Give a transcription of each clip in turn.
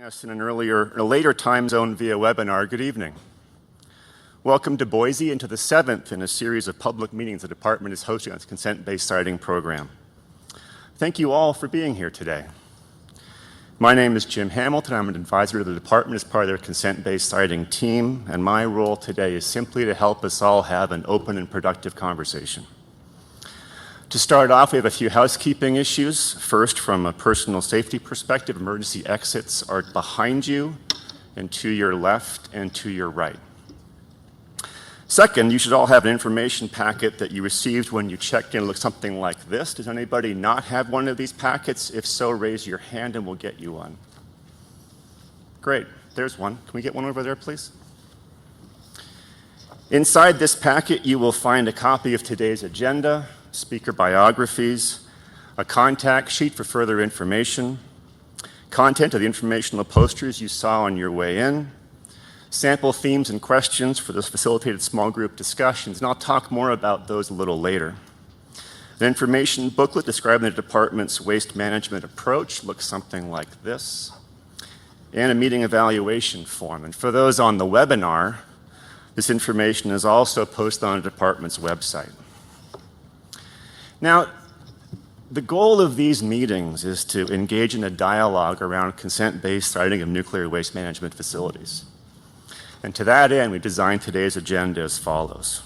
Us in a later time zone via webinar, good evening. Welcome to Boise and to the 7th in a series of public meetings the department is hosting on its consent-based siting program. Thank you all for being here today. My name is Jim Hamilton. I'm an advisor to the department as part of their consent-based siting team, and my role today is simply to help us all have an open and productive conversation. To start off, we have a few housekeeping issues. First, from a personal safety perspective, emergency exits are behind you and to your left and to your right. Second, you should all have an information packet that you received when you checked in. It looks something like this. Does anybody not have one of these packets? If so, raise your hand and we'll get you one. Great, there's one. Can we get one over there, please? Inside this packet, you will find a copy of today's agenda, speaker biographies, a contact sheet for further information, content of the informational posters you saw on your way in, sample themes and questions for those facilitated small group discussions, and I'll talk more about those a little later. An information booklet describing the department's waste management approach looks something like this, and a meeting evaluation form. And for those on the webinar, this information is also posted on the department's website. Now, the goal of these meetings is to engage in a dialogue around consent-based siting of nuclear waste management facilities. And to that end, we designed today's agenda as follows.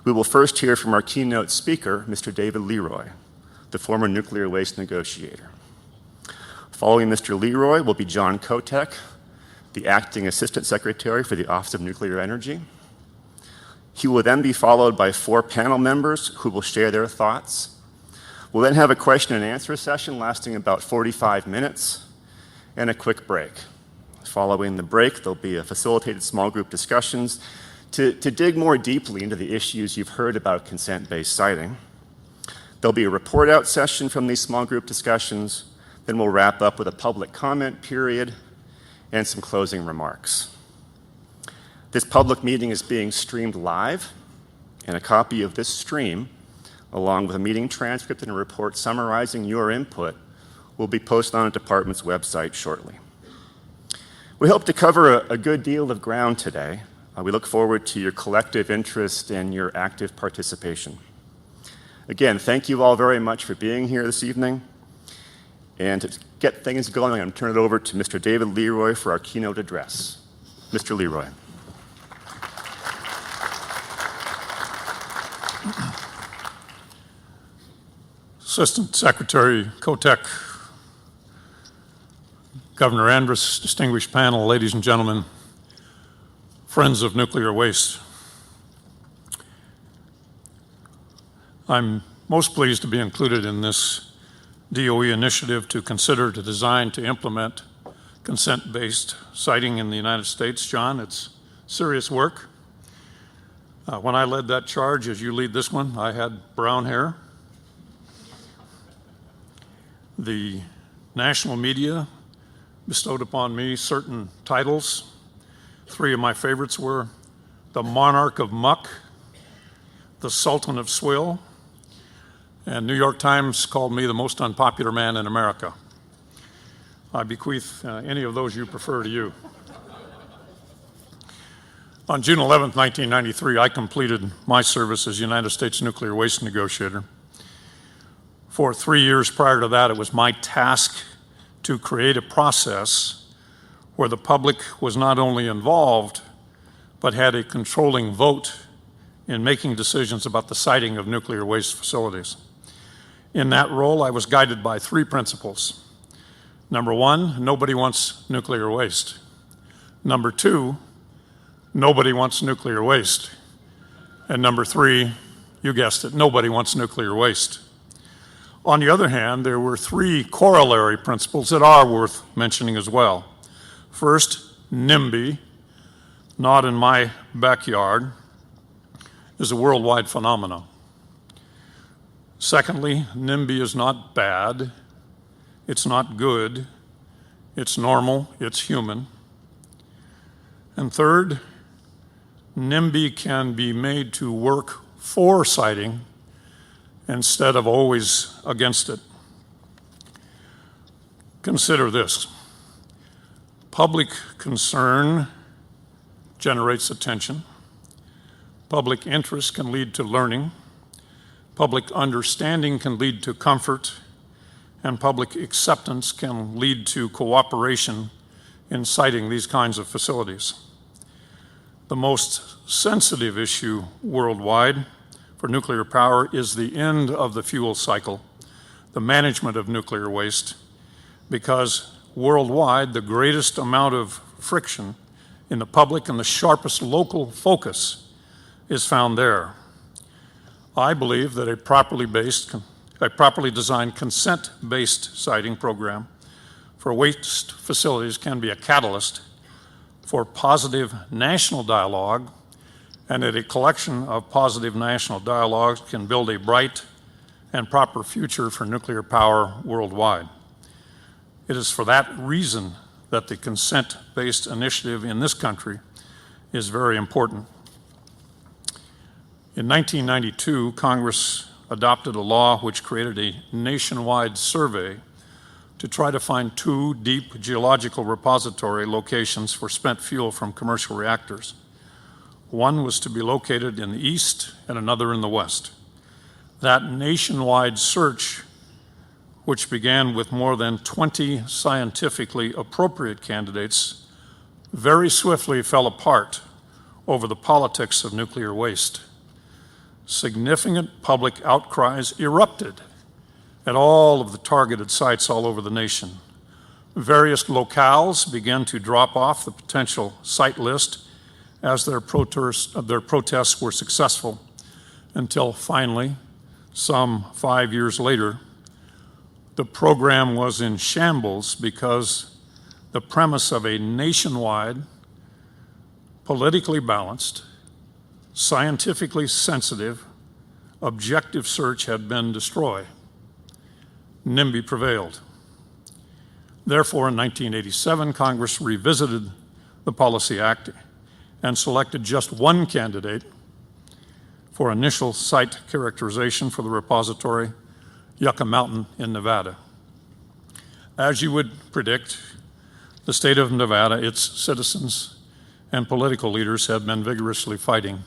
We will first hear from our keynote speaker, Mr. David Leroy, the former nuclear waste negotiator. Following Mr. Leroy will be John Kotek, the acting assistant secretary for the Office of Nuclear Energy. He will then be followed by 4 panel members who will share their thoughts. We'll then have a question and answer session lasting about 45 minutes and a quick break. Following the break, there'll be a facilitated small group discussions to dig more deeply into the issues you've heard about consent-based siting. There'll be a report out session from these small group discussions. Then we'll wrap up with a public comment period and some closing remarks. This public meeting is being streamed live, and a copy of this stream, along with a meeting transcript and a report summarizing your input, will be posted on the department's website shortly. We hope to cover a good deal of ground today. We look forward to your collective interest and your active participation. Again, thank you all very much for being here this evening. And to get things going, I'm going to turn it over to Mr. David Leroy for our keynote address. Mr. Leroy. Assistant Secretary Kotek, Governor Andrus, distinguished panel, ladies and gentlemen, friends of nuclear waste. I'm most pleased to be included in this DOE initiative to consider, to design, to implement consent-based siting in the United States. John, it's serious work. When I led that charge, as you lead this one, I had brown hair. The national media bestowed upon me certain titles. 3 of my favorites were the Monarch of Muck, the Sultan of Swill, and New York Times called me the most unpopular man in America. I bequeath any of those you prefer to you. On June 11, 1993, I completed my service as United States nuclear waste negotiator. For 3 years prior to that, it was my task to create a process where the public was not only involved, but had a controlling vote in making decisions about the siting of nuclear waste facilities. In that role, I was guided by 3 principles. Number 1, nobody wants nuclear waste. Number 2, nobody wants nuclear waste. And number 3, you guessed it, nobody wants nuclear waste. On the other hand, there were 3 corollary principles that are worth mentioning as well. First, NIMBY, not in my backyard, is a worldwide phenomenon. Secondly, NIMBY is not bad, it's not good, it's normal, it's human. And third, NIMBY can be made to work for siting instead of always against it. Consider this. Public concern generates attention. Public interest can lead to learning. Public understanding can lead to comfort. And public acceptance can lead to cooperation in siting these kinds of facilities. The most sensitive issue worldwide for nuclear power is the end of the fuel cycle, the management of nuclear waste, because worldwide the greatest amount of friction in the public and the sharpest local focus is found there. I believe that a properly designed consent-based siting program for waste facilities can be a catalyst for positive national dialogue, and that a collection of positive national dialogues can build a bright and proper future for nuclear power worldwide. It is for that reason that the consent-based initiative in this country is very important. In 1992, Congress adopted a law which created a nationwide survey to try to find 2 deep geological repository locations for spent fuel from commercial reactors. One was to be located in the east and another in the west. That nationwide search, which began with more than 20 scientifically appropriate candidates, very swiftly fell apart over the politics of nuclear waste. Significant public outcries erupted at all of the targeted sites all over the nation. Various locales began to drop off the potential site list as their protests were successful, until finally, some 5 years later, the program was in shambles because the premise of a nationwide, politically balanced, scientifically sensitive, objective search had been destroyed. NIMBY prevailed. Therefore, in 1987, Congress revisited the Policy Act and selected just one candidate for initial site characterization for the repository, Yucca Mountain in Nevada. As you would predict, the state of Nevada, its citizens, and political leaders have been vigorously fighting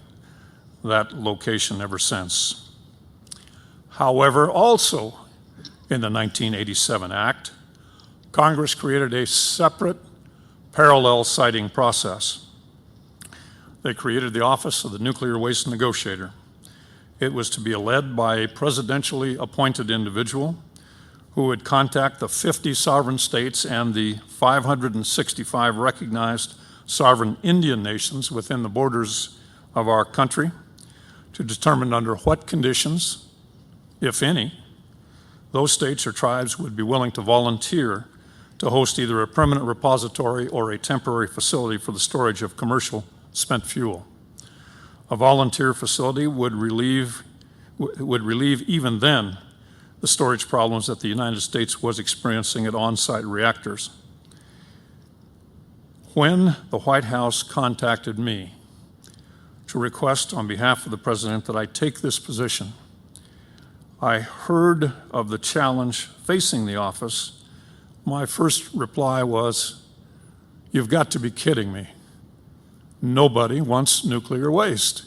that location ever since. However, also in the 1987 Act, Congress created a separate parallel siting process. They created the Office of the Nuclear Waste Negotiator. It was to be led by a presidentially appointed individual who would contact the 50 sovereign states and the 565 recognized sovereign Indian nations within the borders of our country to determine under what conditions, if any, those states or tribes would be willing to volunteer to host either a permanent repository or a temporary facility for the storage of commercial spent fuel. A volunteer facility would relieve even then the storage problems that the United States was experiencing at on-site reactors. When the White House contacted me to request on behalf of the President that I take this position, I heard of the challenge facing the office. My first reply was, "You've got to be kidding me. Nobody wants nuclear waste."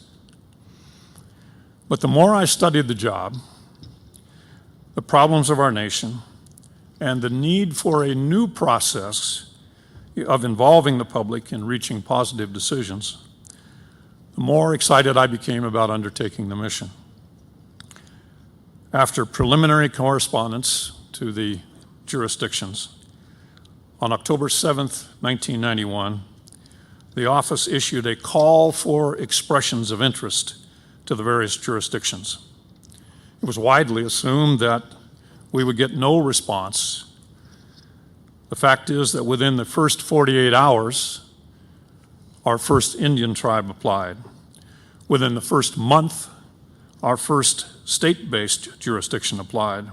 But the more I studied the job, the problems of our nation, and the need for a new process of involving the public in reaching positive decisions, the more excited I became about undertaking the mission. After preliminary correspondence to the jurisdictions, on October 7th, 1991, the office issued a call for expressions of interest to the various jurisdictions. It was widely assumed that we would get no response. The fact is that within the first 48 hours, our first Indian tribe applied. Within the first month, our first state-based jurisdiction applied.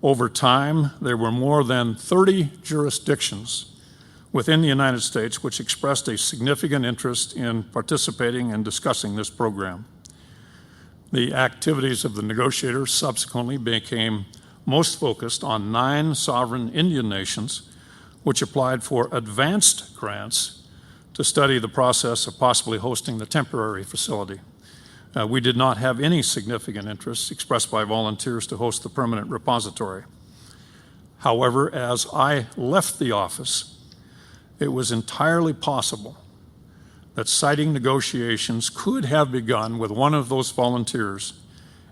Over time, there were more than 30 jurisdictions within the United States which expressed a significant interest in participating and discussing this program. The activities of the negotiators subsequently became most focused on 9 sovereign Indian nations which applied for advanced grants to study the process of possibly hosting the temporary facility. We did not have any significant interest expressed by volunteers to host the permanent repository. However, as I left the office, it was entirely possible that siting negotiations could have begun with one of those volunteers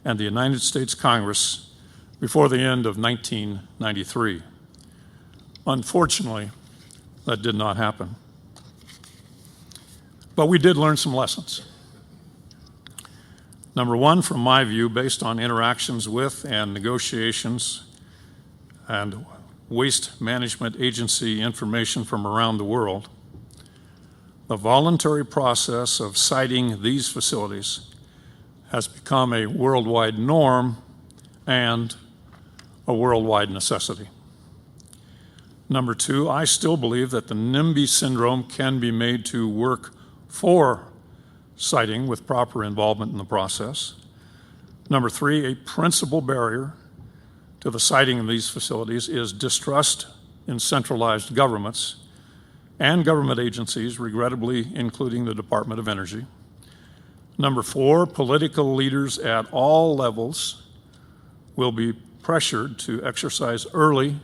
and the United States Congress before the end of 1993. Unfortunately, that did not happen. But we did learn some lessons. Number one, from my view, based on interactions with and negotiations and waste management agency information from around the world, the voluntary process of siting these facilities has become a worldwide norm and a worldwide necessity. Number two, I still believe that the NIMBY syndrome can be made to work for siting with proper involvement in the process. Number three, a principal barrier to the siting of these facilities is distrust in centralized governments and government agencies, regrettably including the Department of Energy. Number four, political leaders at all levels will be pressured to exercise early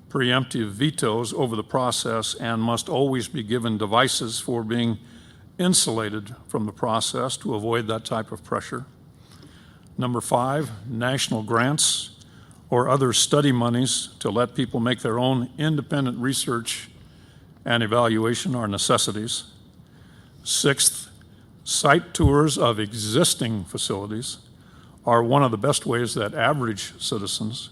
preemptive vetoes over the process and must always be given devices for being insulated from the process to avoid that type of pressure. Number five, national grants or other study monies to let people make their own independent research and evaluation are necessities. Sixth, site tours of existing facilities are one of the best ways that average citizens,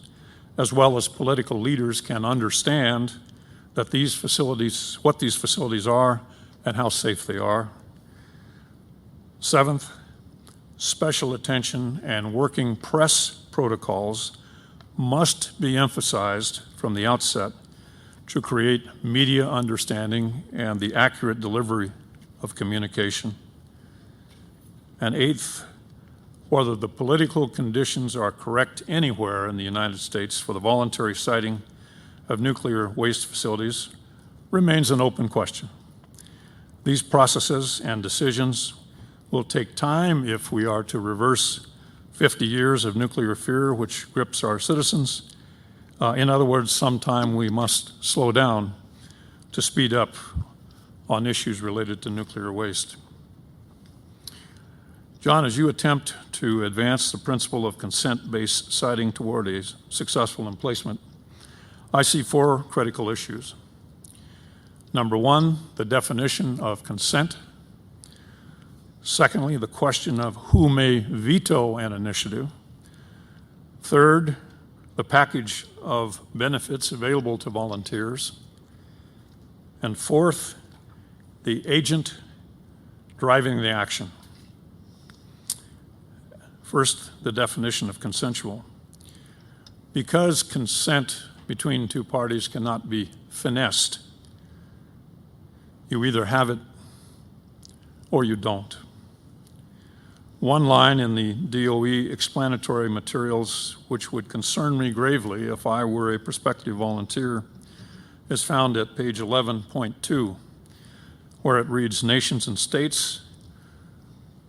as well as political leaders, can understand that these facilities, what these facilities are and how safe they are. Seventh, special attention and working press protocols must be emphasized from the outset to create media understanding and the accurate delivery of communication. And eighth, whether the political conditions are correct anywhere in the United States for the voluntary siting of nuclear waste facilities remains an open question. These processes and decisions will take time if we are to reverse 50 years of nuclear fear which grips our citizens. In other words, sometime we must slow down to speed up on issues related to nuclear waste. John, as you attempt to advance the principle of consent-based siting toward a successful emplacement, I see four critical issues. Number one, the definition of consent. Secondly, the question of who may veto an initiative. Third, the package of benefits available to volunteers. And fourth, the agent driving the action. First, the definition of consensual. Because consent between two parties cannot be finessed, you either have it or you don't. One line in the DOE explanatory materials, which would concern me gravely if I were a prospective volunteer, is found at page 11.2, where it reads, nations and states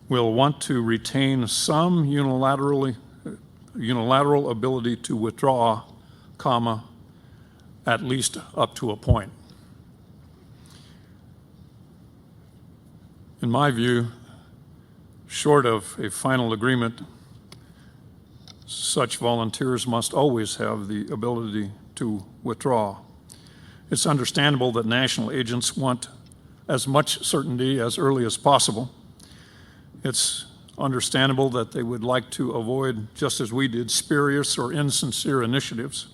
will want to retain some unilateral ability to withdraw, comma, at least up to a point. In my view, short of a final agreement, such volunteers must always have the ability to withdraw. It's understandable that national agents want as much certainty as early as possible. It's understandable that they would like to avoid, just as we did, spurious or insincere initiatives.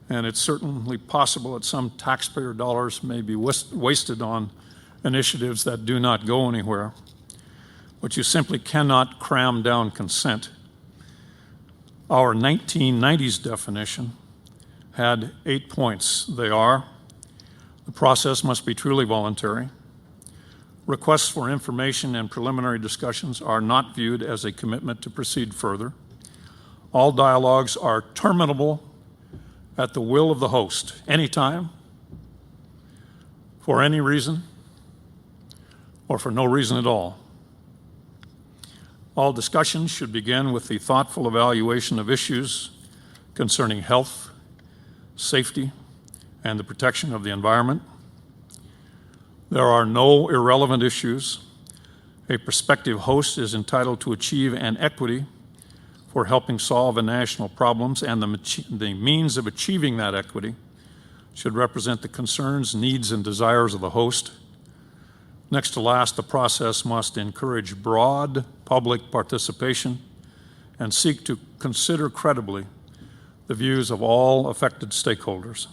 And it's certainly possible that some taxpayer dollars may be wasted on initiatives that do not go anywhere. But you simply cannot cram down consent. Our 1990s definition had 8 points. They are: the process must be truly voluntary. Requests for information and preliminary discussions are not viewed as a commitment to proceed further. All dialogues are terminable at the will of the host, anytime, for any reason or for no reason at all. All discussions should begin with the thoughtful evaluation of issues concerning health, safety, and the protection of the environment. There are no irrelevant issues. A prospective host is entitled to achieve an equity for helping solve a national problems, and the means of achieving that equity should represent the concerns, needs, and desires of the host. Next to last, the process must encourage broad public participation and seek to consider credibly the views of all affected stakeholders.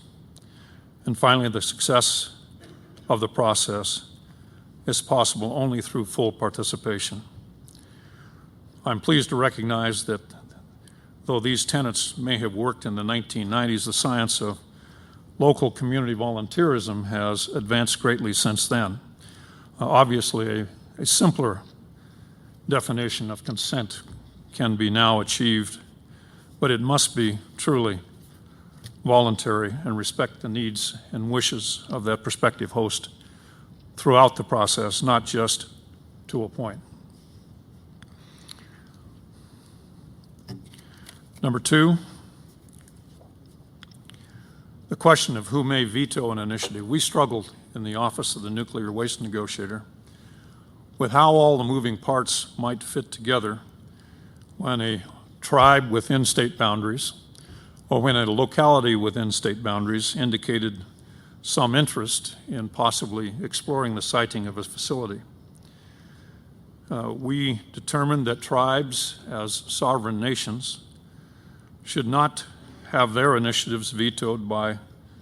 And finally, the success of the process is possible only through full participation. I'm pleased to recognize that though these tenets may have worked in the 1990s, the science of local community volunteerism has advanced greatly since then. Obviously, a simpler definition of consent can be now achieved, but it must be truly voluntary and respect the needs and wishes of that prospective host throughout the process, not just to a point. Number two, the question of who may veto an initiative. We struggled in the Office of the Nuclear Waste Negotiator with how all the moving parts might fit together when a tribe within state boundaries or when a locality within state boundaries indicated some interest in possibly exploring the siting of a facility. We determined that tribes, as sovereign nations, should not have their initiatives vetoed by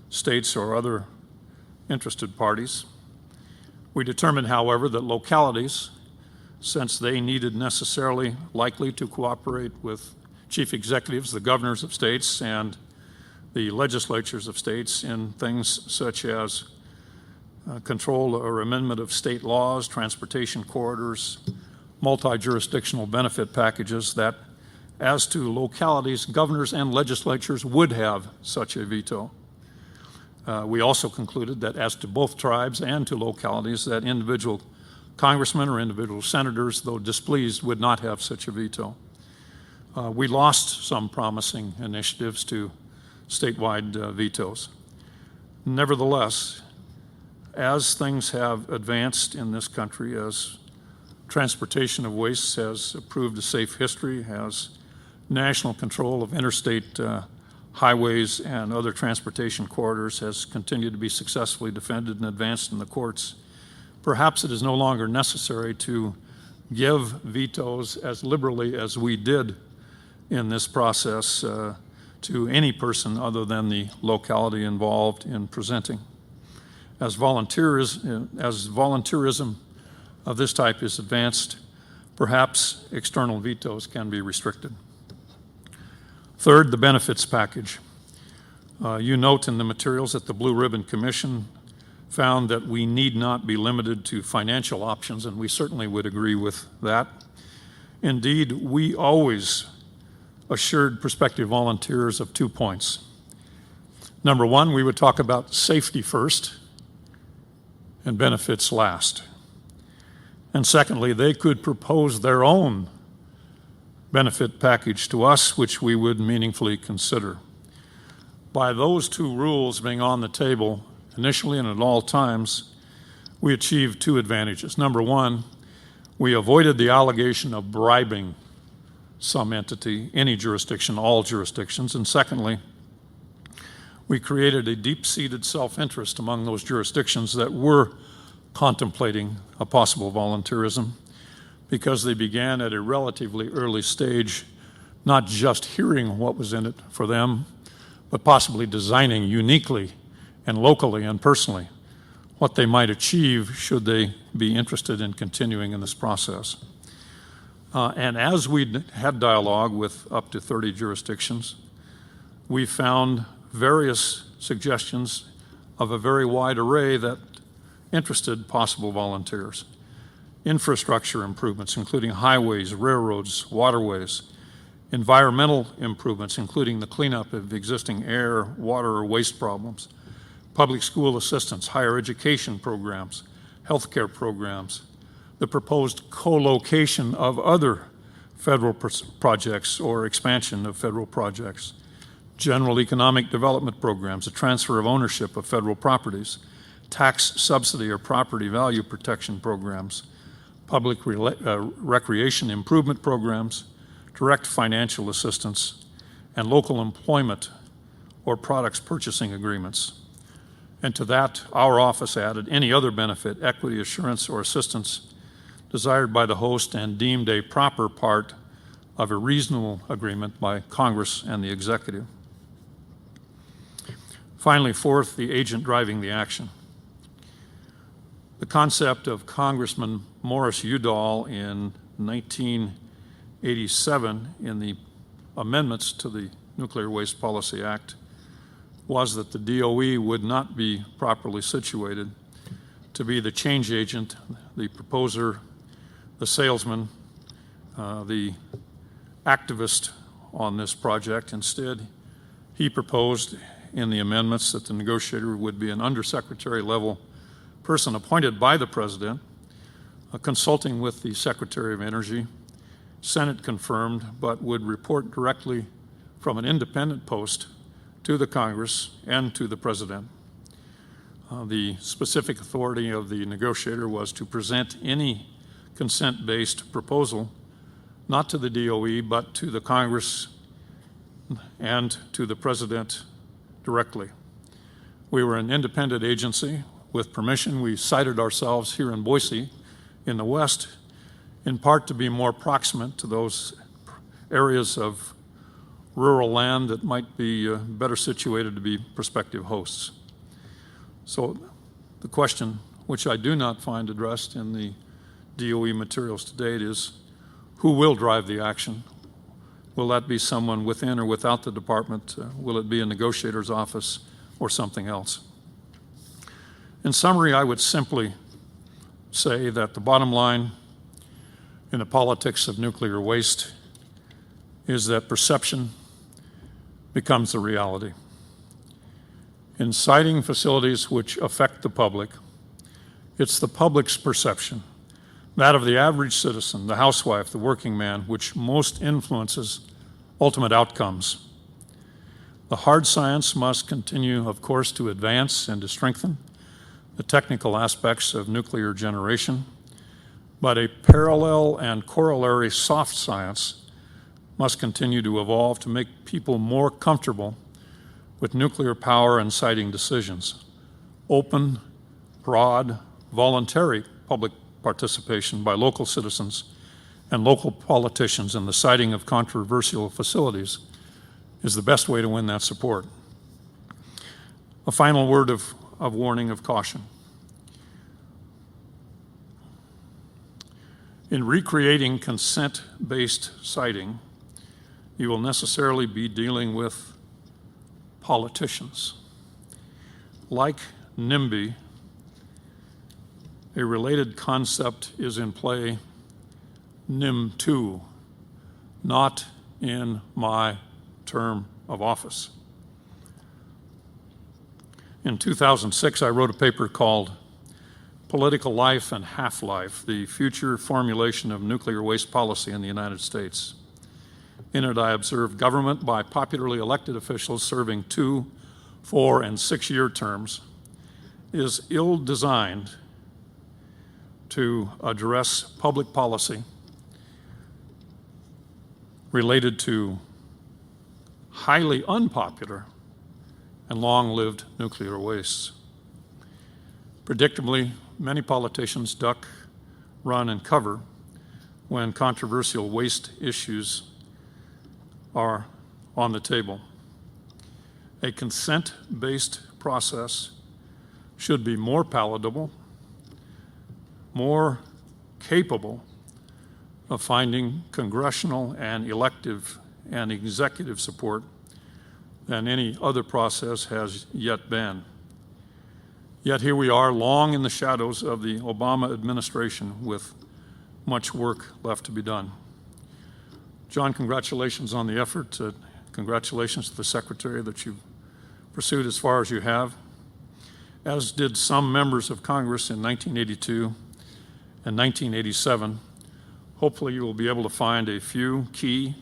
states or other interested parties. We determined, however, that localities, since they needed necessarily likely to cooperate with chief executives, the governors of states, and the legislatures of states in things such as control or amendment of state laws, transportation corridors, multi-jurisdictional benefit packages, that as to localities, governors and legislatures would have such a veto. We also concluded that as to both tribes and to localities, that individual congressmen or individual senators, though displeased, would not have such a veto. We lost some promising initiatives to statewide vetoes. Nevertheless, as things have advanced in this country, as transportation of waste has proved a safe history, as national control of interstate highways and other transportation corridors has continued to be successfully defended and advanced in the courts, perhaps it is no longer necessary to give vetoes as liberally as we did in this process to any person other than the locality involved in presenting. As volunteerism of this type is advanced, perhaps external vetoes can be restricted. Third, the benefits package. You note in the materials that the Blue Ribbon Commission found that we need not be limited to financial options, and we certainly would agree with that. Indeed, we always assured prospective volunteers of 2 points. Number one, we would talk about safety first and benefits last. And secondly, they could propose their own benefit package to us, which we would meaningfully consider. By those two rules being on the table initially and at all times, we achieved two advantages. Number one, we avoided the allegation of bribing some entity, any jurisdiction, all jurisdictions. And secondly, we created a deep-seated self-interest among those jurisdictions that were contemplating a possible volunteerism, because they began at a relatively early stage, not just hearing what was in it for them, but possibly designing uniquely and locally and personally what they might achieve should they be interested in continuing in this process. And as we had dialogue with up to 30 jurisdictions, we found various suggestions of a very wide array that interested possible volunteers. Infrastructure improvements, including highways, railroads, waterways, environmental improvements, including the cleanup of existing air, water, or waste problems, public school assistance, higher education programs, healthcare programs, the proposed co-location of other federal projects or expansion of federal projects, general economic development programs, the transfer of ownership of federal properties, tax subsidy or property value protection programs, public recreation improvement programs, direct financial assistance, and local employment or products purchasing agreements. And to that, our office added any other benefit, equity assurance, or assistance desired by the host and deemed a proper part of a reasonable agreement by Congress and the executive. Finally, fourth, the agent driving the action. The concept of Congressman Morris Udall in 1987 in the amendments to the Nuclear Waste Policy Act was that the DOE would not be properly situated to be the change agent, the proposer, the salesman, the activist on this project. Instead, he proposed in the amendments that the negotiator would be an undersecretary level person appointed by the President, consulting with the Secretary of Energy, Senate confirmed, but would report directly from an independent post to the Congress and to the President. The specific authority of the negotiator was to present any consent-based proposal, not to the DOE, but to the Congress and to the President directly. We were an independent agency. With permission, we sited ourselves here in Boise in the West, in part to be more proximate to those areas of rural land that might be better situated to be prospective hosts. So the question, which I do not find addressed in the DOE materials to date, is who will drive the action? Will that be someone within or without the department? Will it be a negotiator's office or something else? In summary, I would simply say that the bottom line in the politics of nuclear waste is that perception becomes the reality. In siting facilities which affect the public, it's the public's perception, that of the average citizen, the housewife, the working man, which most influences ultimate outcomes. The hard science must continue, of course, to advance and to strengthen the technical aspects of nuclear generation, but a parallel and corollary soft science must continue to evolve to make people more comfortable with nuclear power and siting decisions. Open, broad, voluntary public participation by local citizens and local politicians in the siting of controversial facilities is the best way to win that support. A final word of warning, of caution. In recreating consent-based siting, you will necessarily be dealing with politicians. Like NIMBY, a related concept is in play, NIM2, not in my term of office. In 2006, I wrote a paper called Political Life and Half-Life, the Future Formulation of Nuclear Waste Policy in the United States. In it, I observed government by popularly elected officials serving 2-, 4-, and 6-year terms is ill-designed to address public policy related to highly unpopular and long-lived nuclear wastes. Predictably, many politicians duck, run, and cover when controversial waste issues are on the table. A consent-based process should be more palatable, more capable of finding congressional and elective and executive support than any other process has yet been. Yet here we are, long in the shadows of the Obama administration, with much work left to be done. John, congratulations on the effort. Congratulations to the Secretary that you've pursued as far as you have. as did some members of Congress in 1982 and 1987. Hopefully you will be able to find a few key,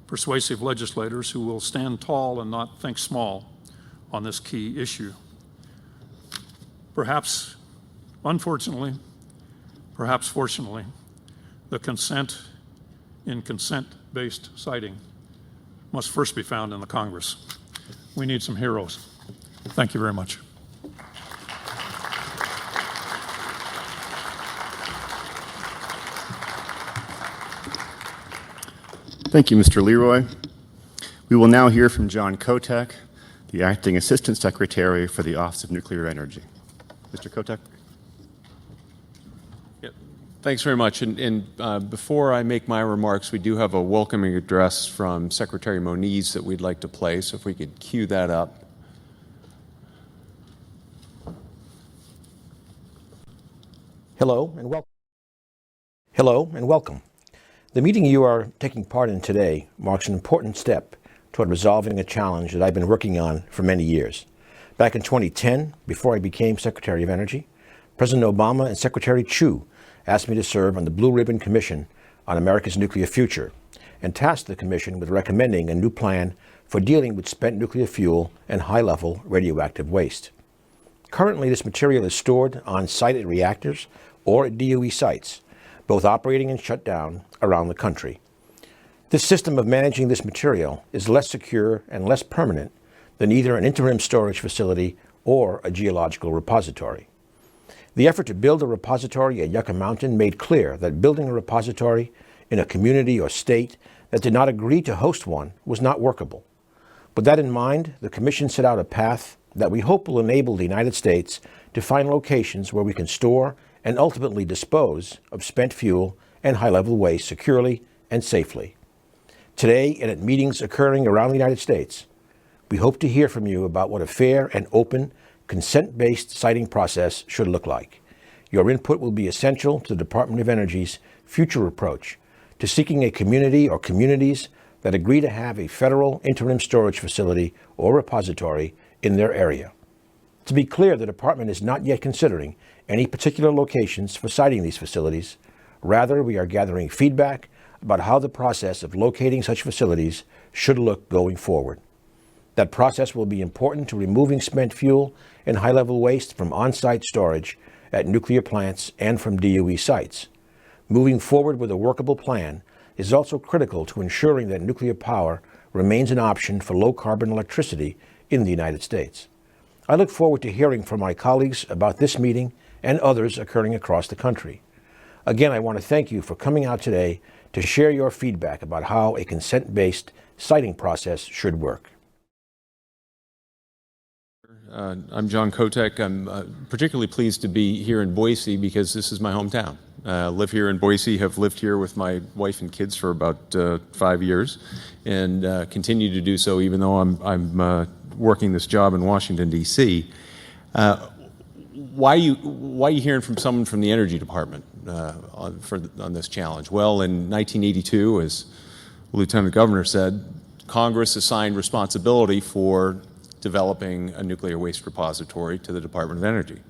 persuasive legislators who will stand tall and not think small on this key issue. Perhaps, unfortunately, perhaps fortunately, the consent in consent-based siting must first be found in the Congress. We need some heroes. Thank you very much. Thank you, Mr. Leroy. We will now hear from John Kotek, the Acting Assistant Secretary for the Office of Nuclear Energy. Mr. Kotek. Thanks very much. And before I make my remarks, we do have a welcoming address from Secretary Moniz that we'd like to play, so if we could cue that up. Hello and welcome. Hello and welcome. The meeting you are taking part in today marks an important step toward resolving a challenge that I've been working on for many years. Back in 2010, before I became Secretary of Energy, President Obama and Secretary Chu asked me to serve on the Blue Ribbon Commission on America's Nuclear Future and tasked the Commission with recommending a new plan for dealing with spent nuclear fuel and high-level radioactive waste. Currently, this material is stored on site at reactors or at DOE sites, both operating and shut down around the country. This system of managing this material is less secure and less permanent than either an interim storage facility or a geological repository. The effort to build a repository at Yucca Mountain made clear that building a repository in a community or state that did not agree to host one was not workable. With that in mind, the Commission set out a path that we hope will enable the United States to find locations where we can store and ultimately dispose of spent fuel and high-level waste securely and safely. Today, and at meetings occurring around the United States, we hope to hear from you about what a fair and open, consent-based siting process should look like. Your input will be essential to the Department of Energy's future approach to seeking a community or communities that agree to have a federal interim storage facility or repository in their area. To be clear, the Department is not yet considering any particular locations for siting these facilities. Rather, we are gathering feedback about how the process of locating such facilities should look going forward. That process will be important to removing spent fuel and high-level waste from on-site storage at nuclear plants and from DOE sites. Moving forward with a workable plan is also critical to ensuring that nuclear power remains an option for low-carbon electricity in the United States. I look forward to hearing from my colleagues about this meeting and others occurring across the country. Again, I want to thank you for coming out today to share your feedback about how a consent-based siting process should work. I'm John Kotek. I'm particularly pleased to be here in Boise because this is my hometown. Live here in Boise, have lived here with my wife and kids for about 5 years, and continue to do so even though I'm working this job in Washington, D.C. Why are you hearing from someone from the Energy Department on this challenge? Well, in 1982, as the Lieutenant Governor said, Congress assigned responsibility for developing a nuclear waste repository to the Department of Energy.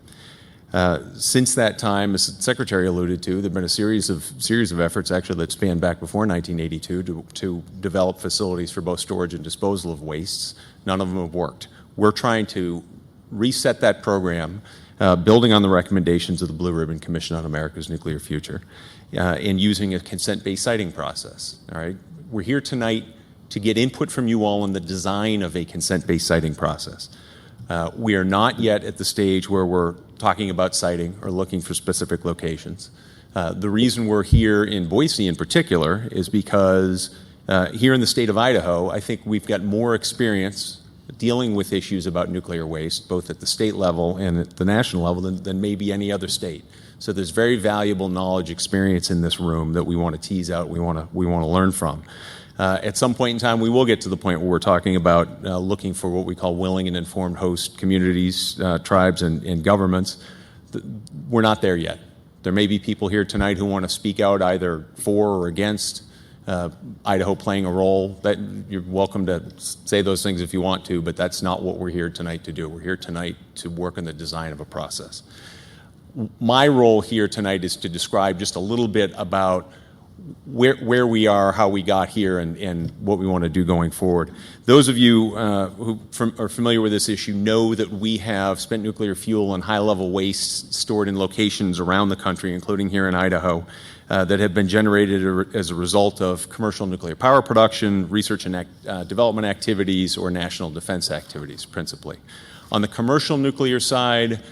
Since that time, as the Secretary alluded to, there have been a series of efforts actually that span back before 1982 to develop facilities for both storage and disposal of wastes. None of them have worked. We're trying to reset that program, building on the recommendations of the Blue Ribbon Commission on America's Nuclear Future, and using a consent-based siting process. All right, we're here tonight to get input from you all on the design of a consent-based siting process. We are not yet at the stage where we're talking about siting or looking for specific locations. The reason we're here in Boise in particular is because here in the state of Idaho, I think we've got more experience dealing with issues about nuclear waste, both at the state level and at the national level, than maybe any other state. So there's very valuable knowledge, experience in this room that we want to tease out, we want to learn from. At some point in time, we will get to the point where we're talking about looking for what we call willing and informed host communities, tribes, and governments. We're not there yet. There may be people here tonight who want to speak out either for or against Idaho playing a role. That you're welcome to say those things if you want to, but that's not what we're here tonight to do. We're here tonight to work on the design of a process. My role here tonight is to describe just a little bit about where we are, how we got here, and what we want to do going forward. Those of you who are familiar with this issue know that we have spent nuclear fuel and high-level waste stored in locations around the country, including here in Idaho, that have been generated as a result of commercial nuclear power production, research and development activities, or national defense activities, principally. On the commercial nuclear side,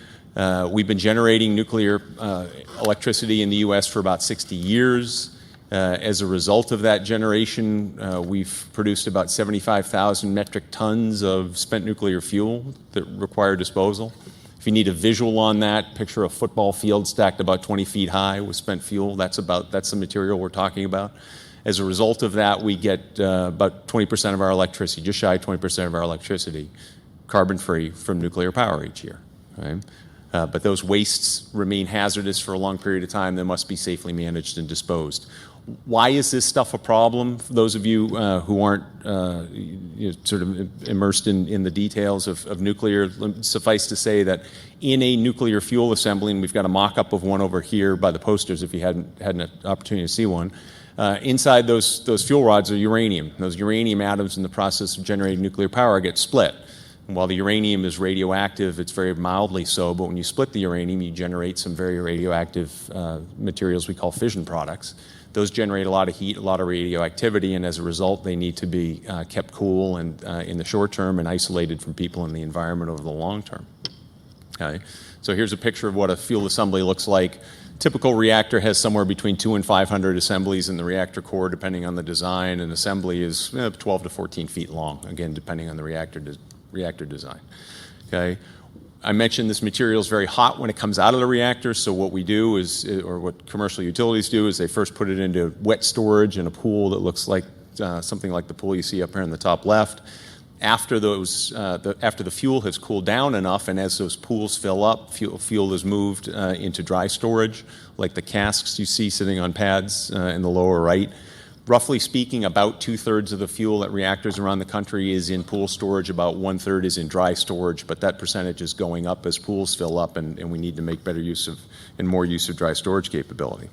we've been generating nuclear electricity in the U.S. for about 60 years. As a result of that generation, we've produced about 75,000 metric tons of spent nuclear fuel that require disposal. If you need a visual on that, picture a football field stacked about 20 feet high with spent fuel. That's the material we're talking about. As a result of that, we get about 20% of our electricity, just shy of 20% of our electricity, carbon-free from nuclear power each year. Right? But those wastes remain hazardous for a long period of time. They must be safely managed and disposed. Why is this stuff a problem? For those of you who aren't sort of immersed in the details of nuclear, suffice to say that in a nuclear fuel assembly, and we've got a mock-up of one over here by the posters if you hadn't had an opportunity to see one, inside those fuel rods are uranium. Those uranium atoms in the process of generating nuclear power get split. And while the uranium is radioactive, it's very mildly so, but when you split the uranium, you generate some very radioactive materials we call fission products. Those generate a lot of heat, a lot of radioactivity, and as a result, they need to be kept cool and in the short term and isolated from people in the environment over the long term. Okay. So here's a picture of what a fuel assembly looks like. Typical reactor has somewhere between 200 and 500 assemblies in the reactor core, depending on the design. An assembly is 12 to 14 feet long, again, depending on the reactor design. Okay. I mentioned this material is very hot when it comes out of the reactor, so what we do is, or what commercial utilities do, is they first put it into wet storage in a pool that looks like something like the pool you see up here in the top left. After the fuel has cooled down enough, and as those pools fill up, fuel is moved into dry storage, like the casks you see sitting on pads in the lower right. Roughly speaking, about 2/3 of the fuel at reactors around the country is in pool storage, about 1/3 is in dry storage, but that percentage is going up as pools fill up, and we need to make better use of and more use of dry storage capability.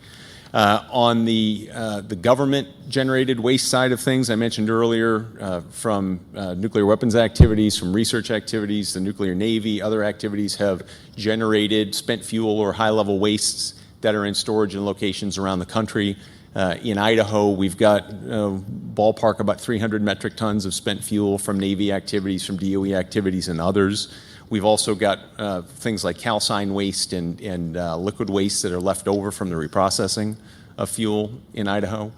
On the government-generated waste side of things, I mentioned earlier, from nuclear weapons activities, from research activities, the nuclear navy, other activities have generated spent fuel or high-level wastes that are in storage in locations around the country. In Idaho, we've got ballpark about 300 metric tons of spent fuel from Navy activities, from DOE activities, and others. We've also got things like calcine waste and liquid waste that are left over from the reprocessing of fuel in Idaho.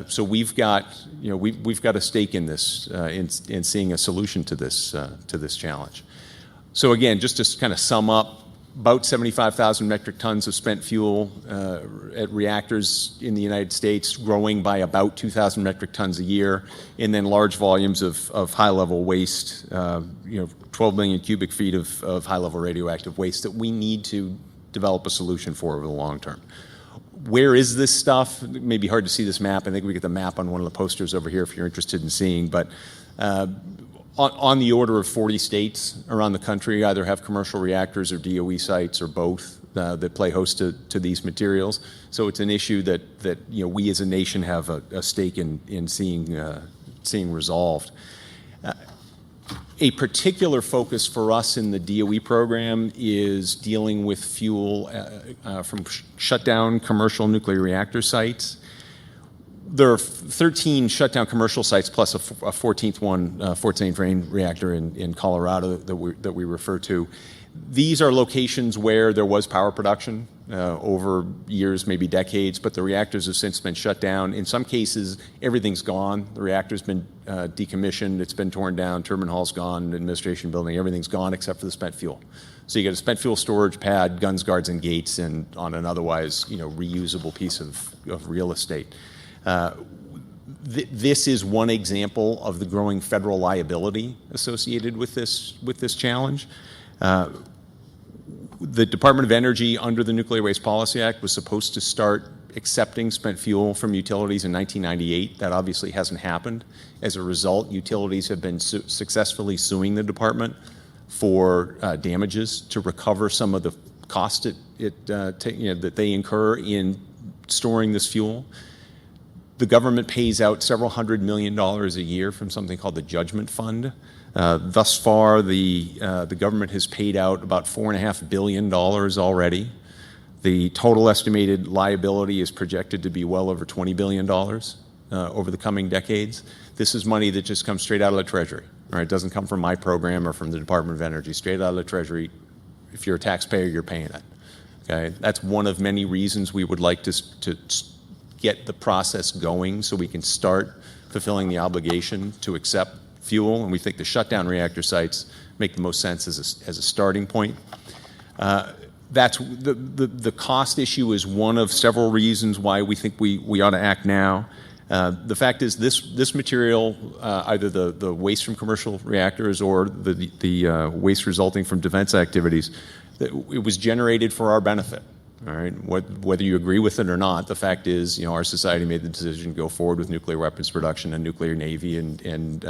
So we've got a stake in this, in seeing a solution to this challenge. So again, just to kind of sum up, about 75,000 metric tons of spent fuel at reactors in the United States, growing by about 2,000 metric tons a year, and then large volumes of high-level waste, 12 million cubic feet of high-level radioactive waste that we need to develop a solution for over the long term. Where is this stuff? It may be hard to see this map. I think we get the map on one of the posters over here if you're interested in seeing, but on the order of 40 states around the country either have commercial reactors or DOE sites or both that play host to these materials. So it's an issue that we as a nation have a stake in seeing resolved. A particular focus for us in the DOE program is dealing with fuel from shut down commercial nuclear reactor sites. There are 13 shutdown commercial sites plus a 14th one, Fort St. Vrain reactor in Colorado that we refer to. These are locations where there was power production over years, maybe decades, but the reactors have since been shut down. In some cases, everything's gone. The reactor's been decommissioned, it's been torn down, turbine hall's gone, administration building, everything's gone except for the spent fuel. So you get a spent fuel storage pad, guns, guards, and gates, and on an otherwise reusable piece of real estate. This is one example of the growing federal liability associated with this challenge. The Department of Energy, under the Nuclear Waste Policy Act, was supposed to start accepting spent fuel from utilities in 1998. That obviously hasn't happened. As a result, utilities have been successfully suing the department for damages to recover some of the cost that they incur in storing this fuel. The government pays out several $100 million a year from something called the Judgment Fund. Thus far, the government has paid out about $4.5 billion already. The total estimated liability is projected to be well over $20 billion over the coming decades. This is money that just comes straight out of the Treasury. Right? It doesn't come from my program or from the Department of Energy. Straight out of the Treasury. If you're a taxpayer, you're paying it. Okay? That's one of many reasons we would like to get the process going so we can start fulfilling the obligation to accept fuel, and we think the shutdown reactor sites make the most sense as a starting point. That's the cost issue is one of several reasons why we think we ought to act now. The fact is this material, either the waste from commercial reactors or the waste resulting from defense activities, it was generated for our benefit. All right. Whether you agree with it or not, the fact is, our society made the decision to go forward with nuclear weapons production and nuclear navy and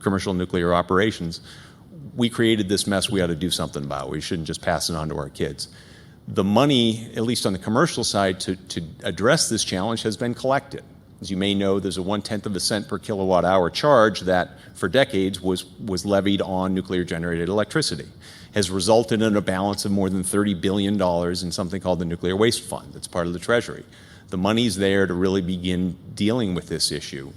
commercial nuclear operations. We created this mess. We ought to do something about it. We shouldn't just pass it on to our kids. The money, at least on the commercial side, to address this challenge has been collected. As you may know, there's a 1/10 cent per kilowatt hour charge that for decades was levied on nuclear generated electricity. Has resulted in a balance of more than $30 billion in something called the Nuclear Waste Fund that's part of the Treasury. The money's there to really begin dealing with this issue.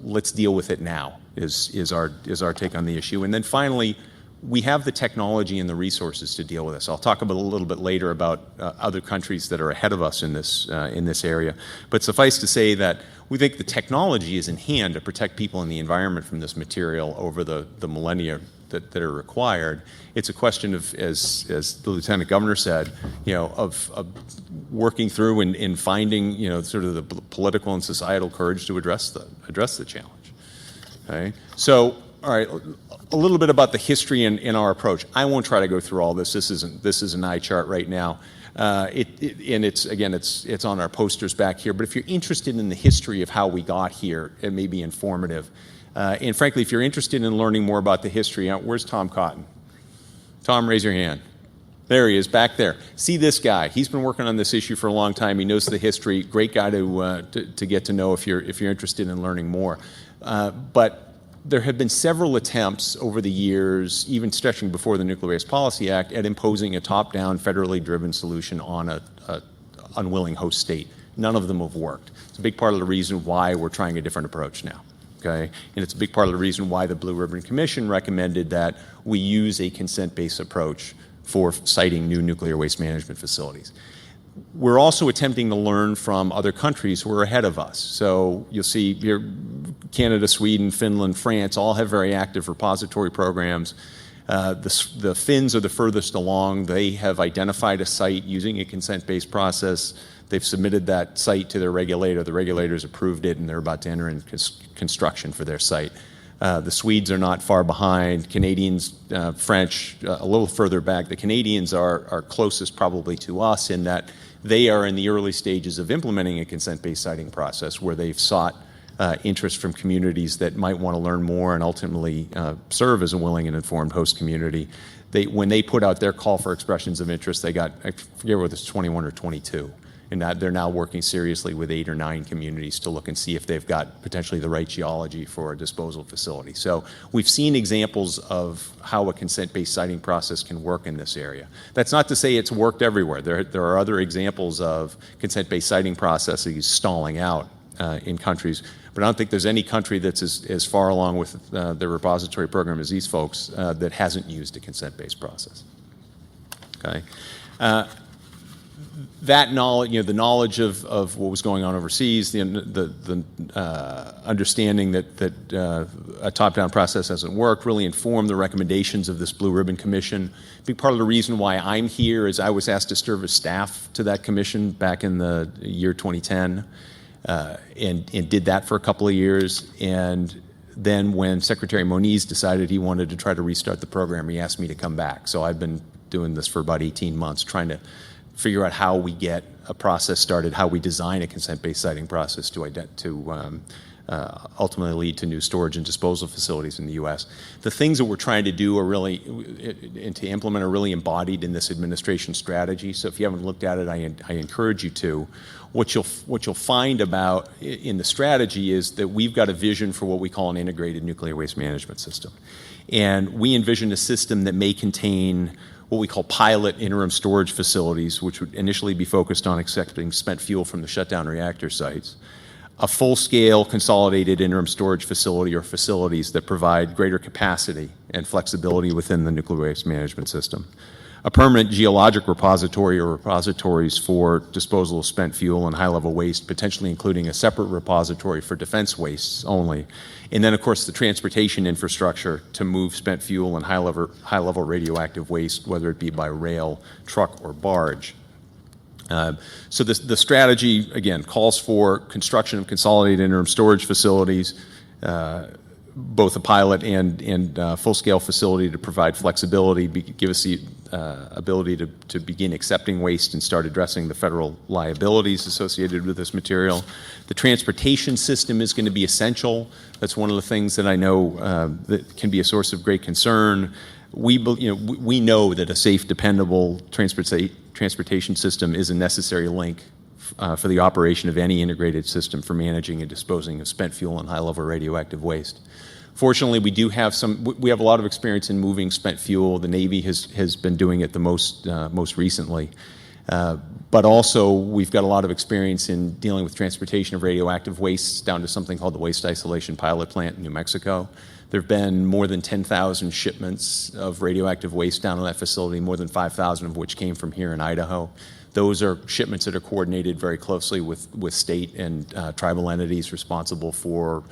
Let's deal with it now is our take on the issue. And then finally, we have the technology and the resources to deal with this. I'll talk a little bit later about other countries that are ahead of us in this area. But suffice to say that we think the technology is in hand to protect people and the environment from this material over the millennia that are required. It's a question of, as the Lieutenant Governor said, of working through and finding, sort of the political and societal courage to address the challenge. Okay? So, all right, a little bit about the history in our approach. I won't try to go through all this. This is an eye chart right now. And it's on our posters back here. But if you're interested in the history of how we got here, it may be informative. And frankly, if you're interested in learning more about the history, where's Tom Cotton? Tom, raise your hand. There he is, back there. See this guy. He's been working on this issue for a long time. He knows the history. Great guy to get to know if you're interested in learning more. But there have been several attempts over the years, even stretching before the Nuclear Waste Policy Act, at imposing a top-down, federally driven solution on a unwilling host state. None of them have worked. It's a big part of the reason why we're trying a different approach now. Okay? And it's a big part of the reason why the Blue Ribbon Commission recommended that we use a consent-based approach for siting new nuclear waste management facilities. We're also attempting to learn from other countries who are ahead of us. So you'll see here, Canada, Sweden, Finland, France all have very active repository programs. The Finns are the furthest along. They have identified a site using a consent-based process. They've submitted that site to their regulator. The regulators approved it, and they're about to enter in construction for their site. The Swedes are not far behind. Canadians, French, a little further back. The Canadians are closest probably to us in that they are in the early stages of implementing a consent-based siting process where they've sought interest from communities that might want to learn more and ultimately serve as a willing and informed host community. When they put out their call for expressions of interest, they got, I forget whether it's 21 or 22. And they're now working seriously with 8 or 9 communities to look and see if they've got potentially the right geology for a disposal facility. So we've seen examples of how a consent-based siting process can work in this area. That's not to say it's worked everywhere. There are other examples of consent-based siting processes stalling out in countries, but I don't think there's any country that's as far along with the repository program as these folks that hasn't used a consent-based process. Okay. That knowledge, the knowledge of what was going on overseas, the understanding that a top-down process hasn't worked, really informed the recommendations of this Blue Ribbon Commission. A big part of the reason why I'm here is I was asked to serve as staff to that commission back in the year 2010, and did that for a couple of years. And then when Secretary Moniz decided he wanted to try to restart the program, he asked me to come back. So I've been doing this for about 18 months, trying to figure out how we get a process started, how we design a consent-based siting process to ultimately lead to new storage and disposal facilities in the U.S. The things that we're trying to do are really, and to implement, are really embodied in this administration strategy. So if you haven't looked at it, I encourage you to. What you'll find about in the strategy is that we've got a vision for what we call an integrated nuclear waste management system. And we envision a system that may contain what we call pilot interim storage facilities, which would initially be focused on accepting spent fuel from the shutdown reactor sites, a full-scale consolidated interim storage facility or facilities that provide greater capacity and flexibility within the nuclear waste management system, a permanent geologic repository or repositories for disposal of spent fuel and high-level waste, potentially including a separate repository for defense wastes only, and then, of course, the transportation infrastructure to move spent fuel and high-level radioactive waste, whether it be by rail, truck, or barge. So the strategy, again, calls for construction of consolidated interim storage facilities, both a pilot and full-scale facility to provide flexibility, give us the ability to begin accepting waste and start addressing the federal liabilities associated with this material. The transportation system is going to be essential. That's one of the things that I know that can be a source of great concern. We know that a safe, dependable transportation system is a necessary link for the operation of any integrated system for managing and disposing of spent fuel and high-level radioactive waste. Fortunately, we have a lot of experience in moving spent fuel. The Navy has been doing it the most recently. But also, we've got a lot of experience in dealing with transportation of radioactive waste down to something called the Waste Isolation Pilot Plant in New Mexico. There have been more than 10,000 shipments of radioactive waste down to that facility, more than 5,000 of which came from here in Idaho. Those are shipments that are coordinated very closely with state and tribal entities responsible for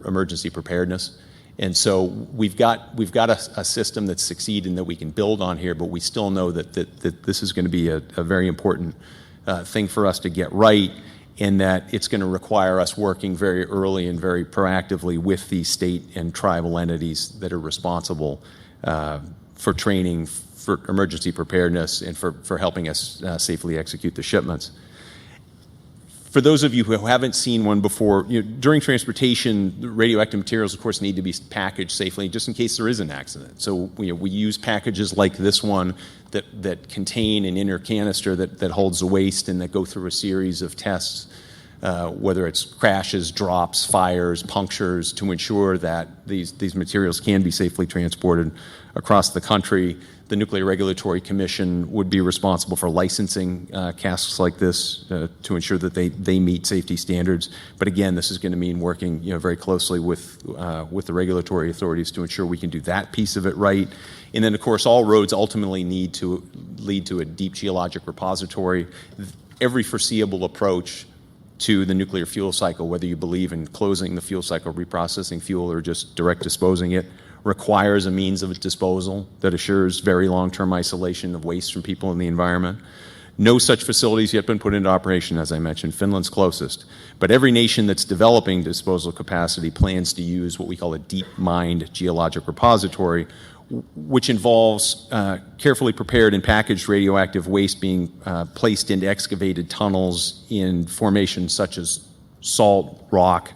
emergency preparedness. And so we've got a system that's succeeding that we can build on here, but we still know that this is going to be a very important thing for us to get right, in that it's going to require us working very early and very proactively with the state and tribal entities that are responsible for training, for emergency preparedness, and for helping us safely execute the shipments. For those of you who haven't seen one before, during transportation, radioactive materials, of course, need to be packaged safely just in case there is an accident. So we use packages like this one that contain an inner canister that holds the waste and that go through a series of tests, whether it's crashes, drops, fires, punctures, to ensure that these materials can be safely transported across the country. The Nuclear Regulatory Commission would be responsible for licensing casks like this to ensure that they meet safety standards. But again, this is going to mean working very closely with the regulatory authorities to ensure we can do that piece of it right. And then, of course, all roads ultimately need to lead to a deep geologic repository. Every foreseeable approach to the nuclear fuel cycle, whether you believe in closing the fuel cycle, reprocessing fuel, or just direct disposing it, requires a means of disposal that assures very long-term isolation of waste from people in the environment. No such facilities yet been put into operation, as I mentioned. Finland's closest. But every nation that's developing disposal capacity plans to use what we call a deep-mined geologic repository, which involves carefully prepared and packaged radioactive waste being placed into excavated tunnels in formations such as salt, rock,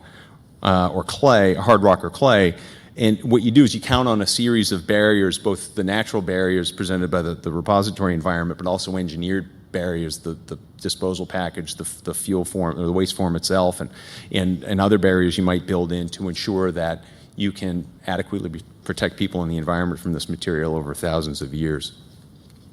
or clay, hard rock or clay. And what you do is you count on a series of barriers, both the natural barriers presented by the repository environment, but also engineered barriers, the disposal package, the fuel form, or the waste form itself, and other barriers you might build in to ensure that you can adequately protect people and the environment from this material over thousands of years.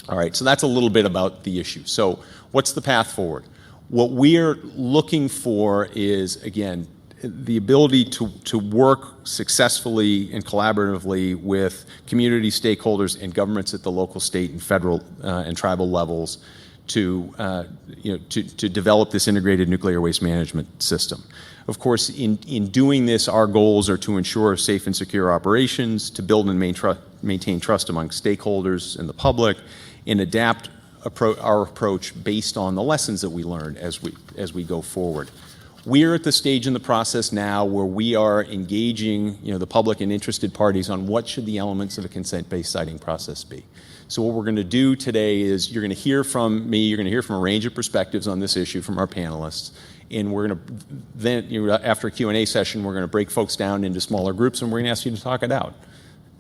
All right, so that's a little bit about the issue. So what's the path forward? What we're looking for is, again, the ability to work successfully and collaboratively with community stakeholders and governments at the local, state, and federal and tribal levels to develop this integrated nuclear waste management system. Of course, in doing this, our goals are to ensure safe and secure operations, to build and maintain trust among stakeholders and the public, and adapt our approach based on the lessons that we learn as we go forward. We're at the stage in the process now where we are engaging, the public and interested parties on what should the elements of a consent-based siting process be. So what we're going to do today is you're going to hear from me, you're going to hear from a range of perspectives on this issue from our panelists, and we're going to then, after a Q&A session, we're going to break folks down into smaller groups, and we're going to ask you to talk it out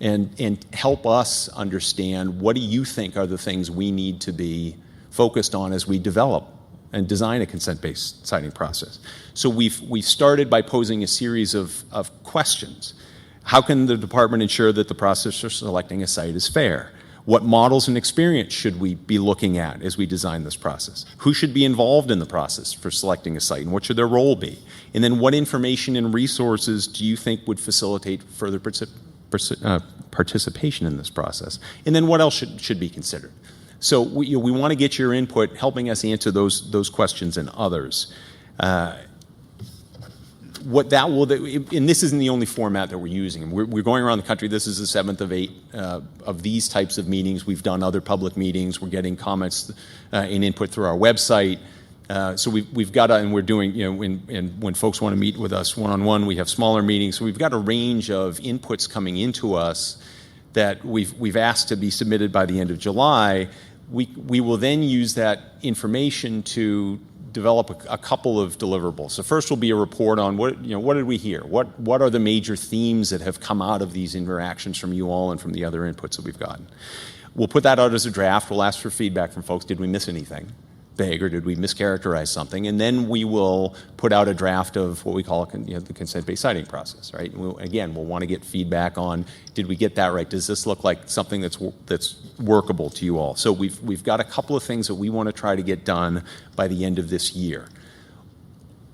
and help us understand what do you think are the things we need to be focused on as we develop and design a consent-based siting process. So we've started by posing a series of questions. How can the department ensure that the process for selecting a site is fair? What models and experience should we be looking at as we design this process? Who should be involved in the process for selecting a site, and what should their role be? And then what information and resources do you think would facilitate further participation in this process? And then what else should be considered? So we want to get your input, helping us answer those questions and others. What that will, and this isn't the only format that we're using. We're going around the country. This is the 7th of 8 of these types of meetings. We've done other public meetings. We're getting comments and input through our website. So we've got, and we're doing, and when folks want to meet with us one-on-one, we have smaller meetings. So we've got a range of inputs coming into us that we've asked to be submitted by the end of July. We will then use that information to develop a couple of deliverables. So first will be a report on what did we hear? What are the major themes that have come out of these interactions from you all and from the other inputs that we've gotten? We'll put that out as a draft. We'll ask for feedback from folks. Did we miss anything big, or did we mischaracterize something? And then we will put out a draft of what we call the consent-based siting process, right? We'll want to get feedback on, did we get that right? Does this look like something that's workable to you all? So we've got a couple of things that we want to try to get done by the end of this year.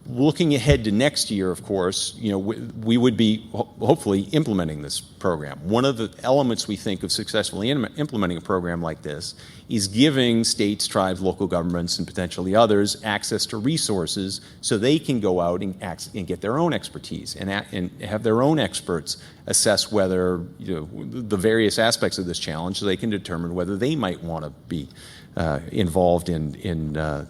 Looking ahead to next year, of course, we would be hopefully implementing this program. One of the elements we think of successfully implementing a program like this is giving states, tribes, local governments, and potentially others access to resources so they can go out and get their own expertise and have their own experts assess whether the various aspects of this challenge, so they can determine whether they might want to be involved in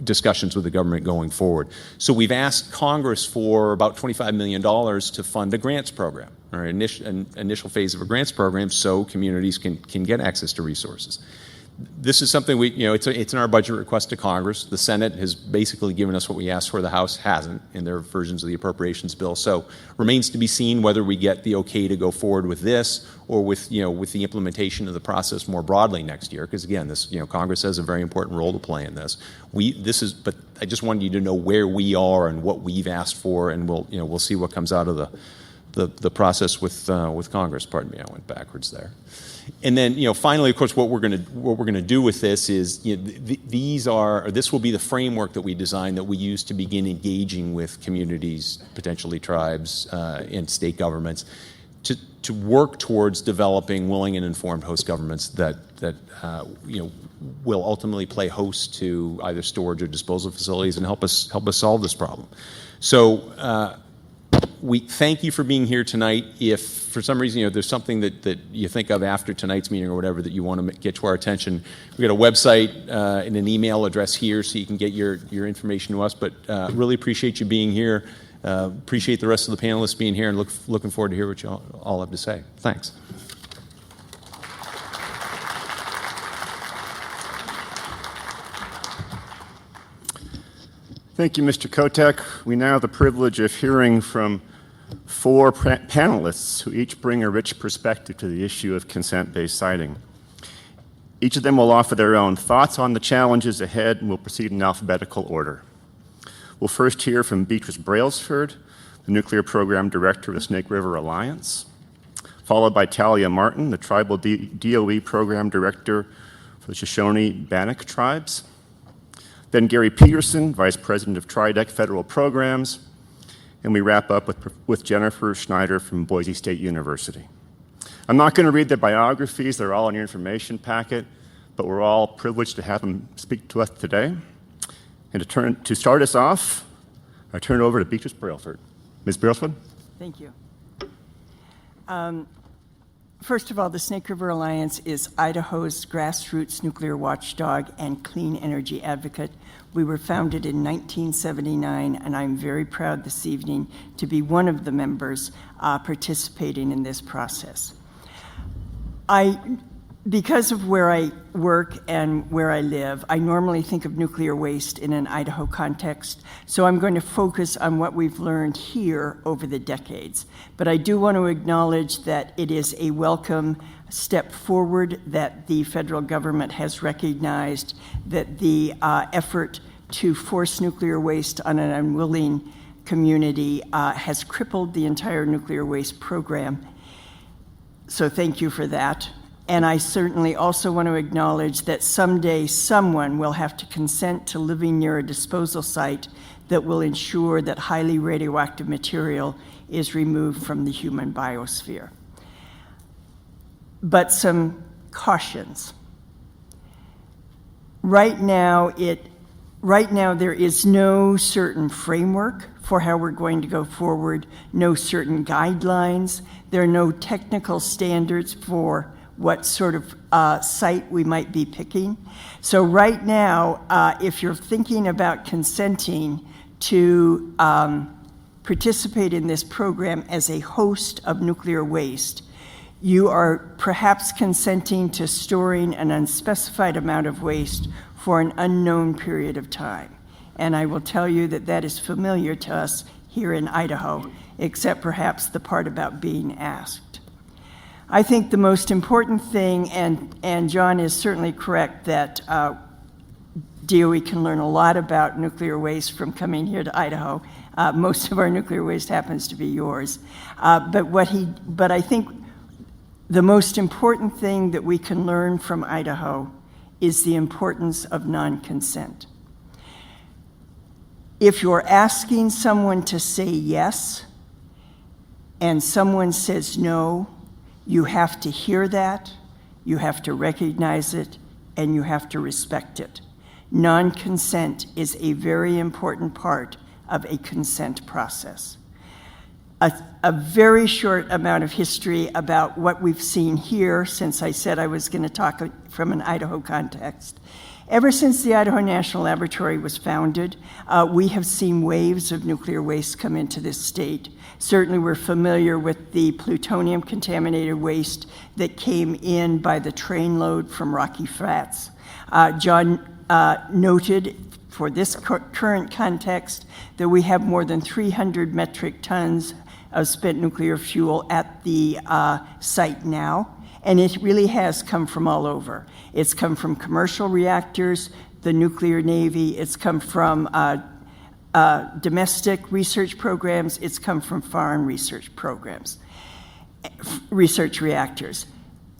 discussions with the government going forward. So we've asked Congress for about $25 million to fund a grants program, or an initial phase of a grants program, so communities can get access to resources. This is something it's in our budget request to Congress. The Senate has basically given us what we asked for. The House hasn't in their versions of the appropriations bill. So remains to be seen whether we get the okay to go forward with this, or with the implementation of the process more broadly next year. Because again, this Congress has a very important role to play in this. But I just wanted you to know where we are and what we've asked for, and we'll see what comes out of the process with Congress. Pardon me, I went backwards there. And then, finally, of course, what we're going to do with this is, this will be the framework that we design that we use to begin engaging with communities, potentially tribes, and state governments, to work towards developing willing and informed host governments that will ultimately play host to either storage or disposal facilities and help us solve this problem. So. We thank you for being here tonight. If for some reason there's something that you think of after tonight's meeting or whatever that you want to get to our attention, we've got a website and an email address here so you can get your information to us. But really appreciate you being here. Appreciate the rest of the panelists being here, and looking forward to hear what you all have to say. Thanks. Thank you, Mr. Kotek. We now have the privilege of hearing from 4 panelists who each bring a rich perspective to the issue of consent-based siting. Each of them will offer their own thoughts on the challenges ahead, and we'll proceed in alphabetical order. We'll first hear from Beatrice Brailsford, the Nuclear Program Director of the Snake River Alliance, followed by Talia Martin, the Tribal DOE Program Director for the Shoshone-Bannock Tribes, then Gary Peterson, Vice President of TRIDEC Federal Programs, and we wrap up with Jennifer Schneider from Boise State University. I'm not going to read their biographies. They're all in your information packet, but we're all privileged to have them speak to us today. And to start us off, I turn it over to Beatrice Brailsford. Ms. Brailsford? Thank you. First of all, the Snake River Alliance is Idaho's grassroots nuclear watchdog and clean energy advocate. We were founded in 1979, and I'm very proud this evening to be one of the members participating in this process. Because of where I work and where I live, I normally think of nuclear waste in an Idaho context, so I'm going to focus on what we've learned here over the decades. But I do want to acknowledge that it is a welcome step forward that the federal government has recognized that the effort to force nuclear waste on an unwilling community has crippled the entire nuclear waste program. So thank you for that. And I certainly also want to acknowledge that someday someone will have to consent to living near a disposal site that will ensure that highly radioactive material is removed from the human biosphere. But some cautions. Right now, there is no certain framework for how we're going to go forward, no certain guidelines. There are no technical standards for what sort of site we might be picking. So right now, if you're thinking about consenting to participate in this program as a host of nuclear waste, you are perhaps consenting to storing an unspecified amount of waste for an unknown period of time. And I will tell you that that is familiar to us here in Idaho, except perhaps the part about being asked. I think the most important thing, and John is certainly correct, that DOE can learn a lot about nuclear waste from coming here to Idaho. Most of our nuclear waste happens to be yours. But I think the most important thing that we can learn from Idaho is the importance of non-consent. If you're asking someone to say yes, and someone says no, you have to hear that, you have to recognize it, and you have to respect it. Non-consent is a very important part of a consent process. A very short amount of history about what we've seen here, since I said I was going to talk from an Idaho context. Ever since the Idaho National Laboratory was founded, we have seen waves of nuclear waste come into this state. Certainly we're familiar with the plutonium-contaminated waste that came in by the trainload from Rocky Flats. John noted for this current context that we have more than 300 metric tons of spent nuclear fuel at the site now, and it really has come from all over. It's come from commercial reactors, the nuclear navy, it's come from domestic research programs, it's come from foreign research programs, research reactors.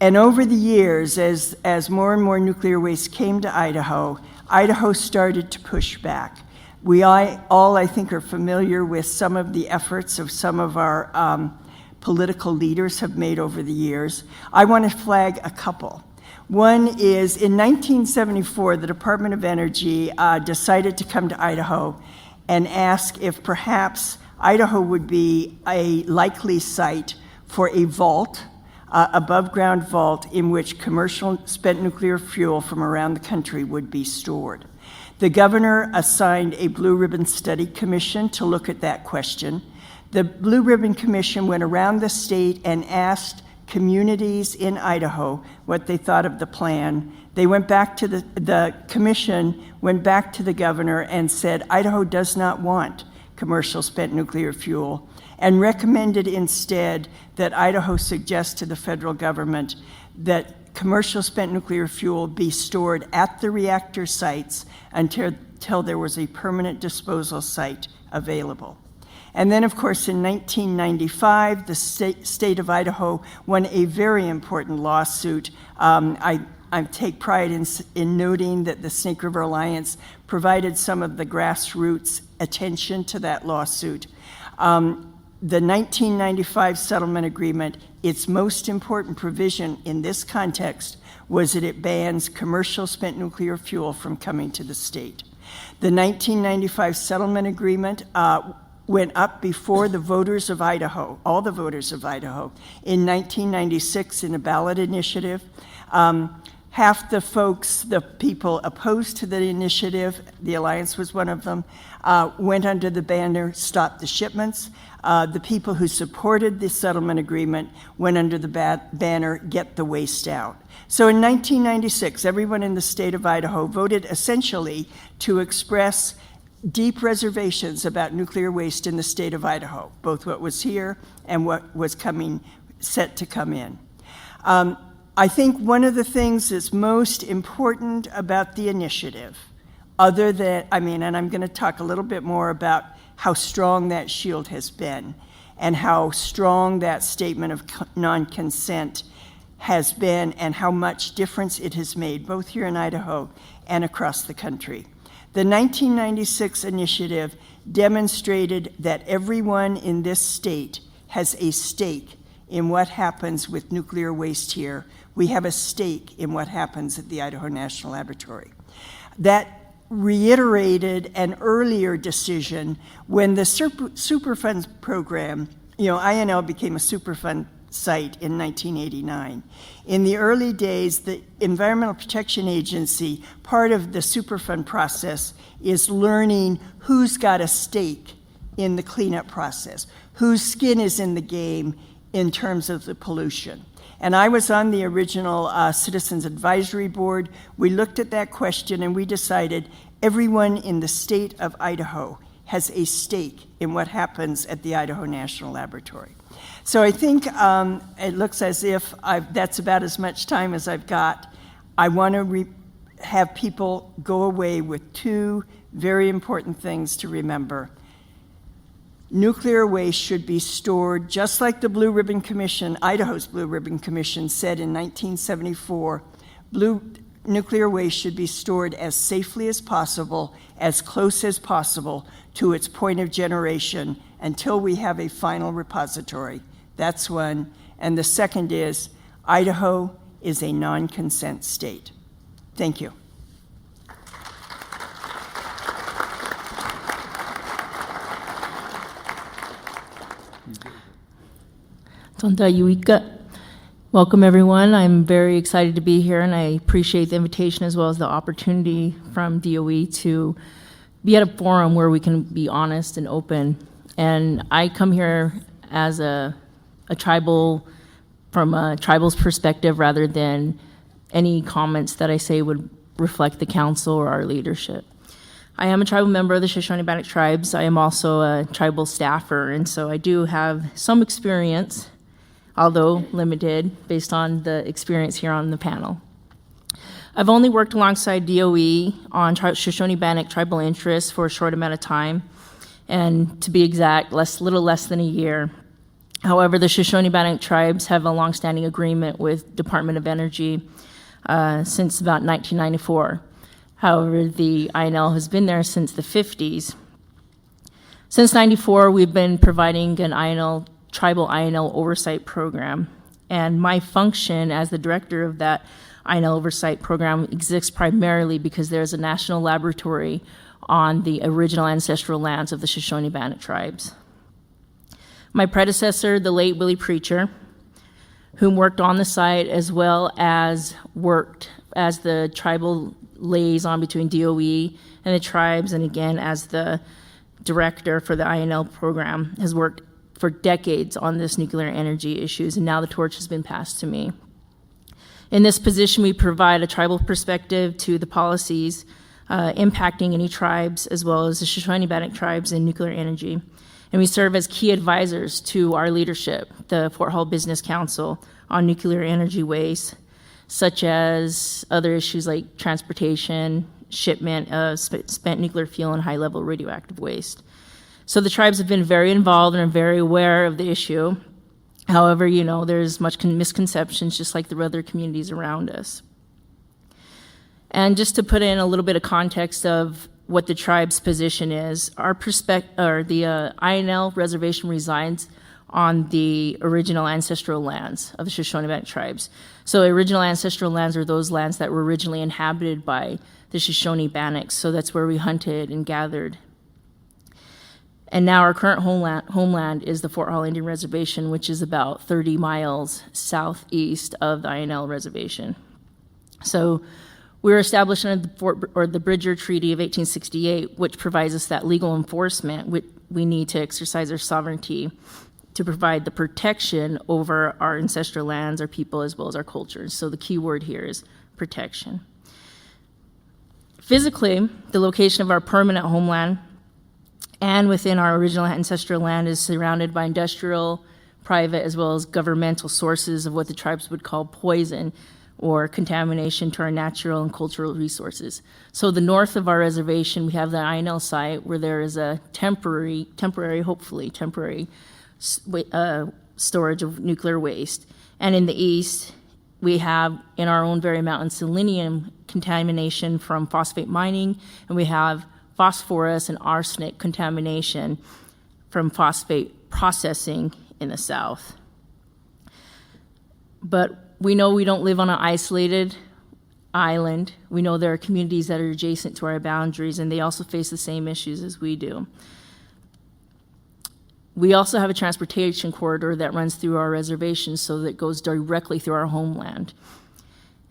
And over the years, as more and more nuclear waste came to Idaho, Idaho started to push back. We all, I think, are familiar with some of the efforts of some of our political leaders have made over the years. I want to flag a couple. One is in 1974, the Department of Energy decided to come to Idaho and ask if perhaps Idaho would be a likely site for a vault, above-ground vault, in which commercial spent nuclear fuel from around the country would be stored. The governor assigned a Blue Ribbon Study Commission to look at that question. The Blue Ribbon Commission went around the state and asked communities in Idaho what they thought of the plan. They went back to the commission, went back to the governor and said, Idaho does not want commercial spent nuclear fuel, and recommended instead that Idaho suggest to the federal government that commercial spent nuclear fuel be stored at the reactor sites until there was a permanent disposal site available. And then, of course, in 1995, the state of Idaho won a very important lawsuit. I take pride in noting that the Snake River Alliance provided some of the grassroots attention to that lawsuit. The 1995 settlement agreement, its most important provision in this context was that it bans commercial spent nuclear fuel from coming to the state. The 1995 settlement agreement went up before the voters of Idaho, all the voters of Idaho, in 1996 in a ballot initiative. Half the folks, the people opposed to the initiative, the Alliance was one of them, went under the banner, Stop the Shipments. The people who supported the settlement agreement went under the banner, Get the Waste Out. So in 1996, everyone in the state of Idaho voted essentially to express deep reservations about nuclear waste in the state of Idaho, both what was here and what was set to come in. I think one of the things that's most important about the initiative, other than, and I'm going to talk a little bit more about how strong that shield has been and how strong that statement of non-consent has been and how much difference it has made, both here in Idaho and across the country. The 1996 initiative demonstrated that everyone in this state has a stake in what happens with nuclear waste here. We have a stake in what happens at the Idaho National Laboratory. That reiterated an earlier decision when the Superfund program, INL became a Superfund site in 1989. In the early days, the Environmental Protection Agency, part of the Superfund process is learning who's got a stake in the cleanup process, whose skin is in the game in terms of the pollution. And I was on the original Citizens Advisory Board. We looked at that question and we decided everyone in the state of Idaho has a stake in what happens at the Idaho National Laboratory. So I think it looks as if that's about as much time as I've got. I want to have people go away with two very important things to remember. Nuclear waste should be stored just like the Blue Ribbon Commission, Idaho's Blue Ribbon Commission said in 1974, nuclear waste should be stored as safely as possible, as close as possible to its point of generation until we have a final repository. That's one. And the second is, Idaho is a non-consent state. Thank you. Tonta Yuika. Welcome, everyone. I'm very excited to be here, and I appreciate the invitation as well as the opportunity from DOE to be at a forum where we can be honest and open. And I come here as a tribal, from a tribal's perspective, rather than any comments that I say would reflect the council or our leadership. I am a tribal member of the Shoshone-Bannock tribes. I am also a tribal staffer, and so I do have some experience, although limited, based on the experience here on the panel. I've only worked alongside DOE on Shoshone-Bannock tribal interests for a short amount of time, and to be exact, little less than a year. However, the Shoshone-Bannock tribes have a longstanding agreement with Department of Energy since about 1994. However, the INL has been there since the 50s. Since 94, we've been providing an tribal INL oversight program, and my function as the director of that INL oversight program exists primarily because there's a national laboratory on the original ancestral lands of the Shoshone-Bannock tribes. My predecessor, the late Willie Preacher, whom worked on the site as well as worked as the tribal liaison between DOE and the tribes, and again as the director for the INL program, has worked for decades on this nuclear energy issues, and now the torch has been passed to me. In this position, we provide a tribal perspective to the policies impacting any tribes, as well as the Shoshone-Bannock tribes in nuclear energy. And we serve as key advisors to our leadership, the Fort Hall Business Council, on nuclear energy waste, such as other issues like transportation, shipment of spent nuclear fuel, and high-level radioactive waste. So the tribes have been very involved and are very aware of the issue. However, there's much misconceptions, just like the other communities around us. And just to put in a little bit of context of what the tribe's position is, the INL reservation resides on the original ancestral lands of the Shoshone-Bannock tribes. So original ancestral lands are those lands that were originally inhabited by the Shoshone-Bannocks, so that's where we hunted and gathered. And now our current homeland is the Fort Hall Indian Reservation, which is about 30 miles southeast of the INL reservation. So we were established under the Bridger Treaty of 1868, which provides us that legal enforcement we need to exercise our sovereignty to provide the protection over our ancestral lands, our people, as well as our cultures. So the key word here is protection. Physically, the location of our permanent homeland and within our original ancestral land is surrounded by industrial, private, as well as governmental sources of what the tribes would call poison or contamination to our natural and cultural resources. So the north of our reservation, we have the INL site where there is a temporary storage of nuclear waste. And in the east, we have in our own very mountain selenium contamination from phosphate mining, and we have phosphorus and arsenic contamination from phosphate processing in the south. But we know we don't live on an isolated island. We know there are communities that are adjacent to our boundaries, and they also face the same issues as we do. We also have a transportation corridor that runs through our reservation, so that it goes directly through our homeland.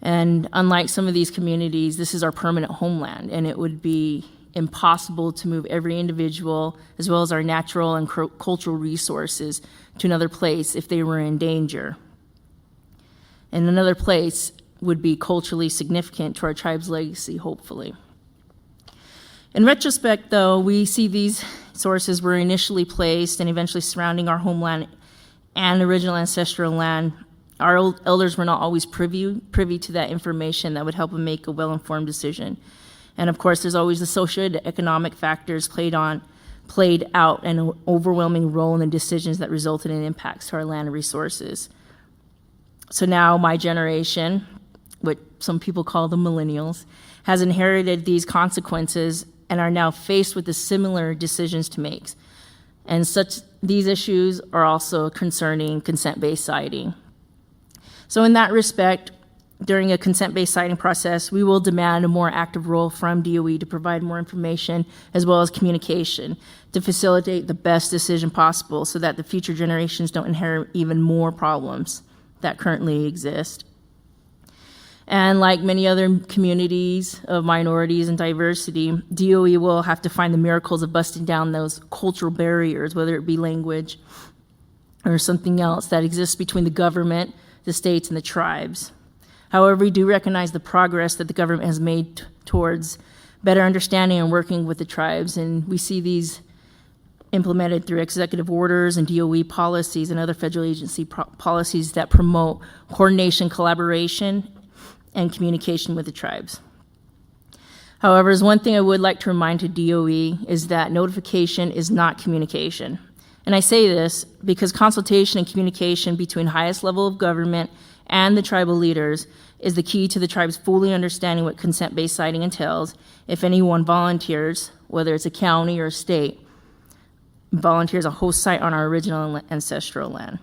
And unlike some of these communities, this is our permanent homeland, and it would be impossible to move every individual, as well as our natural and cultural resources, to another place if they were in danger. And another place would be culturally significant to our tribe's legacy, hopefully. In retrospect, though, we see these sources were initially placed and eventually surrounding our homeland and original ancestral land. Our elders were not always privy to that information that would help them make a well-informed decision. And of course, there's always the socio-economic factors played out an overwhelming role in the decisions that resulted in impacts to our land and resources. So now my generation, what some people call the millennials, has inherited these consequences and are now faced with the similar decisions to make. And these issues are also concerning consent-based siting. So in that respect, during a consent-based siting process, we will demand a more active role from DOE to provide more information as well as communication to facilitate the best decision possible so that the future generations don't inherit even more problems that currently exist. And like many other communities of minorities and diversity, DOE will have to find the miracles of busting down those cultural barriers, whether it be language or something else that exists between the government, the states, and the tribes. However, we do recognize the progress that the government has made towards better understanding and working with the tribes, and we see these implemented through executive orders and DOE policies and other federal agency policies that promote coordination, collaboration, and communication with the tribes. However, there's one thing I would like to remind to DOE is that notification is not communication. And I say this because consultation and communication between highest level of government and the tribal leaders is the key to the tribes fully understanding what consent-based siting entails. If anyone volunteers, whether it's a county or a state, volunteers a host site on our original ancestral land.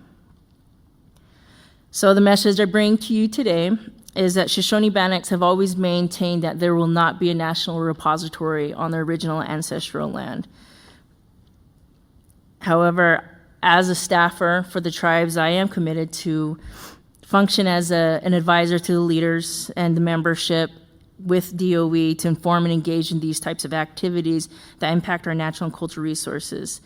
So the message I bring to you today is that Shoshone Bannocks have always maintained that there will not be a national repository on their original ancestral land. However, as a staffer for the tribes, I am committed to function as an advisor to the leaders and the membership with DOE to inform and engage in these types of activities that impact our natural and cultural resources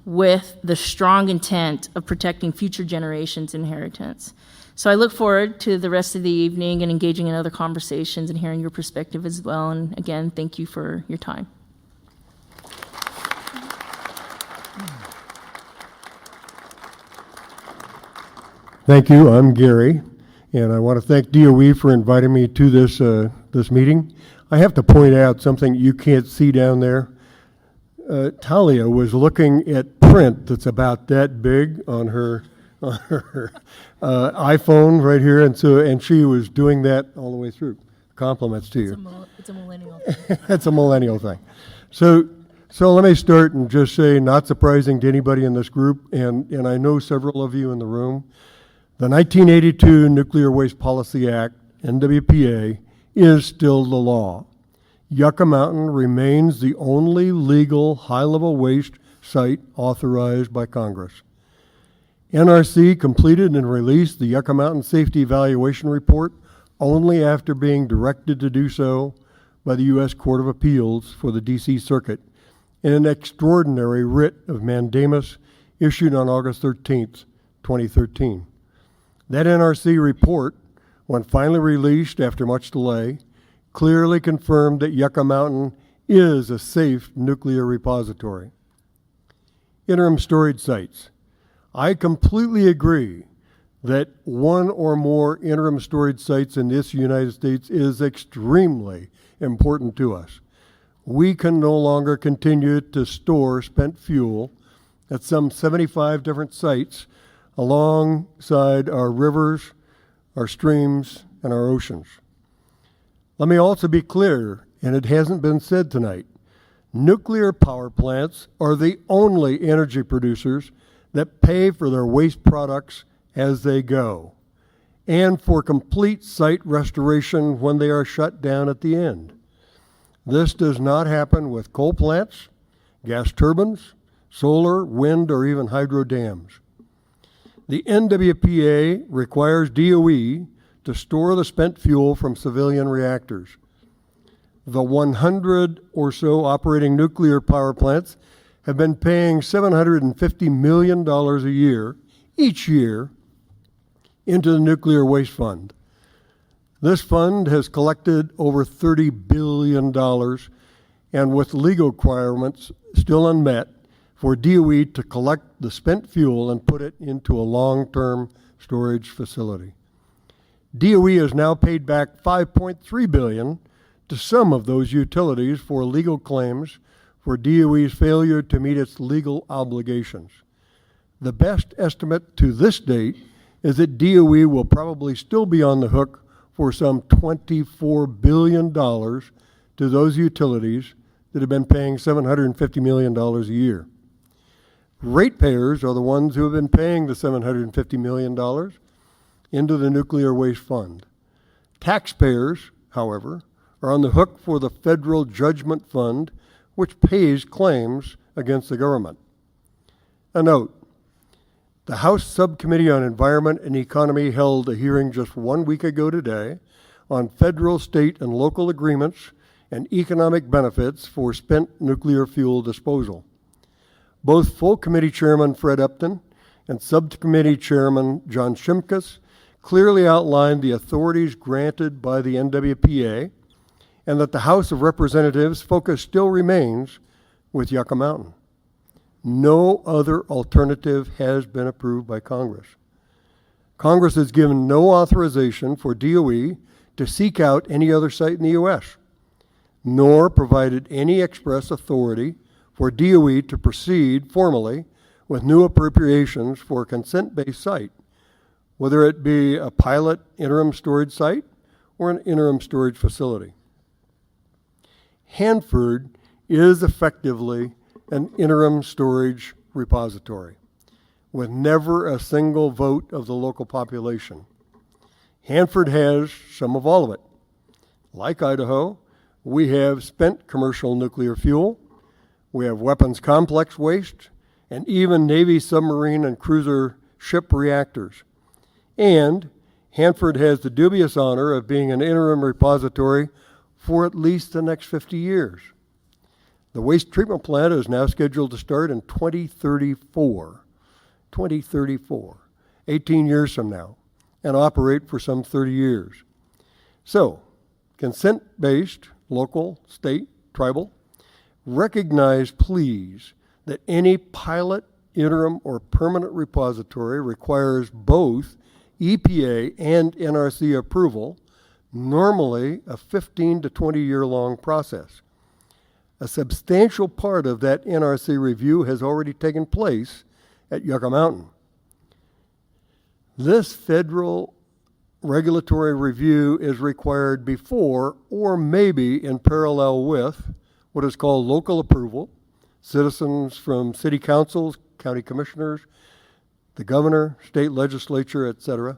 with the strong intent of protecting future generations' inheritance. So I look forward to the rest of the evening and engaging in other conversations and hearing your perspective as well. And again, thank you for your time. Thank you. I'm Gary, and I want to thank DOE for inviting me to this meeting. I have to point out something you can't see down there. Talia was looking at print that's about that big on her iPhone right here, and she was doing that all the way through. Compliments to you. It's a millennial thing. It's a millennial thing. So let me start and just say, not surprising to anybody in this group, and I know several of you in the room, the 1982 Nuclear Waste Policy Act, NWPA, is still the law. Yucca Mountain remains the only legal high-level waste site authorized by Congress. NRC completed and released the Yucca Mountain Safety Evaluation Report only after being directed to do so by the U.S. Court of Appeals for the D.C. Circuit in an extraordinary writ of mandamus issued on August 13th, 2013. That NRC report, when finally released after much delay, clearly confirmed that Yucca Mountain is a safe nuclear repository. Interim storage sites. I completely agree that one or more interim storage sites in this United States is extremely important to us. We can no longer continue to store spent fuel at some 75 different sites alongside our rivers, our streams, and our oceans. Let me also be clear, and it hasn't been said tonight, nuclear power plants are the only energy producers that pay for their waste products as they go, and for complete site restoration when they are shut down at the end. This does not happen with coal plants, gas turbines, solar, wind, or even hydro dams. The NWPA requires DOE to store the spent fuel from civilian reactors. The 100 or so operating nuclear power plants have been paying $750 million a year, each year, into the Nuclear Waste Fund. This fund has collected over $30 billion, and with legal requirements still unmet, for DOE to collect the spent fuel and put it into a long-term storage facility. DOE has now paid back $5.3 billion to some of those utilities for legal claims for DOE's failure to meet its legal obligations. The best estimate to this date is that DOE will probably still be on the hook for some $24 billion to those utilities that have been paying $750 million a year. Ratepayers are the ones who have been paying the $750 million into the Nuclear Waste Fund. Taxpayers, however, are on the hook for the Federal Judgment Fund, which pays claims against the government. A note, the House Subcommittee on Environment and Economy held a hearing just 1 week ago today on federal, state, and local agreements and economic benefits for spent nuclear fuel disposal. Both full committee chairman Fred Upton and subcommittee chairman John Shimkus clearly outlined the authorities granted by the NWPA, and that the House of Representatives' focus still remains with Yucca Mountain. No other alternative has been approved by Congress. Congress has given no authorization for DOE to seek out any other site in the U.S., nor provided any express authority for DOE to proceed formally with new appropriations for a consent-based site, whether it be a pilot interim storage site or an interim storage facility. Hanford is effectively an interim storage repository with never a single vote of the local population. Hanford has some of all of it. Like Idaho, we have spent commercial nuclear fuel, we have weapons complex waste, and even Navy submarine and cruiser ship reactors. And Hanford has the dubious honor of being an interim repository for at least the next 50 years. The waste treatment plant is now scheduled to start in 2034, 18 years from now, and operate for some 30 years. So, consent-based, local, state, tribal, recognize, please, that any pilot, interim, or permanent repository requires both EPA and NRC approval, normally a 15 to 20 year long process. A substantial part of that NRC review has already taken place at Yucca Mountain. This federal regulatory review is required before, or maybe in parallel with, what is called local approval. Citizens from city councils, county commissioners, the governor, state legislature, etc.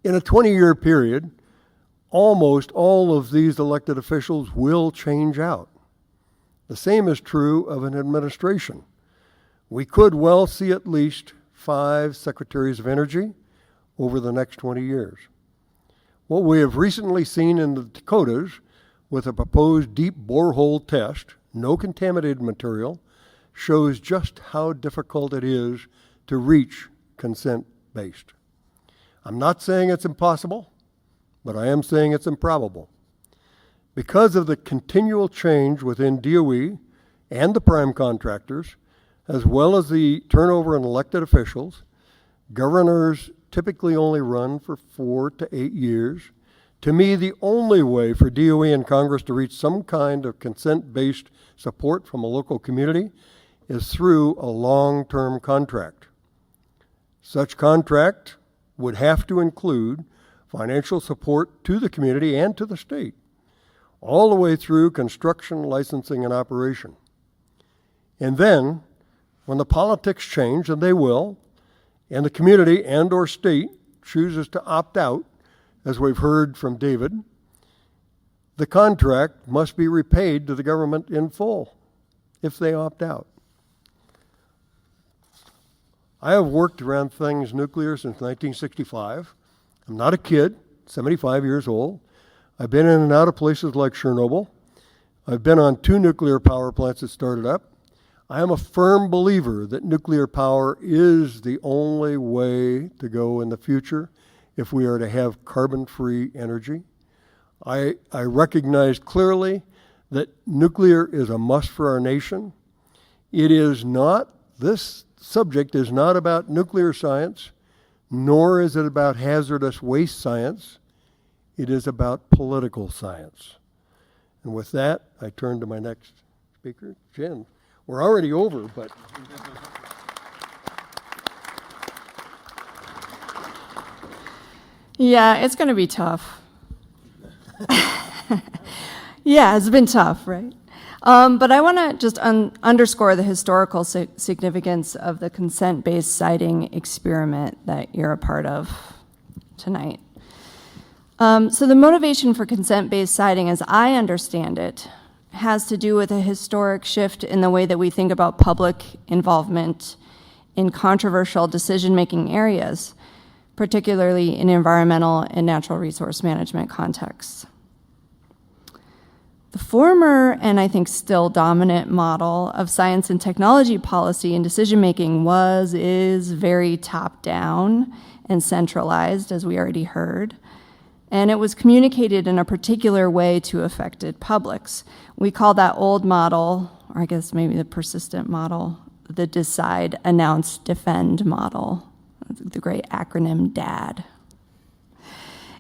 In a 20-year period, almost all of these elected officials will change out. The same is true of an administration. We could well see at least 5 secretaries of energy over the next 20 years. What we have recently seen in the Dakotas with a proposed deep borehole test, no contaminated material, shows just how difficult it is to reach consent-based. I'm not saying it's impossible, but I am saying it's improbable. Because of the continual change within DOE and the prime contractors, as well as the turnover in elected officials, governors typically only run for 4 to 8 years. To me, the only way for DOE and Congress to reach some kind of consent-based support from a local community is through a long-term contract. Such contract would have to include financial support to the community and to the state, all the way through construction, licensing, and operation. And then, when the politics change, and they will, and the community and or state chooses to opt out, as we've heard from David, the contract must be repaid to the government in full if they opt out. I have worked around things nuclear since 1965. I'm not a kid, 75 years old. I've been in and out of places like Chernobyl. I've been on 2 nuclear power plants that started up. I am a firm believer that nuclear power is the only way to go in the future if we are to have carbon-free energy. I recognize clearly that nuclear is a must for our nation. It is not, this subject is not about nuclear science, nor is it about hazardous waste science. It is about political science. And with that, I turn to my next speaker, Jen. We're already over, but... Yeah, it's going to be tough. Yeah, it's been tough, right? But I want to just underscore the historical significance of the consent-based siting experiment that you're a part of tonight. So the motivation for consent-based siting, as I understand it, has to do with a historic shift in the way that we think about public involvement in controversial decision-making areas, particularly in environmental and natural resource management contexts. The former, and I think still dominant, model of science and technology policy and decision-making is very top-down and centralized, as we already heard, and it was communicated in a particular way to affected publics. We call that old model, or I guess maybe the persistent model, the decide, announce, defend model, the great acronym DAD.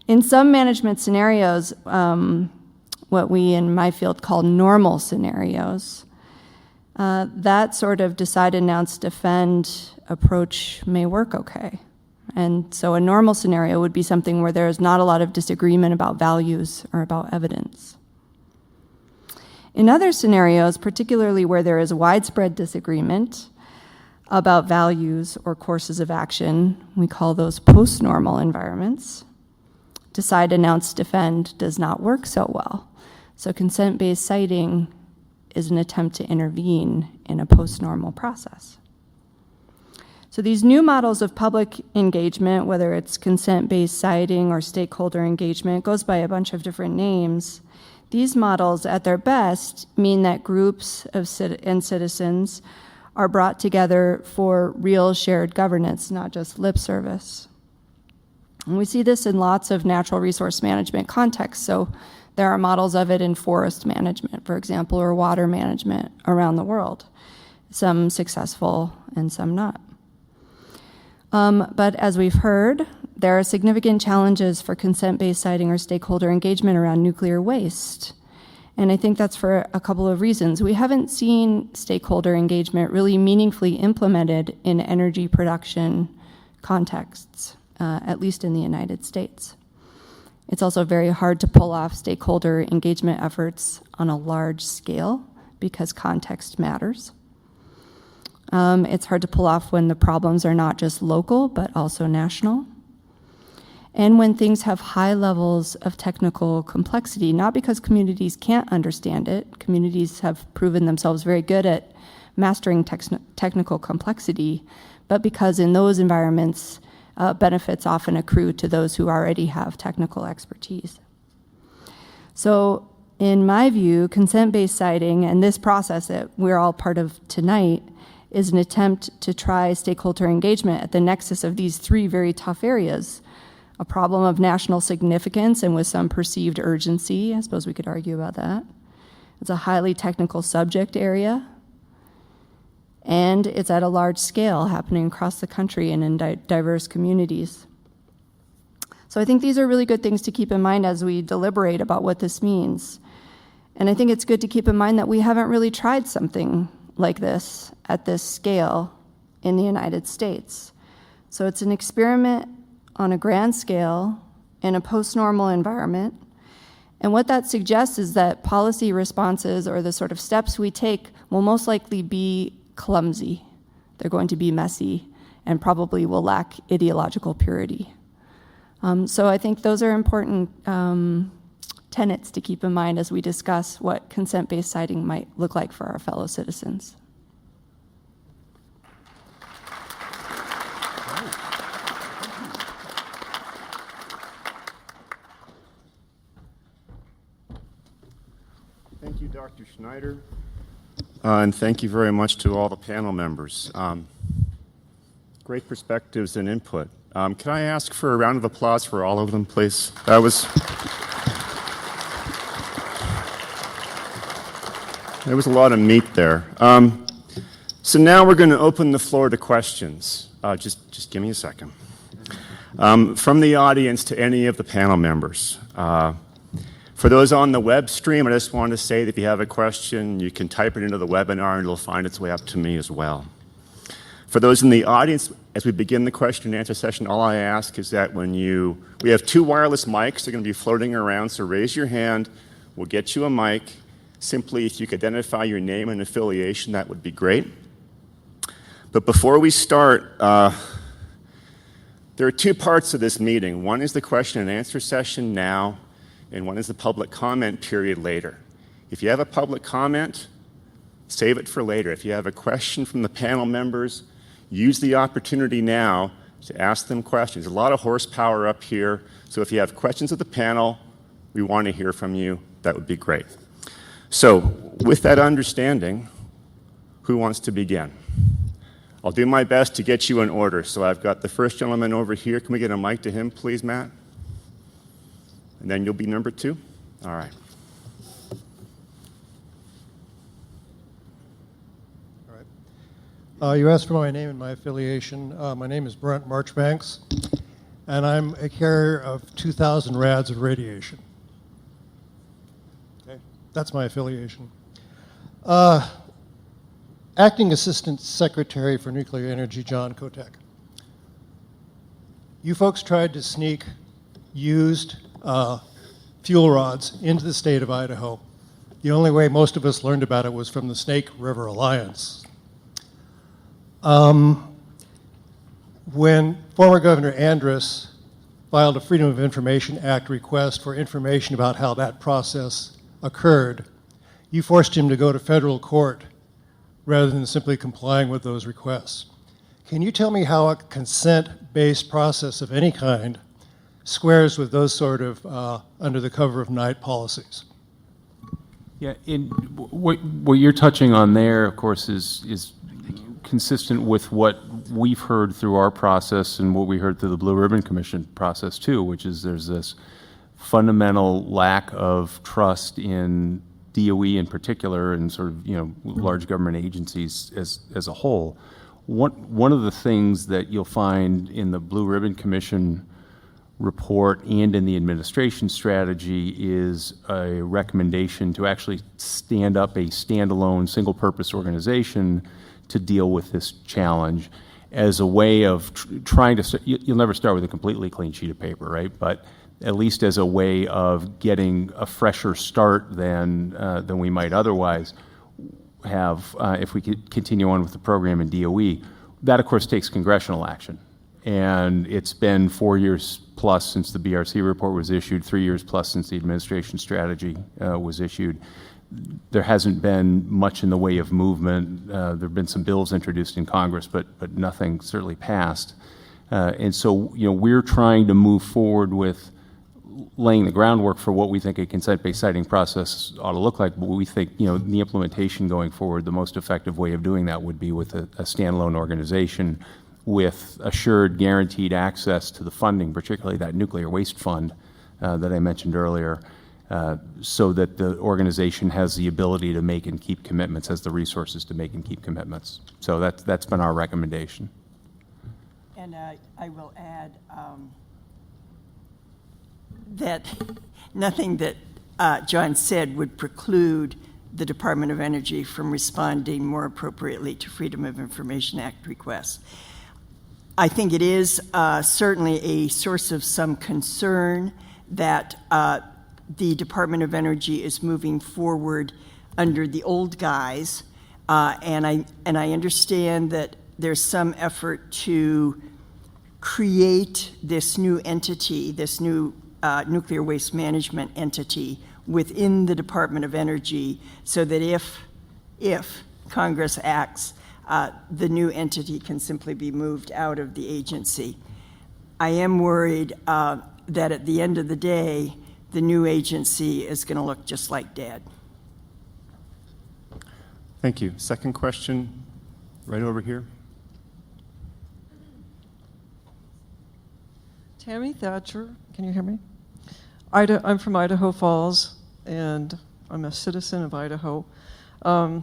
In some management scenarios, what we in my field call normal scenarios, that sort of decide, announce, defend approach may work okay. And so a normal scenario would be something where there is not a lot of disagreement about values or about evidence. In other scenarios, particularly where there is widespread disagreement about values or courses of action, we call those post-normal environments, decide, announce, defend does not work so well. So consent-based siting is an attempt to intervene in a post-normal process. So these new models of public engagement, whether it's consent-based siting or stakeholder engagement, it goes by a bunch of different names. These models, at their best, mean that groups of and citizens are brought together for real shared governance, not just lip service. And we see this in lots of natural resource management contexts. So there are models of it in forest management, for example, or water management around the world, some successful and some not. But as we've heard, there are significant challenges for consent-based siting or stakeholder engagement around nuclear waste. And I think that's for a couple of reasons. We haven't seen stakeholder engagement really meaningfully implemented in energy production contexts, at least in the United States. It's also very hard to pull off stakeholder engagement efforts on a large scale because context matters. It's hard to pull off when the problems are not just local, but also national. And when things have high levels of technical complexity, not because communities can't understand it. Communities have proven themselves very good at mastering technical complexity, but because in those environments, benefits often accrue to those who already have technical expertise. So in my view, consent-based siting and this process that we're all part of tonight is an attempt to try stakeholder engagement at the nexus of these three very tough areas: a problem of national significance and with some perceived urgency. I suppose we could argue about that. It's a highly technical subject area, and it's at a large scale happening across the country and in diverse communities. So I think these are really good things to keep in mind as we deliberate about what this means. And I think it's good to keep in mind that we haven't really tried something like this at this scale in the United States. So it's an experiment on a grand scale in a post-normal environment. And what that suggests is that policy responses or the sort of steps we take will most likely be clumsy. They're going to be messy and probably will lack ideological purity. So I think those are important tenets to keep in mind as we discuss what consent-based siting might look like for our fellow citizens. Thank you, Dr. Schneider. And thank you very much to all the panel members. Great perspectives and input. Can I ask for a round of applause for all of them, please? There was a lot of meat there. So now we're going to open the floor to questions. Just give me a second. From the audience to any of the panel members. For those on the web stream, I just want to say that if you have a question, you can type it into the webinar and it'll find its way up to me as well. For those in the audience, as we begin the question and answer session, all I ask is that we have 2 wireless mics. They're going to be floating around, so raise your hand. We'll get you a mic. Simply, if you could identify your name and affiliation, that would be great. But before we start, there are 2 parts of this meeting. One is the question and answer session now, and one is the public comment period later. If you have a public comment, save it for later. If you have a question from the panel members, use the opportunity now to ask them questions. There's a lot of horsepower up here, so if you have questions of the panel, we want to hear from you. That would be great. So, with that understanding, who wants to begin? I'll do my best to get you in order. So I've got the first gentleman over here. Can we get a mic to him, please, Matt? And then you'll be number 2? All right. All right. You asked for my name and my affiliation. My name is Brent Marchbanks, and I'm a carrier of 2,000 rads of radiation. Okay, that's my affiliation. Acting Assistant Secretary for Nuclear Energy, John Kotek. You folks tried to sneak used fuel rods into the state of Idaho. The only way most of us learned about it was from the Snake River Alliance. When former Governor Andrus filed a Freedom of Information Act request for information about how that process occurred, you forced him to go to federal court rather than simply complying with those requests. Can you tell me how a consent-based process of any kind squares with those sort of under the cover of night policies? Yeah, what you're touching on there, of course, is consistent with what we've heard through our process and what we heard through the Blue Ribbon Commission process too, which is there's this fundamental lack of trust in DOE in particular and sort of, large government agencies as a whole. One of the things that you'll find in the Blue Ribbon Commission report and in the administration strategy is a recommendation to actually stand up a standalone single-purpose organization to deal with this challenge as a way of trying to, you'll never start with a completely clean sheet of paper, right? But at least as a way of getting a fresher start than we might otherwise have if we could continue on with the program in DOE. That, of course, takes congressional action. And it's been 4 years plus since the BRC report was issued, 3 years plus since the administration strategy was issued. there hasn't been much in the way of movement. There have been some bills introduced in Congress, but nothing certainly passed. And so, we're trying to move forward with laying the groundwork for what we think a consent-based siting process ought to look like. But we think, the implementation going forward, the most effective way of doing that would be with a standalone organization with assured, guaranteed access to the funding, particularly that nuclear waste fund that I mentioned earlier, so that the organization has the ability to make and keep commitments, has the resources to make and keep commitments. So that's been our recommendation. And I will add that nothing that John said would preclude the Department of Energy from responding more appropriately to Freedom of Information Act requests. I think it is certainly a source of some concern that the Department of Energy is moving forward under the old guise, and I understand that there's some effort to create this new entity, this new nuclear waste management entity within the Department of Energy, so that if Congress acts, the new entity can simply be moved out of the agency. I am worried that at the end of the day, the new agency is going to look just like Dad. Thank you. Second question, right over here. Tammy Thatcher, can you hear me? I'm from Idaho Falls, and I'm a citizen of Idaho. I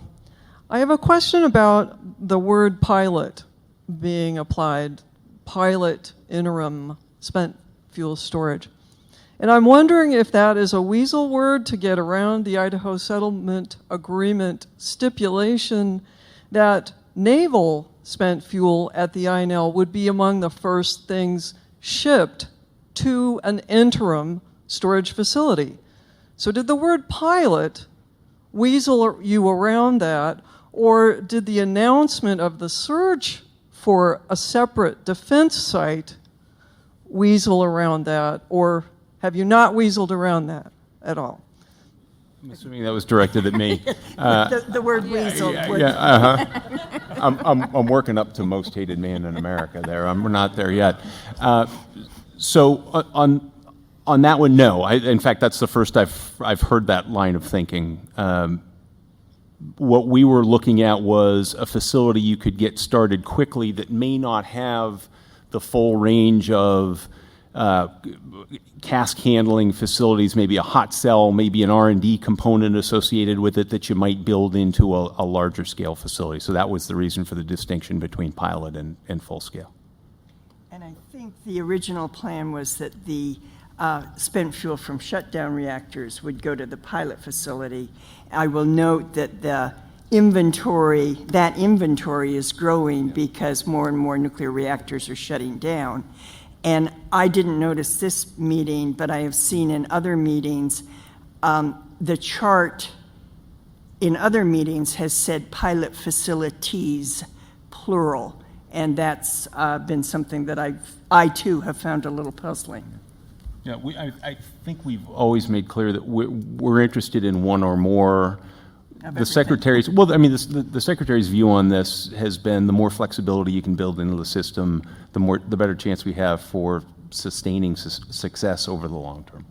have a question about the word pilot being applied, pilot interim spent fuel storage. And I'm wondering if that is a weasel word to get around the Idaho Settlement Agreement stipulation that naval spent fuel at the INL would be among the first things shipped to an interim storage facility. So did the word pilot weasel you around that, or did the announcement of the search for a separate defense site weasel around that, or have you not weaseled around that at all? I'm assuming that was directed at me. The word weasel. I'm working up to most hated man in America there. We're not there yet. So on that one, no. In fact, that's the first I've heard that line of thinking. What we were looking at was a facility you could get started quickly that may not have the full range of cask handling facilities, maybe a hot cell, maybe an R&D component associated with it that you might build into a larger scale facility. So that was the reason for the distinction between pilot and full scale. And I think the original plan was that the spent fuel from shutdown reactors would go to the pilot facility. I will note that that inventory is growing because more and more nuclear reactors are shutting down. And I didn't notice this meeting, but I have seen in other meetings, the chart in other meetings has said pilot facilities, plural. And that's been something that I too have found a little puzzling. Yeah, I think we've always made clear that we're interested in one or more. The Secretary's, well, I mean, the Secretary's view on this has been the more flexibility you can build into the system, the better chance we have for sustaining success over the long term.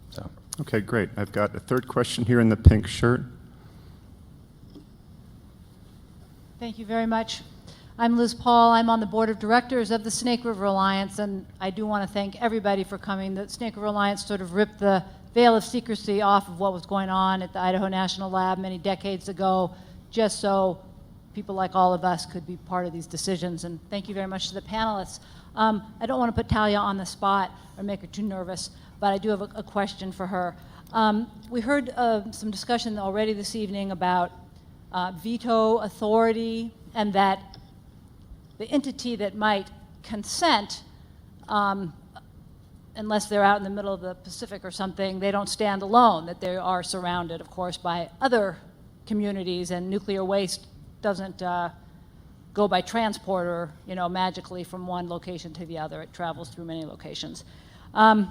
So. Okay, great. I've got a third question here in the pink shirt. Thank you very much. I'm Liz Paul. I'm on the board of directors of the Snake River Alliance, and I do want to thank everybody for coming. The Snake River Alliance sort of ripped the veil of secrecy off of what was going on at the Idaho National Lab many decades ago, just so people like all of us could be part of these decisions. And thank you very much to the panelists. I don't want to put Talia on the spot or make her too nervous, but I do have a question for her. We heard some discussion already this evening about veto authority, and that the entity that might consent, unless they're out in the middle of the Pacific or something, they don't stand alone, that they are surrounded, of course, by other communities, and nuclear waste doesn't go by transport or, magically from one location to the other. It travels through many locations. And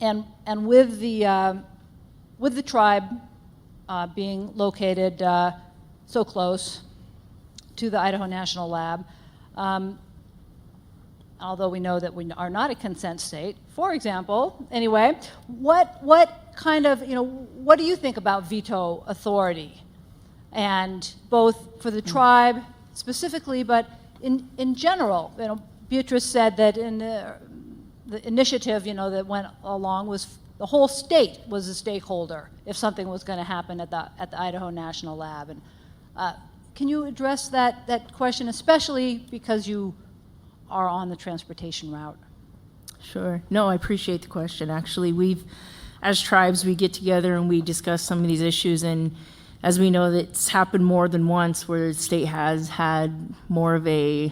with the tribe being located so close to the Idaho National Lab, although we know that we are not a consent state. For example, anyway, what kind of, what do you think about veto authority? And both for the tribe specifically, but in general, Beatrice said that in the initiative, that went along was the whole state was a stakeholder if something was going to happen at the Idaho National Lab. And can you address that question, especially because you are on the transportation route? Sure. No, I appreciate the question. Actually, as tribes, we get together and we discuss some of these issues, and as we know, it's happened more than once where the state has had more of a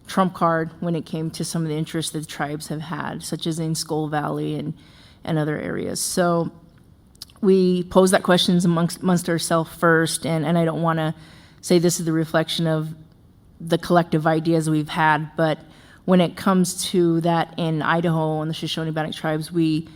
trump card when it came to some of the interests that the tribes have had, such as in Skull Valley and other areas. So we pose that questions amongst ourselves first, and I don't want to say this is the reflection of the collective ideas we've had, but when it comes to that in Idaho and the Shoshone-Bannock tribes, we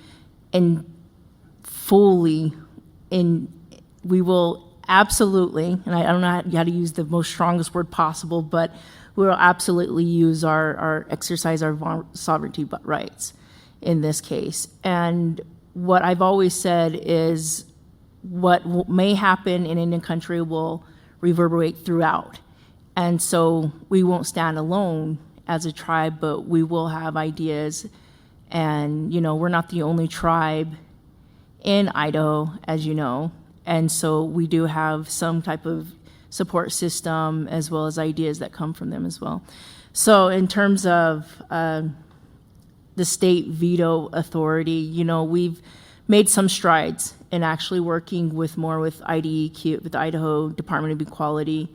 will absolutely, and I don't know how to use the most strongest word possible, but we will absolutely use exercise our sovereignty rights in this case. And what I've always said is what may happen in Indian country will reverberate throughout. And so we won't stand alone as a tribe, but we will have ideas. And, we're not the only tribe in Idaho, as you know. And so we do have some type of support system as well as ideas that come from them as well. So in terms of the state veto authority, we've made some strides in actually working with IDEQ, with the Idaho Department of Equality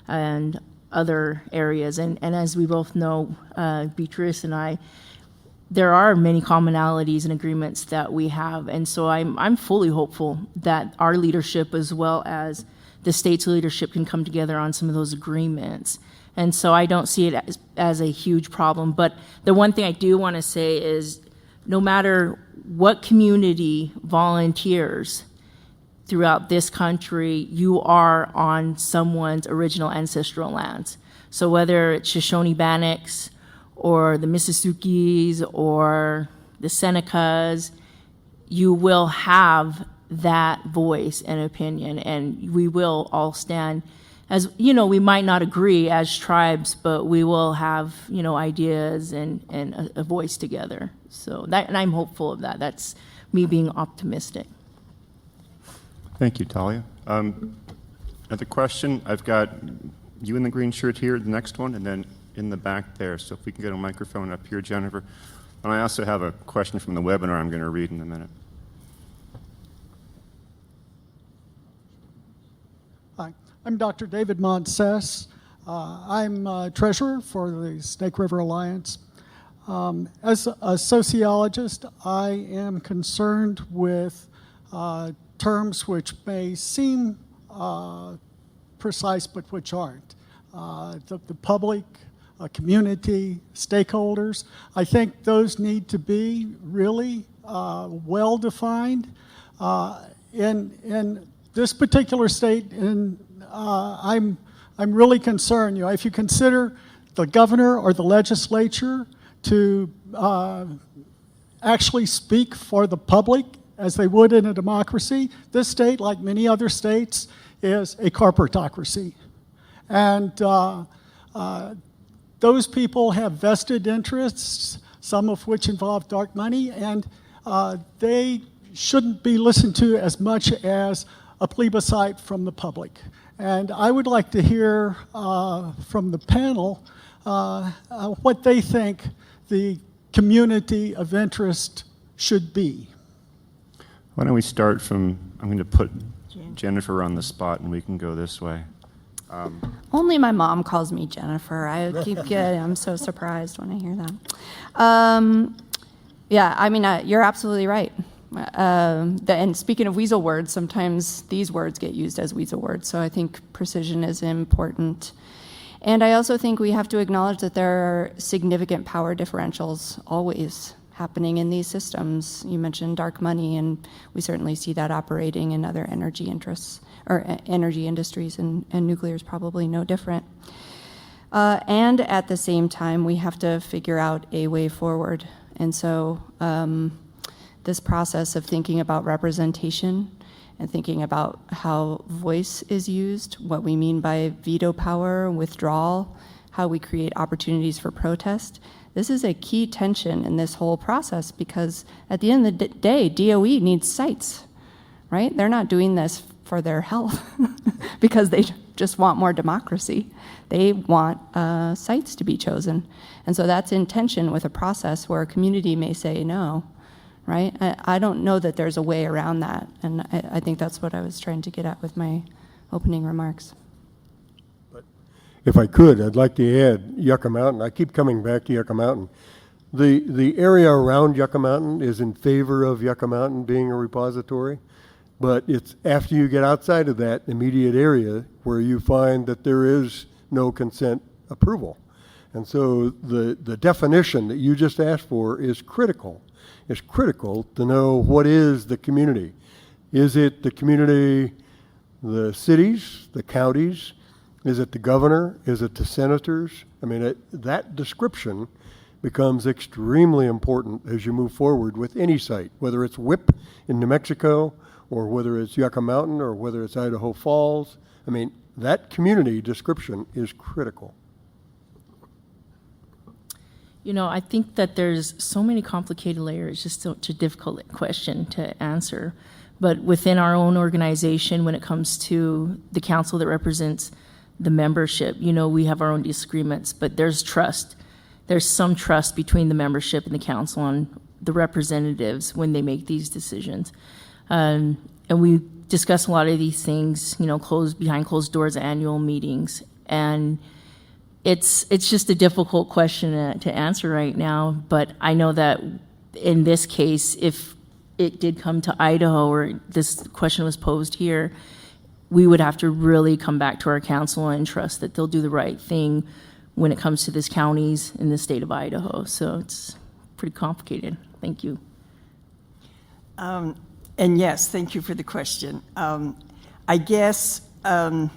and other areas. And as we both know, Beatrice and I, there are many commonalities and agreements that we have. And so I'm fully hopeful that our leadership as well as the state's leadership can come together on some of those agreements. And so I don't see it as a huge problem. But the one thing I do want to say is no matter what community volunteers throughout this country, you are on someone's original ancestral lands. So whether it's Shoshone-Bannocks or the Mississippi's or the Senecas, you will have that voice and opinion, and we will all stand as, we might not agree as tribes, but we will have, ideas and a voice together. So and I'm hopeful of that. That's me being optimistic. Thank you, Talia. Another question. I've got you in the green shirt here, the next one, and then in the back there. So if we can get a microphone up here, Jennifer. And I also have a question from the webinar I'm going to read in a minute. Hi, I'm Dr. David Monses. I'm treasurer for the Snake River Alliance. As a sociologist, I am concerned with terms which may seem precise but which aren't. The public, community, stakeholders, I think those need to be really well defined. In this particular state, I'm really concerned. If you consider the governor or the legislature to actually speak for the public as they would in a democracy, this state, like many other states, is a corporatocracy. And those people have vested interests, some of which involve dark money, and they shouldn't be listened to as much as a plebiscite from the public. And I would like to hear from the panel what they think the community of interest should be. Why don't we start from, I'm going to put Jennifer on the spot and we can go this way. Only my mom calls me Jennifer. I keep getting, I'm so surprised when I hear that. Yeah, I mean, you're absolutely right. And speaking of weasel words, sometimes these words get used as weasel words, so I think precision is important. And I also think we have to acknowledge that there are significant power differentials always happening in these systems. You mentioned dark money, and we certainly see that operating in other energy interests or energy industries, and nuclear is probably no different. And at the same time, we have to figure out a way forward. And so this process of thinking about representation and thinking about how voice is used, what we mean by veto power, withdrawal, how we create opportunities for protest, this is a key tension in this whole process, because at the end of the day, DOE needs sites, right? They're not doing this for their health because they just want more democracy. They want sites to be chosen. And so that's in tension with a process where a community may say no, right? I don't know that there's a way around that. And I think that's what I was trying to get at with my opening remarks. If I could, I'd like to add Yucca Mountain. I keep coming back to Yucca Mountain. The area around Yucca Mountain is in favor of Yucca Mountain being a repository, but it's after you get outside of that immediate area where you find that there is no consent approval. And so the definition that you just asked for is critical. It's critical to know what is the community. Is it the community, the cities, the counties? Is it the governor? Is it the senators? I mean, that description becomes extremely important as you move forward with any site, whether it's WIP in New Mexico, or whether it's Yucca Mountain, or whether it's Idaho Falls. I mean, that community description is critical. You know, I think that there's so many complicated layers, just such a difficult question to answer. But within our own organization, when it comes to the council that represents the membership, you know, we have our own disagreements, but there's trust. There's some trust between the membership and the council on the representatives when they make these decisions. And we discuss a lot of these things, you know, behind closed doors, annual meetings. And it's just a difficult question to answer right now. But I know that in this case, if it did come to Idaho, or this question was posed here, we would have to really come back to our council and trust that they'll do the right thing when it comes to these counties in the state of Idaho. So it's pretty complicated. Thank you. And yes, thank you for the question. I guess I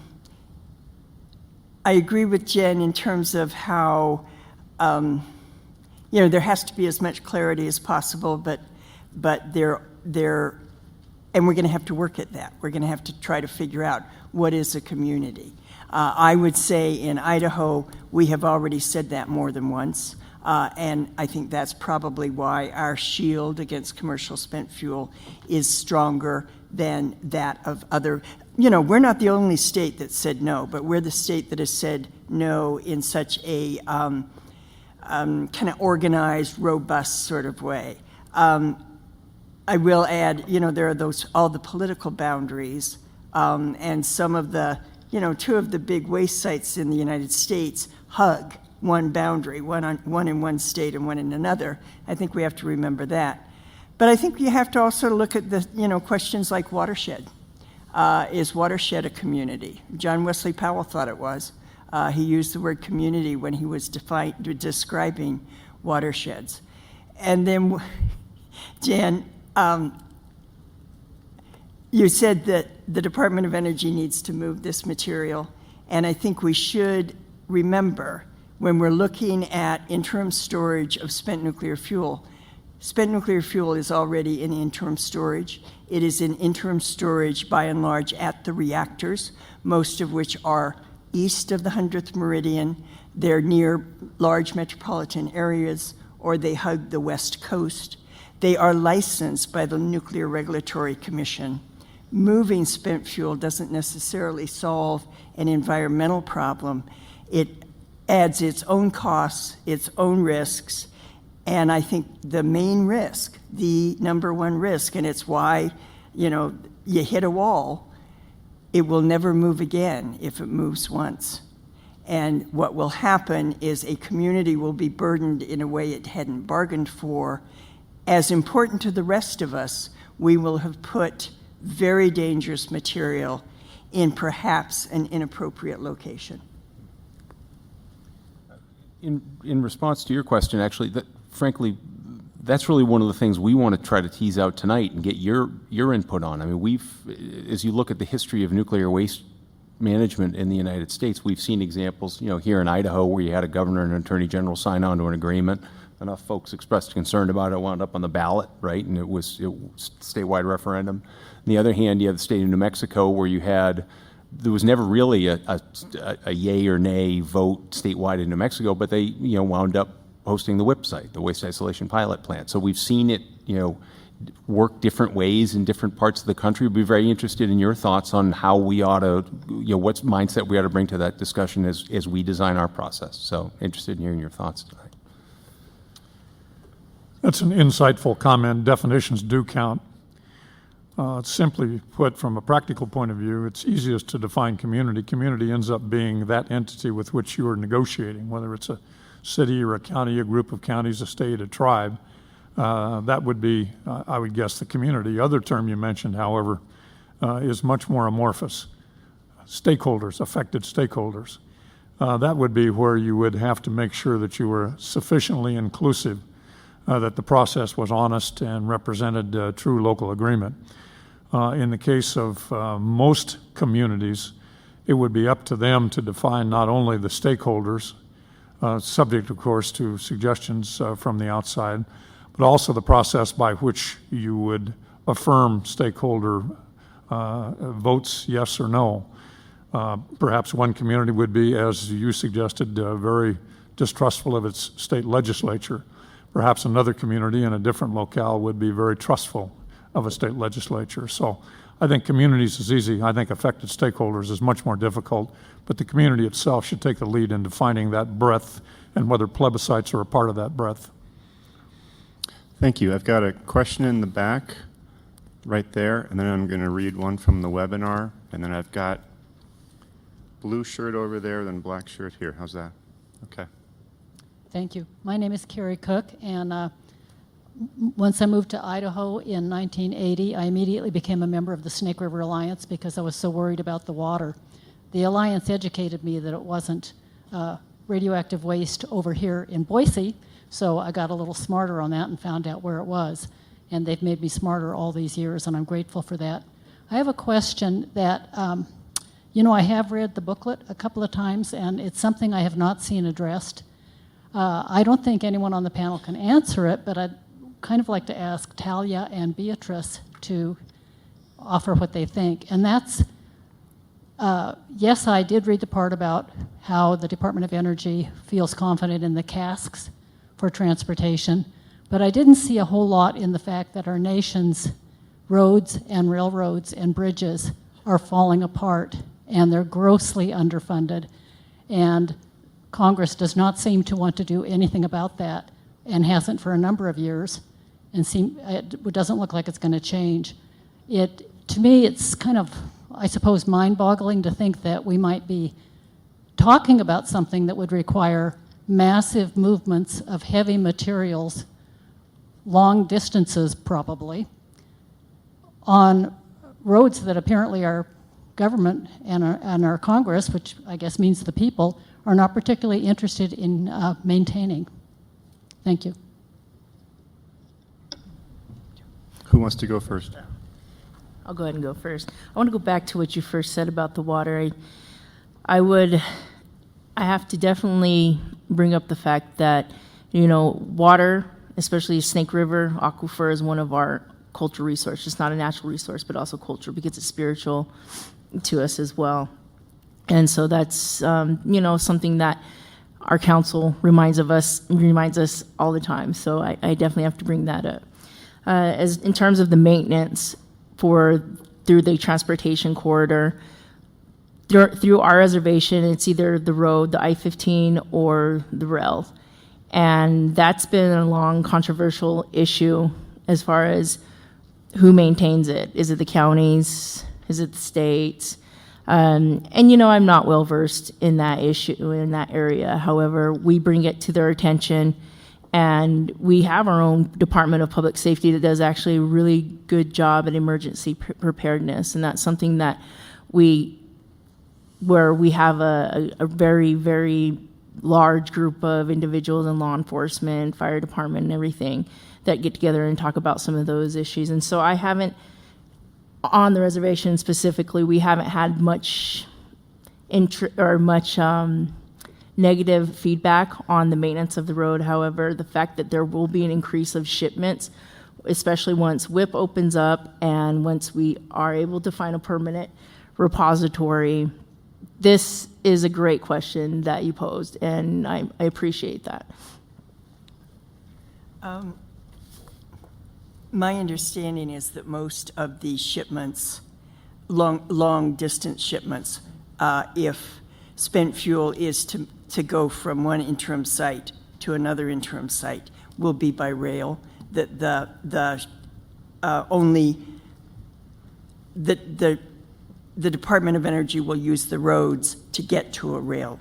agree with Jen in terms of how, you know, there has to be as much clarity as possible, but and we're going to have to work at that. We're going to have to try to figure out what is a community. I would say in Idaho, we have already said that more than once, and I think that's probably why our shield against commercial spent fuel is stronger than that of other. You know, we're not the only state that said no, but we're the state that has said no in such a kind of organized, robust sort of way. I will add, you know, there are all the political boundaries, and some of the, you know, two of the big waste sites in the United States hug one boundary, one in one state and one in another. I think we have to remember that. But I think you have to also look at the, you know, questions like watershed. Is watershed a community? John Wesley Powell thought it was. He used the word community when he was describing watersheds. And then, Jan, you said that the Department of Energy needs to move this material, and I think we should remember when we're looking at interim storage of spent nuclear fuel is already in interim storage. It is in interim storage by and large at the reactors, most of which are east of the 100th meridian. They're near large metropolitan areas, or they hug the West Coast. They are licensed by the Nuclear Regulatory Commission. Moving spent fuel doesn't necessarily solve an environmental problem. It adds its own costs, its own risks, and I think the main risk, the number one risk, and it's why, you know, you hit a wall, it will never move again if it moves once. And what will happen is a community will be burdened in a way it hadn't bargained for. As important to the rest of us, we will have put very dangerous material in perhaps an inappropriate location. In response to your question, actually, frankly, that's really one of the things we want to try to tease out tonight and get your input on. I mean, as you look at the history of nuclear waste management in the United States, we've seen examples, here in Idaho where you had a governor and an attorney general sign on to an agreement. Enough folks expressed concern about it, wound up on the ballot, right? And it was statewide referendum. On the other hand, you have the state of New Mexico where there was never really a yay or nay vote statewide in New Mexico, but they, wound up hosting the WIP site, the Waste Isolation Pilot Plant. So we've seen it, work different ways in different parts of the country. We'd be very interested in your thoughts on how we ought to, what mindset we ought to bring to that discussion as we design our process. So interested in hearing your thoughts tonight. That's an insightful comment. Definitions do count. Simply put, from a practical point of view, it's easiest to define community. Community ends up being that entity with which you are negotiating, whether it's a city or a county, a group of counties, a state, a tribe. That would be, I would guess, the community. Other term you mentioned, however, is much more amorphous. Stakeholders, affected stakeholders. That would be where you would have to make sure that you were sufficiently inclusive, that the process was honest and represented true local agreement. In the case of most communities, it would be up to them to define not only the stakeholders, subject, of course, to suggestions from the outside, but also the process by which you would affirm stakeholder votes, yes or no. Perhaps one community would be, as you suggested, very distrustful of its state legislature. Perhaps another community in a different locale would be very trustful of a state legislature. So I think communities is easy. I think affected stakeholders is much more difficult, but the community itself should take the lead in defining that breadth and whether plebiscites are a part of that breadth. Thank you. I've got a question in the back right there, and then I'm going to read one from the webinar, and then I've got blue shirt over there, then black shirt here. How's that? Okay. Thank you. My name is Carrie Cook, and once I moved to Idaho in 1980, I immediately became a member of the Snake River Alliance because I was so worried about the water. The Alliance educated me that it wasn't radioactive waste over here in Boise, so I got a little smarter on that and found out where it was. And they've made me smarter all these years, and I'm grateful for that. I have a question that, I have read the booklet a couple of times, and it's something I have not seen addressed. I don't think anyone on the panel can answer it, but I'd kind of like to ask Talia and Beatrice to offer what they think. And that's, yes, I did read the part about how the Department of Energy feels confident in the casks for transportation, but I didn't see a whole lot in the fact that our nation's roads and railroads and bridges are falling apart, and they're grossly underfunded. And Congress does not seem to want to do anything about that, and hasn't for a number of years, and it doesn't look like it's going to change. To me, it's kind of, I suppose, mind-boggling to think that we might be talking about something that would require massive movements of heavy materials, long distances probably, on roads that apparently our government and our Congress, which I guess means the people, are not particularly interested in maintaining. Thank you. Who wants to go first? I'll go ahead and go first. I want to go back to what you first said about the water. I have to definitely bring up the fact that, water, especially Snake River aquifer, is one of our cultural resources. It's not a natural resource, but also cultural because it's spiritual to us as well. And so that's, something that our council reminds us all the time. So I definitely have to bring that up. As in terms of the maintenance through the transportation corridor, through our reservation, it's either the road, the I-15, or the rail. And that's been a long controversial issue as far as who maintains it. Is it the counties? Is it the states? And I'm not well versed in that issue, in that area. However, we bring it to their attention, and we have our own Department of Public Safety that does actually a really good job at emergency preparedness. And that's something that where we have a very, very large group of individuals in law enforcement, fire department, and everything that get together and talk about some of those issues. And so I haven't, on the reservation specifically, we haven't had much negative feedback on the maintenance of the road. However, the fact that there will be an increase of shipments, especially once WIP opens up and once we are able to find a permanent repository, this is a great question that you posed, and I appreciate that. My understanding is that most of the shipments, long distance shipments, if spent fuel is to go from one interim site to another interim site, will be by rail. That the Department of Energy will use the roads to get to a rail.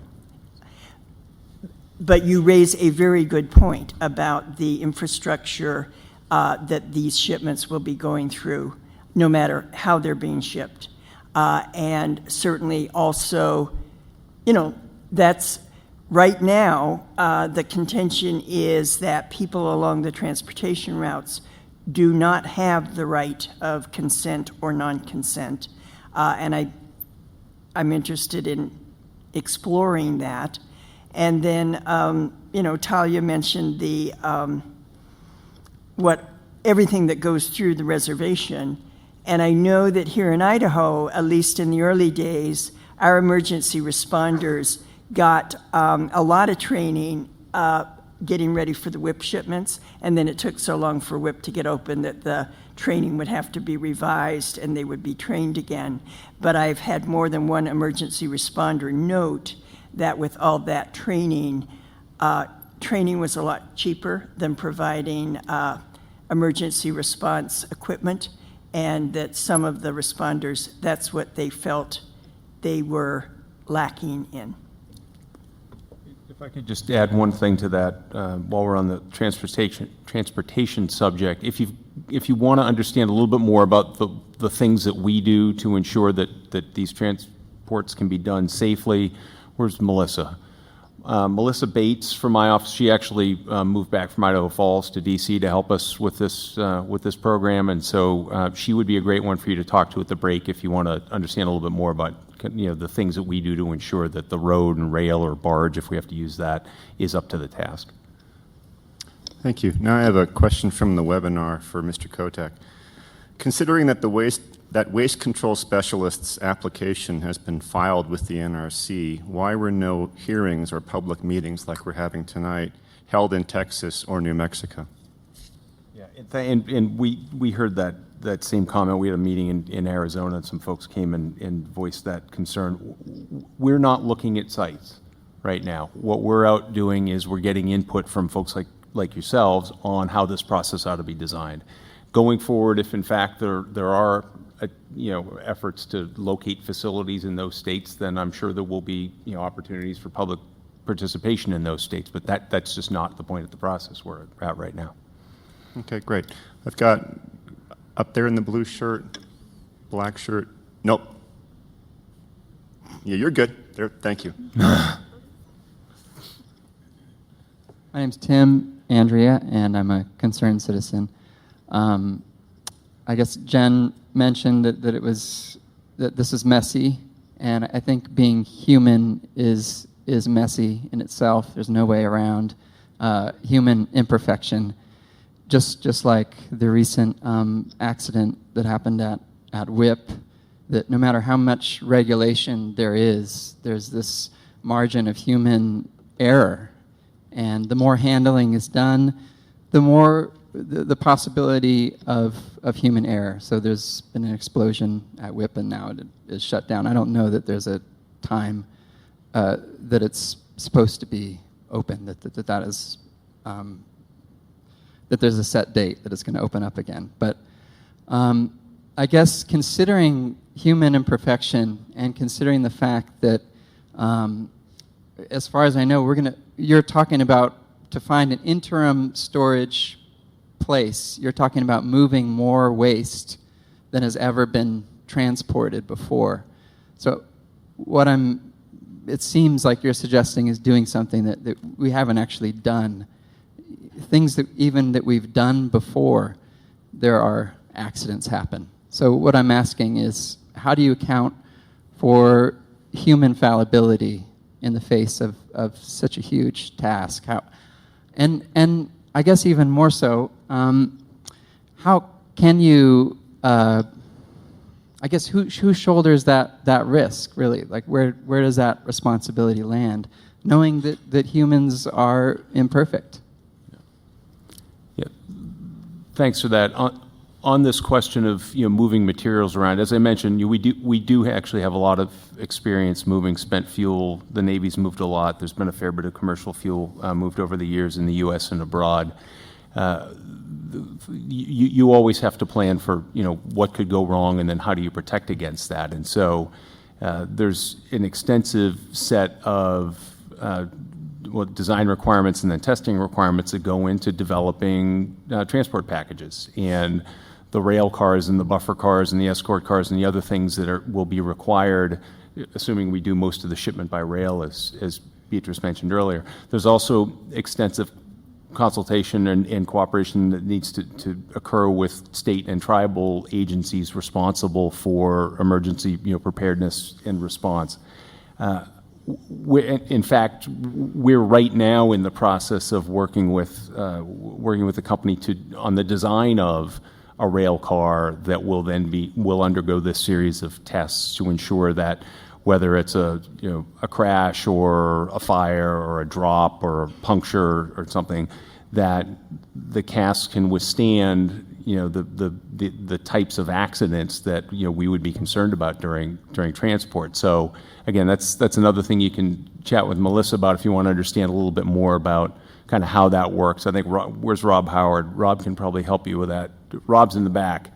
But you raise a very good point about the infrastructure that these shipments will be going through, no matter how they're being shipped. And certainly also, that's right now, the contention is that people along the transportation routes do not have the right of consent or non-consent. And I'm interested in exploring that. And then, Talia mentioned everything that goes through the reservation. And I know that here in Idaho, at least in the early days, our emergency responders got a lot of training getting ready for the WIP shipments, and then it took so long for WIP to get open that the training would have to be revised and they would be trained again. But I've had more than one emergency responder note that with all that training, training was a lot cheaper than providing emergency response equipment, and that some of the responders, that's what they felt they were lacking in. If I could just add one thing to that while we're on the transportation subject. If you want to understand a little bit more about the things that we do to ensure that these transports can be done safely, where's Melissa? Melissa Bates from my office, she actually moved back from Idaho Falls to DC to help us with this program, and so she would be a great one for you to talk to at the break if you want to understand a little bit more about the things that we do to ensure that the road and rail or barge, if we have to use that, is up to the task. Thank you. Now I have a question from the webinar for Mr. Kotek. Considering that waste control specialist's application has been filed with the NRC, why were no hearings or public meetings like we're having tonight held in Texas or New Mexico? Yeah, and we heard that same comment. We had a meeting in Arizona, and some folks came and voiced that concern. We're not looking at sites right now. What we're out doing is we're getting input from folks like yourselves on how this process ought to be designed. Going forward, if in fact there are efforts to locate facilities in those states, then I'm sure there will be opportunities for public participation in those states. But that's just not the point of the process we're at right now. Okay, great. I've got up there in the blue shirt, black shirt. Nope. Yeah, you're good. There. Thank you. My name's Tim Andrea, and I'm a concerned citizen. I guess Jen mentioned that this is messy, and I think being human is messy in itself. There's no way around human imperfection. Just like the recent accident that happened at WIP, that no matter how much regulation there's this margin of human error. And the more handling is done, the more the possibility of human error. So there's been an explosion at WIP, and now it is shut down. I don't know that there's a time that it's supposed to be open, that is... that there's a set date that it's going to open up again. But I guess considering human imperfection and considering the fact that, as far as I know, you're talking about to find an interim storage place, you're talking about moving more waste than has ever been transported before. So it seems like you're suggesting is doing something that we haven't actually done things that even that we've done before, there are accidents happen. So what I'm asking is, how do you account for human fallibility in the face of such a huge task? And I guess even more so, how can you, I guess who shoulders that risk, really? Like where does that responsibility land, knowing that humans are imperfect? Yeah. Thanks for that. On this question of moving materials around, as I mentioned, we do actually have a lot of experience moving spent fuel. The Navy's moved a lot. There's been a fair bit of commercial fuel moved over the years in the U.S. and abroad. You always have to plan for what could go wrong, and then how do you protect against that. And so there's an extensive set of design requirements and then testing requirements that go into developing transport packages, and the rail cars and the buffer cars and the escort cars and the other things that will be required, assuming we do most of the shipment by rail, as Beatrice mentioned earlier. There's also extensive consultation and cooperation that needs to occur with state and tribal agencies responsible for emergency preparedness and response. In fact, we're right now in the process of working with the company on the design of a rail car that will undergo this series of tests to ensure that whether it's a crash or a fire or a drop or a puncture or something, that the casks can withstand the types of accidents that we would be concerned about during transport. So again, that's another thing you can chat with Melissa about if you want to understand a little bit more about kind of how that works. I think where's Rob Howard? Rob can probably help you with that. Rob's in the back.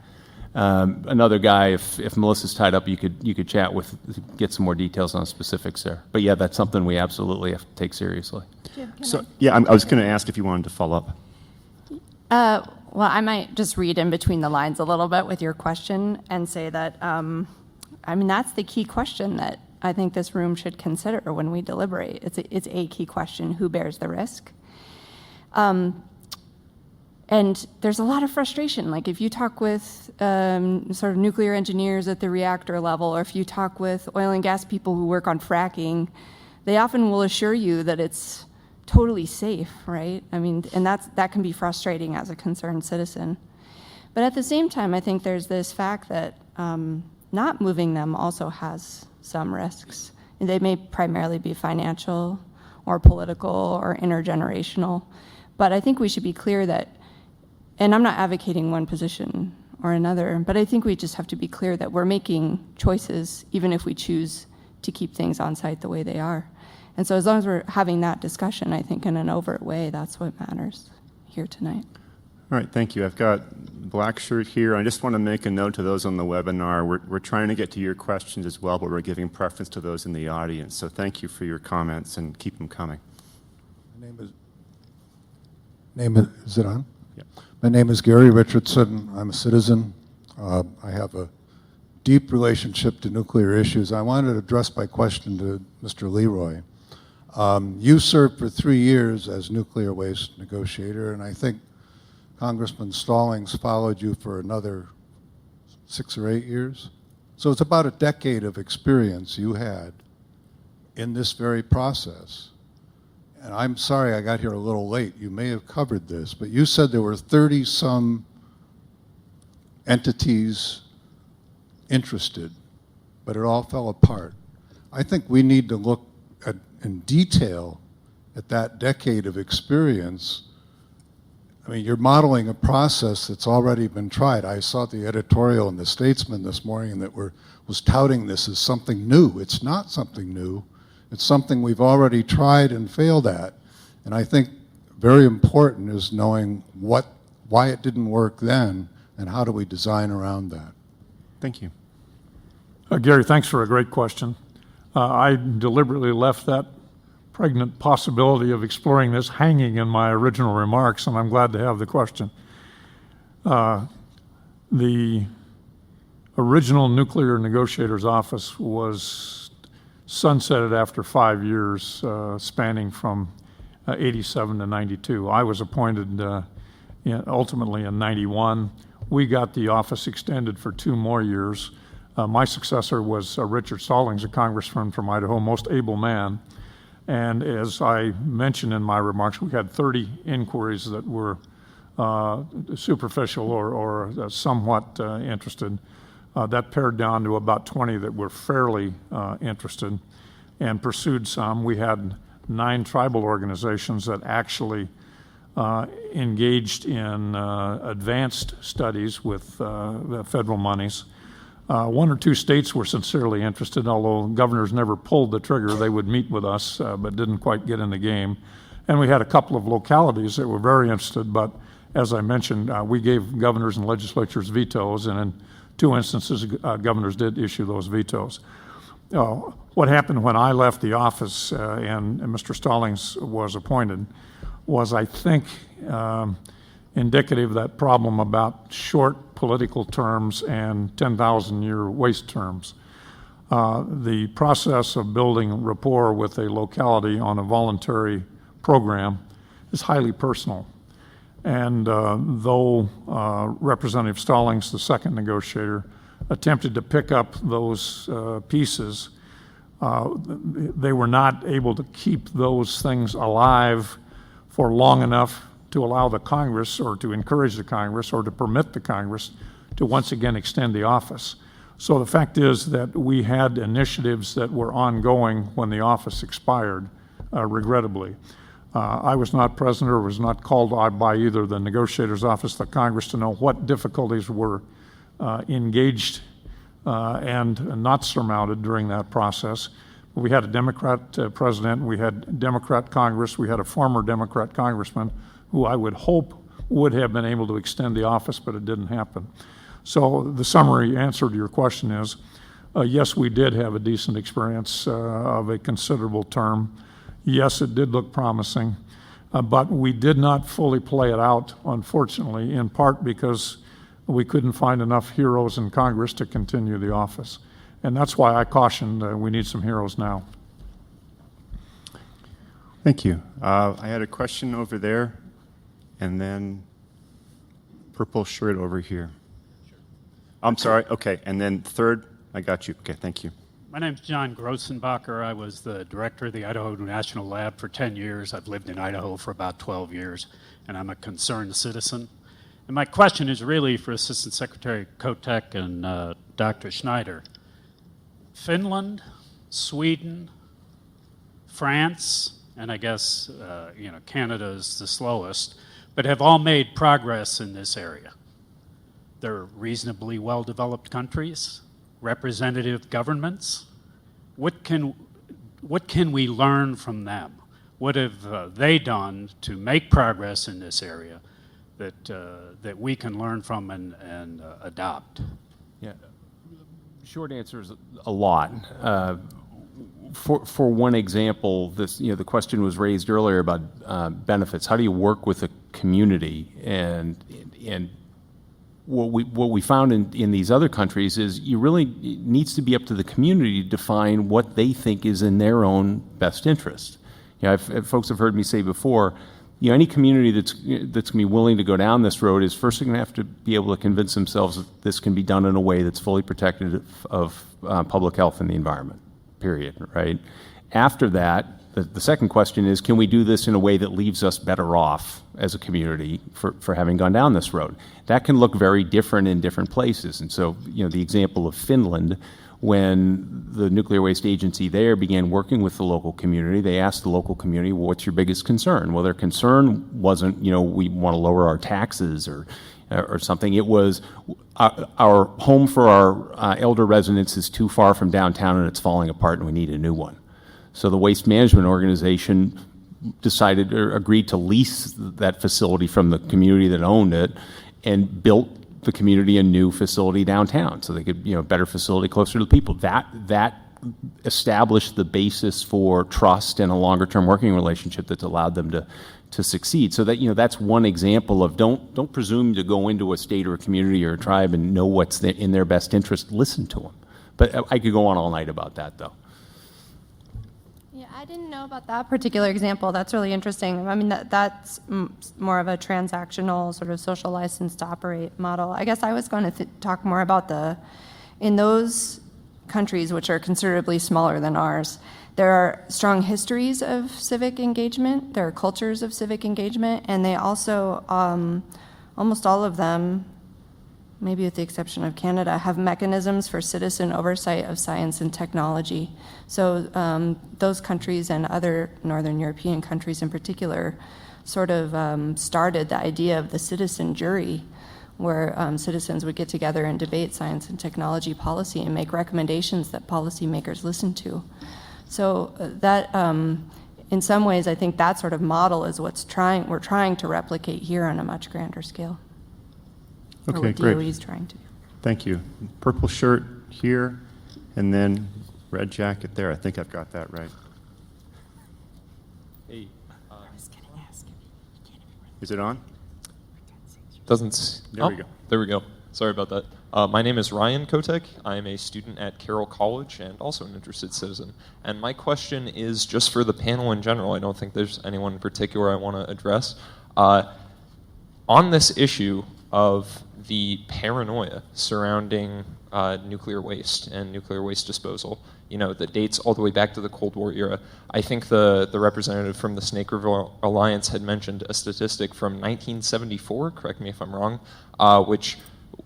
Another guy, if Melissa's tied up, you could chat with, get some more details on specifics there. But yeah, that's something we absolutely have to take seriously. I was going to ask if you wanted to follow up. Well, I might just read in between the lines a little bit with your question and say that, that's the key question that I think this room should consider when we deliberate. It's a key question: who bears the risk? And there's a lot of frustration. Like if you talk with sort of nuclear engineers at the reactor level, or if you talk with oil and gas people who work on fracking, they often will assure you that it's totally safe, right? And that can be frustrating as a concerned citizen. But at the same time, I think there's this fact that not moving them also has some risks. They may primarily be financial or political or intergenerational. But I think we should be clear that, and I'm not advocating one position or another, but I think we just have to be clear that we're making choices even if we choose to keep things on site the way they are. And so as long as we're having that discussion, I think in an overt way, that's what matters here tonight. All right, thank you. I've got black shirt here. I just want to make a note to those on the webinar. We're trying to get to your questions as well, but we're giving preference to those in the audience. So thank you for your comments and keep them coming. Is it on? Yeah. My name is Gary Richardson. I'm a citizen. I have a deep relationship to nuclear issues. I wanted to address my question to Mr. Leroy. You served for 3 years as nuclear waste negotiator, and I think Congressman Stallings followed you for another 6 or 8 years. So it's about a decade of experience you had in this very process. And I'm sorry I got here a little late. You may have covered this, but you said there were 30-some entities interested, but it all fell apart. I think we need to look in detail at that decade of experience. You're modeling a process that's already been tried. I saw the editorial in the Statesman this morning that was touting this as something new. It's not something new. It's something we've already tried and failed at. And I think very important is knowing why it didn't work then and how do we design around that. Thank you. Gary, thanks for a great question. I deliberately left that pregnant possibility of exploring this hanging in my original remarks, and I'm glad to have the question. The original nuclear negotiator's office was sunsetted after 5 years, spanning from 87 to 92. I was appointed ultimately in 91. We got the office extended for 2 more years. My successor was Richard Stallings, a congressman from Idaho, most able man. And as I mentioned in my remarks, we had 30 inquiries that were superficial or somewhat interested. That pared down to about 20 that were fairly interested and pursued some. We had 9 tribal organizations that actually engaged in advanced studies with the federal monies. 1 or 2 states were sincerely interested, although governors never pulled the trigger. They would meet with us, but didn't quite get in the game. And we had a couple of localities that were very interested, but as I mentioned, we gave governors and legislatures vetoes, and in 2 instances, governors did issue those vetoes. What happened when I left the office and Mr. Stallings was appointed was, I think, indicative of that problem about short political terms and 10,000-year waste terms. The process of building rapport with a locality on a voluntary program is highly personal. And though Representative Stallings, the second negotiator, attempted to pick up those pieces, they were not able to keep those things alive for long enough to allow the Congress, or to encourage the Congress, or to permit the Congress to once again extend the office. So the fact is that we had initiatives that were ongoing when the office expired, regrettably. I was not present or was not called by either the negotiator's office or the Congress to know what difficulties were engaged and not surmounted during that process. We had a Democrat president, we had Democrat Congress, we had a former Democrat congressman who I would hope would have been able to extend the office, but it didn't happen. So the summary answer to your question is, yes, we did have a decent experience of a considerable term. Yes, it did look promising, but we did not fully play it out, unfortunately, in part because we couldn't find enough heroes in Congress to continue the office. And that's why I cautioned we need some heroes now. Thank you. I had a question over there, and then purple shirt over here. I'm sorry. Okay, and then third, I got you. Okay, thank you. My name's John Grossenbacher. I was the director of the Idaho National Lab for 10 years. I've lived in Idaho for about 12 years, and I'm a concerned citizen. And my question is really for Assistant Secretary Kotek and Dr. Schneider. Finland, Sweden, France, and I guess Canada is the slowest, but have all made progress in this area. They're reasonably well-developed countries, representative governments. What can we learn from them? What have they done to make progress in this area that we can learn from and adopt? Yeah, short answer is a lot. For one example, the question was raised earlier about benefits. How do you work with a community? And what we found in these other countries is it needs to be up to the community to define what they think is in their own best interest. Folks have heard me say before, any community that's going to be willing to go down this road is first going to have to be able to convince themselves that this can be done in a way that's fully protective of public health and the environment, period, right? After that, the second question is, can we do this in a way that leaves us better off as a community for having gone down this road? That can look very different in different places. And so, the example of Finland, when the Nuclear Waste Agency there began working with the local community, they asked the local community, well, what's your biggest concern? Well, their concern wasn't, we want to lower our taxes or something. It was our home for our elder residents is too far from downtown and it's falling apart and we need a new one. So the Waste Management Organization decided or agreed to lease that facility from the community that owned it and built the community a new facility downtown so they could, better facility closer to the people. That established the basis for trust and a longer term working relationship that's allowed them to succeed. So that, that's one example of don't presume to go into a state or a community or a tribe and know what's in their best interest. Listen to them. But I could go on all night about that, though. Yeah, I didn't know about that particular example. That's really interesting. I mean, that's more of a transactional sort of social license to operate model. I guess I was going to talk more about in those countries which are considerably smaller than ours, there are strong histories of civic engagement. There are cultures of civic engagement, and they also, almost all of them, maybe with the exception of Canada, have mechanisms for citizen oversight of science and technology. So those countries and other Northern European countries in particular sort of started the idea of the citizen jury, where citizens would get together and debate science and technology policy and make recommendations that policymakers listen to. So that, in some ways, I think that sort of model is we're trying to replicate here on a much grander scale. Okay, or what great. DOE is trying to do. Thank you. Purple shirt here, and then red jacket there. I think I've got that right. Hey. Is it on? There we go. There we go. Sorry about that. My name is Ryan Kotek. I am a student at Carroll College and also an interested citizen. And my question is just for the panel in general. I don't think there's anyone in particular I want to address. On this issue of the paranoia surrounding nuclear waste and nuclear waste disposal, that dates all the way back to the Cold War era. I think the representative from the Snake River Alliance had mentioned a statistic from 1974, correct me if I'm wrong,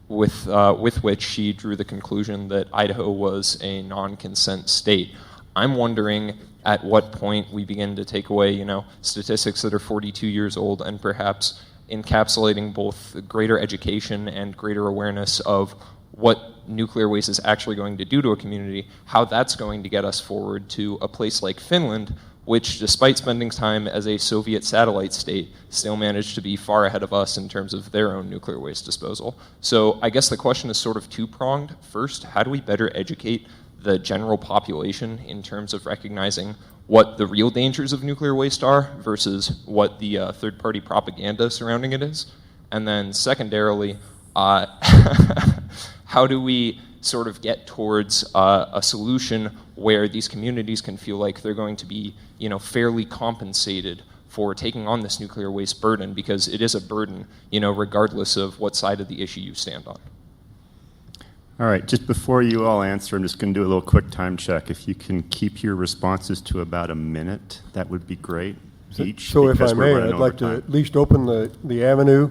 with which she drew the conclusion that Idaho was a non-consent state. I'm wondering at what point we begin to take away, statistics that are 42 years old and perhaps encapsulating both greater education and greater awareness of what nuclear waste is actually going to do to a community, how that's going to get us forward to a place like Finland, which, despite spending time as a Soviet satellite state, still managed to be far ahead of us in terms of their own nuclear waste disposal. So I guess the question is sort of two-pronged. First, how do we better educate the general population in terms of recognizing what the real dangers of nuclear waste are versus what the third-party propaganda surrounding it is? And then secondarily, how do we sort of get towards a solution where these communities can feel like they're going to be, fairly compensated for taking on this nuclear waste burden, because it is a burden, regardless of what side of the issue you stand on. All right, just before you all answer, I'm just going to do a little quick time check. If you can keep your responses to about a minute, that would be great each. So if I may, I'd like to at least open the avenue.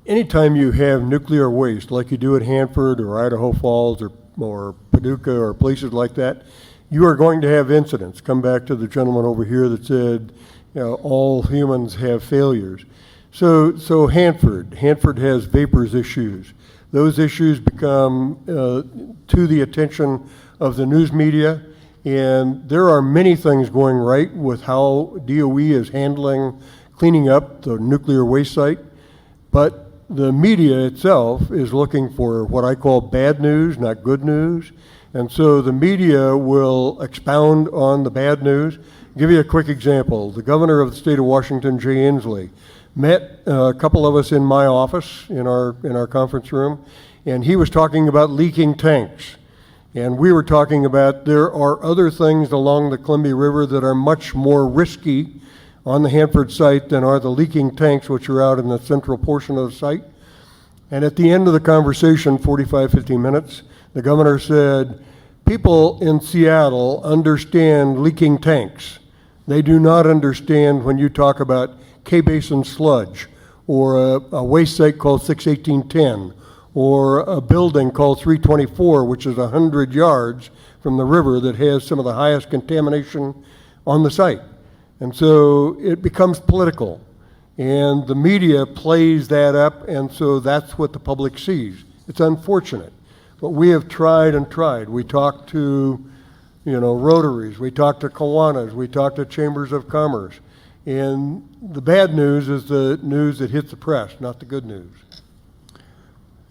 Anytime you have nuclear waste, like you do at Hanford or Idaho Falls or Paducah or places like that, you are going to have incidents. Come back to the gentleman over here that said, all humans have failures. So Hanford has vapors issues. Those issues become to the attention of the news media, and there are many things going right with how DOE is handling cleaning up the nuclear waste site, but the media itself is looking for what I call bad news, not good news. And so the media will expound on the bad news. I'll give you a quick example. The governor of the state of Washington, Jay Inslee, met a couple of us in my office in our conference room, and he was talking about leaking tanks. And we were talking about there are other things along the Columbia River that are much more risky on the Hanford site than are the leaking tanks, which are out in the central portion of the site. And at the end of the conversation, 45, 50 minutes, the governor said, people in Seattle understand leaking tanks. They do not understand when you talk about K-Basin sludge, or a waste site called 61810, or a building called 324, which is 100 yards from the river that has some of the highest contamination on the site. And so it becomes political, and the media plays that up, and so that's what the public sees. It's unfortunate, but we have tried and tried. We talked to, Rotaries, we talked to Kiwanis, we talked to Chambers of Commerce, and the bad news is the news that hits the press, not the good news.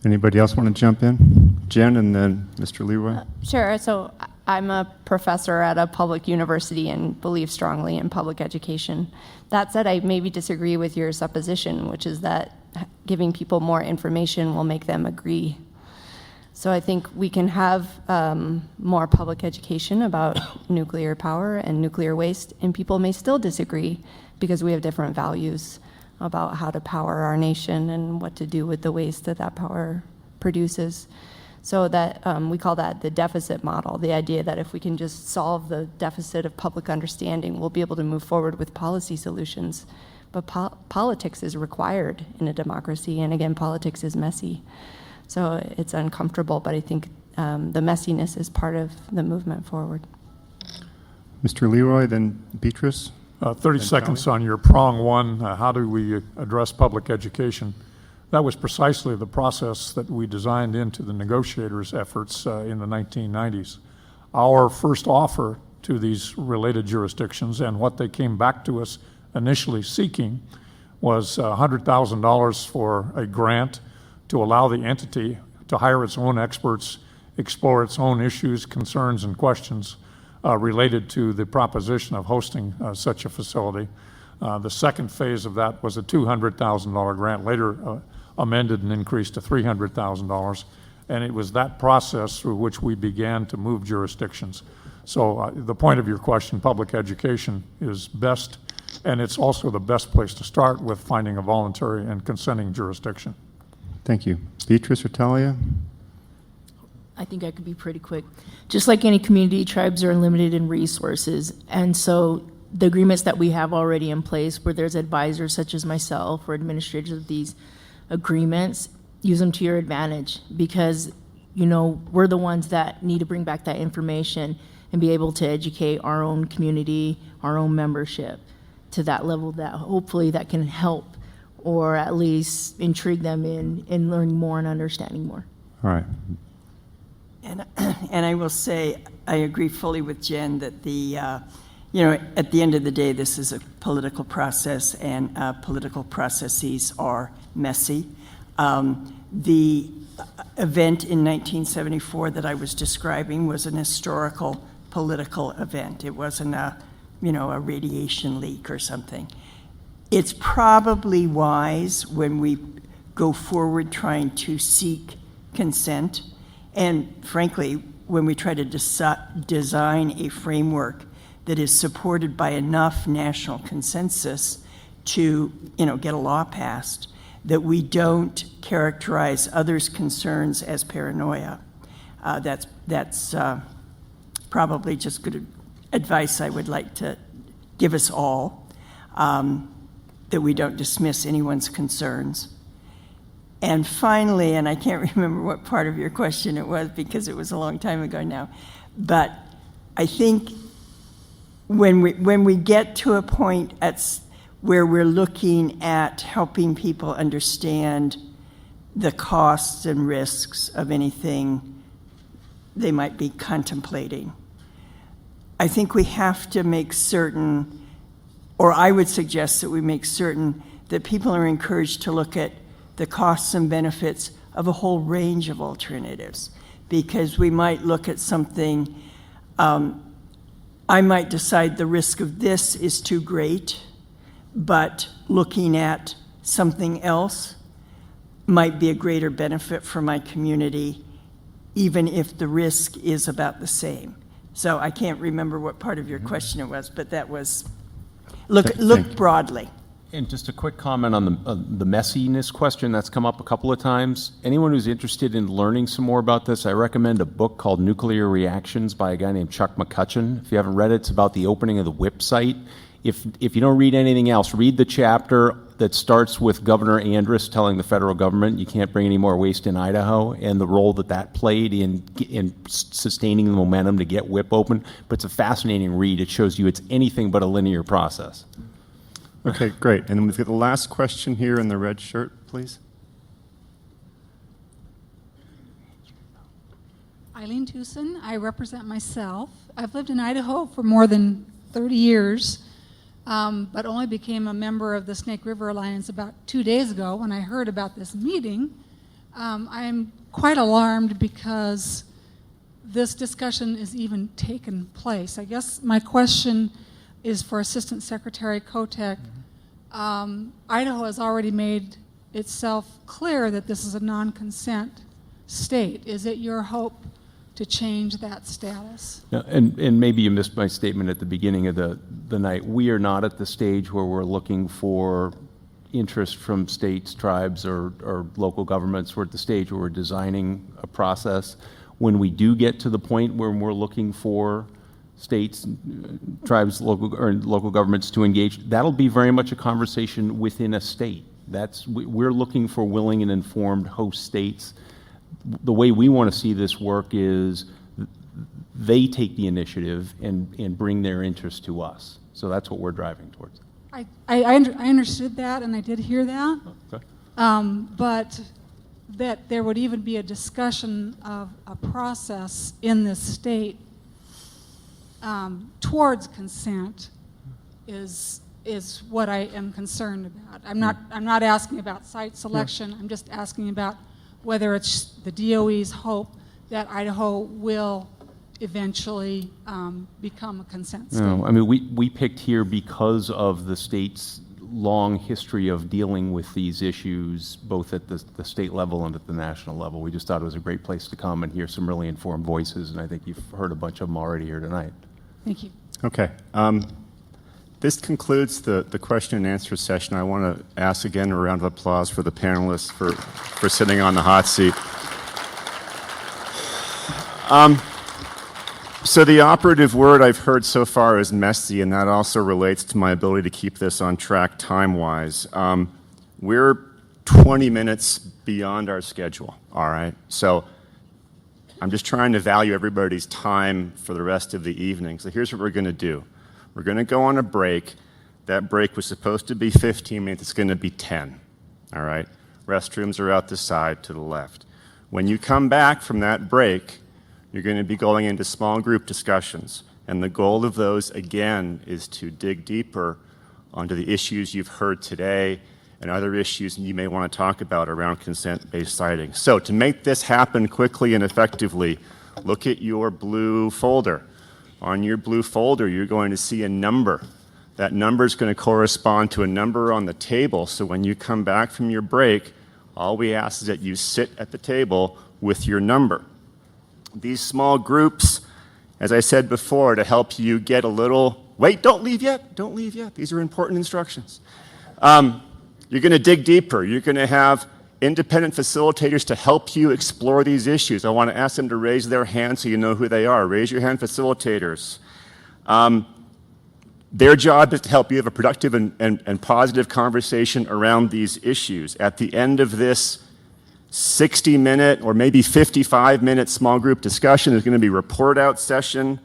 Anybody else want to jump in? Jen and then Mr. Leroy? Sure. So I'm a professor at a public university and believe strongly in public education. That said, I maybe disagree with your supposition, which is that giving people more information will make them agree. So I think we can have more public education about nuclear power and nuclear waste, and people may still disagree because we have different values about how to power our nation and what to do with the waste that that power produces. So that we call that the deficit model, the idea that if we can just solve the deficit of public understanding, we'll be able to move forward with policy solutions. But politics is required in a democracy, and again, politics is messy. So it's uncomfortable, but I think the messiness is part of the movement forward. Mr. Leroy, then Beatrice. 30 seconds on your prong one, how do we address public education? That was precisely the process that we designed into the negotiators' efforts in the 1990s. Our first offer to these related jurisdictions and what they came back to us initially seeking was $100,000 for a grant to allow the entity to hire its own experts, explore its own issues, concerns, and questions related to the proposition of hosting such a facility. The second phase of that was a $200,000 grant, later amended and increased to $300,000. And it was that process through which we began to move jurisdictions. So the point of your question, public education is best, and it's also the best place to start with finding a voluntary and consenting jurisdiction. Thank you. Beatrice or Talia? I think I could be pretty quick. Just like any community, tribes are limited in resources. And so the agreements that we have already in place, where there's advisors such as myself or administrators of these agreements, use them to your advantage, because, you know, we're the ones that need to bring back that information and be able to educate our own community, our own membership to that level that hopefully that can help or at least intrigue them in learning more and understanding more. All right. And I will say, I agree fully with Jen that you know, at the end of the day, this is a political process, and political processes are messy. The event in 1974 that I was describing was an historical political event. It wasn't a radiation leak or something. It's probably wise when we go forward trying to seek consent, and frankly, when we try to design a framework that is supported by enough national consensus to, get a law passed, that we don't characterize others' concerns as paranoia. That's probably just good advice I would like to give us all, that we don't dismiss anyone's concerns. And finally, and I can't remember what part of your question it was because it was a long time ago now, but I think when we get to a point where we're looking at helping people understand the costs and risks of anything they might be contemplating, I think we have to make certain, or I would suggest that we make certain that people are encouraged to look at the costs and benefits of a whole range of alternatives, because we might look at something, I might decide the risk of this is too great, but looking at something else might be a greater benefit for my community, even if the risk is about the same. So I can't remember what part of your question it was, but that was, look broadly. And just a quick comment on the messiness question that's come up a couple of times. Anyone who's interested in learning some more about this, I recommend a book called Nuclear Reactions by a guy named Chuck McCutcheon. If you haven't read it, it's about the opening of the WIP site. If you don't read anything else, read the chapter that starts with Governor Andrus telling the federal government you can't bring any more waste in Idaho, and the role that played in sustaining the momentum to get WIP open. But it's a fascinating read. It shows you it's anything but a linear process. Okay, great. And we've got the last question here in the red shirt, please. Eileen Tucson. I represent myself. I've lived in Idaho for more than 30 years, but only became a member of the Snake River Alliance about 2 days ago when I heard about this meeting. I'm quite alarmed because this discussion is even taken place. I guess my question is for Assistant Secretary Kotek. Idaho has already made itself clear that this is a non-consent state. Is it your hope to change that status? Yeah, and maybe you missed my statement at the beginning of the night. We are not at the stage where we're looking for interest from states, tribes, or local governments. We're at the stage where we're designing a process. When we do get to the point where we're looking for states, tribes, local governments to engage, that'll be very much a conversation within a state. We're looking for willing and informed host states. The way we want to see this work is they take the initiative and bring their interest to us. So that's what we're driving towards. I understood that, and I did hear that. Okay. But that there would even be a discussion of a process in this state towards consent is what I am concerned about. I'm not asking about site selection. I'm just asking about whether it's the DOE's hope that Idaho will eventually become a consent state. No, I mean, we picked here because of the state's long history of dealing with these issues, both at the state level and at the national level. We just thought it was a great place to come and hear some really informed voices, and I think you've heard a bunch of them already here tonight. Thank you. Okay. This concludes the question and answer session. I want to ask again a round of applause for the panelists for sitting on the hot seat. So the operative word I've heard so far is messy, and that also relates to my ability to keep this on track time-wise. We're 20 minutes beyond our schedule, all right? So I'm just trying to value everybody's time for the rest of the evening. So here's what we're going to do. We're going to go on a break. That break was supposed to be 15 minutes. It's going to be 10, all right? Restrooms are out the side to the left. When you come back from that break, you're going to be going into small group discussions. And the goal of those, again, is to dig deeper onto the issues you've heard today and other issues you may want to talk about around consent-based siting. So to make this happen quickly and effectively, look at your blue folder. On your blue folder, you're going to see a number. That number is going to correspond to a number on the table. So when you come back from your break, all we ask is that you sit at the table with your number. These small groups, as I said before, to help you get a little, wait, don't leave yet, don't leave yet. These are important instructions. You're going to dig deeper. You're going to have independent facilitators to help you explore these issues. I want to ask them to raise their hand so you know who they are. Raise your hand, facilitators. Their job is to help you have a productive and positive conversation around these issues. At the end of this 60-minute or maybe 55-minute small group discussion, there's going to be a report-out session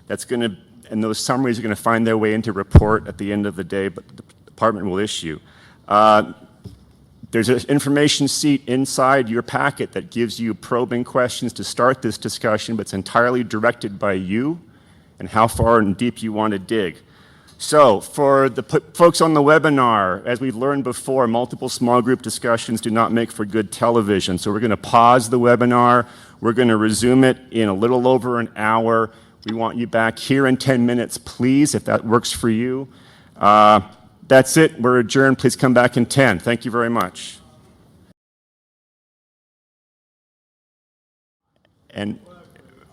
that's going to, and those summaries are going to find their way into report at the end of the day, but the department will issue. There's an information sheet inside your packet that gives you probing questions to start this discussion, but it's entirely directed by you and how far and deep you want to dig. So for the folks on the webinar, as we've learned before, multiple small group discussions do not make for good television. So we're going to pause the webinar. We're going to resume it in a little over an hour. We want you back here in 10 minutes, please, if that works for you. That's it. We're adjourned. Please come back in 10. Thank you very much. And,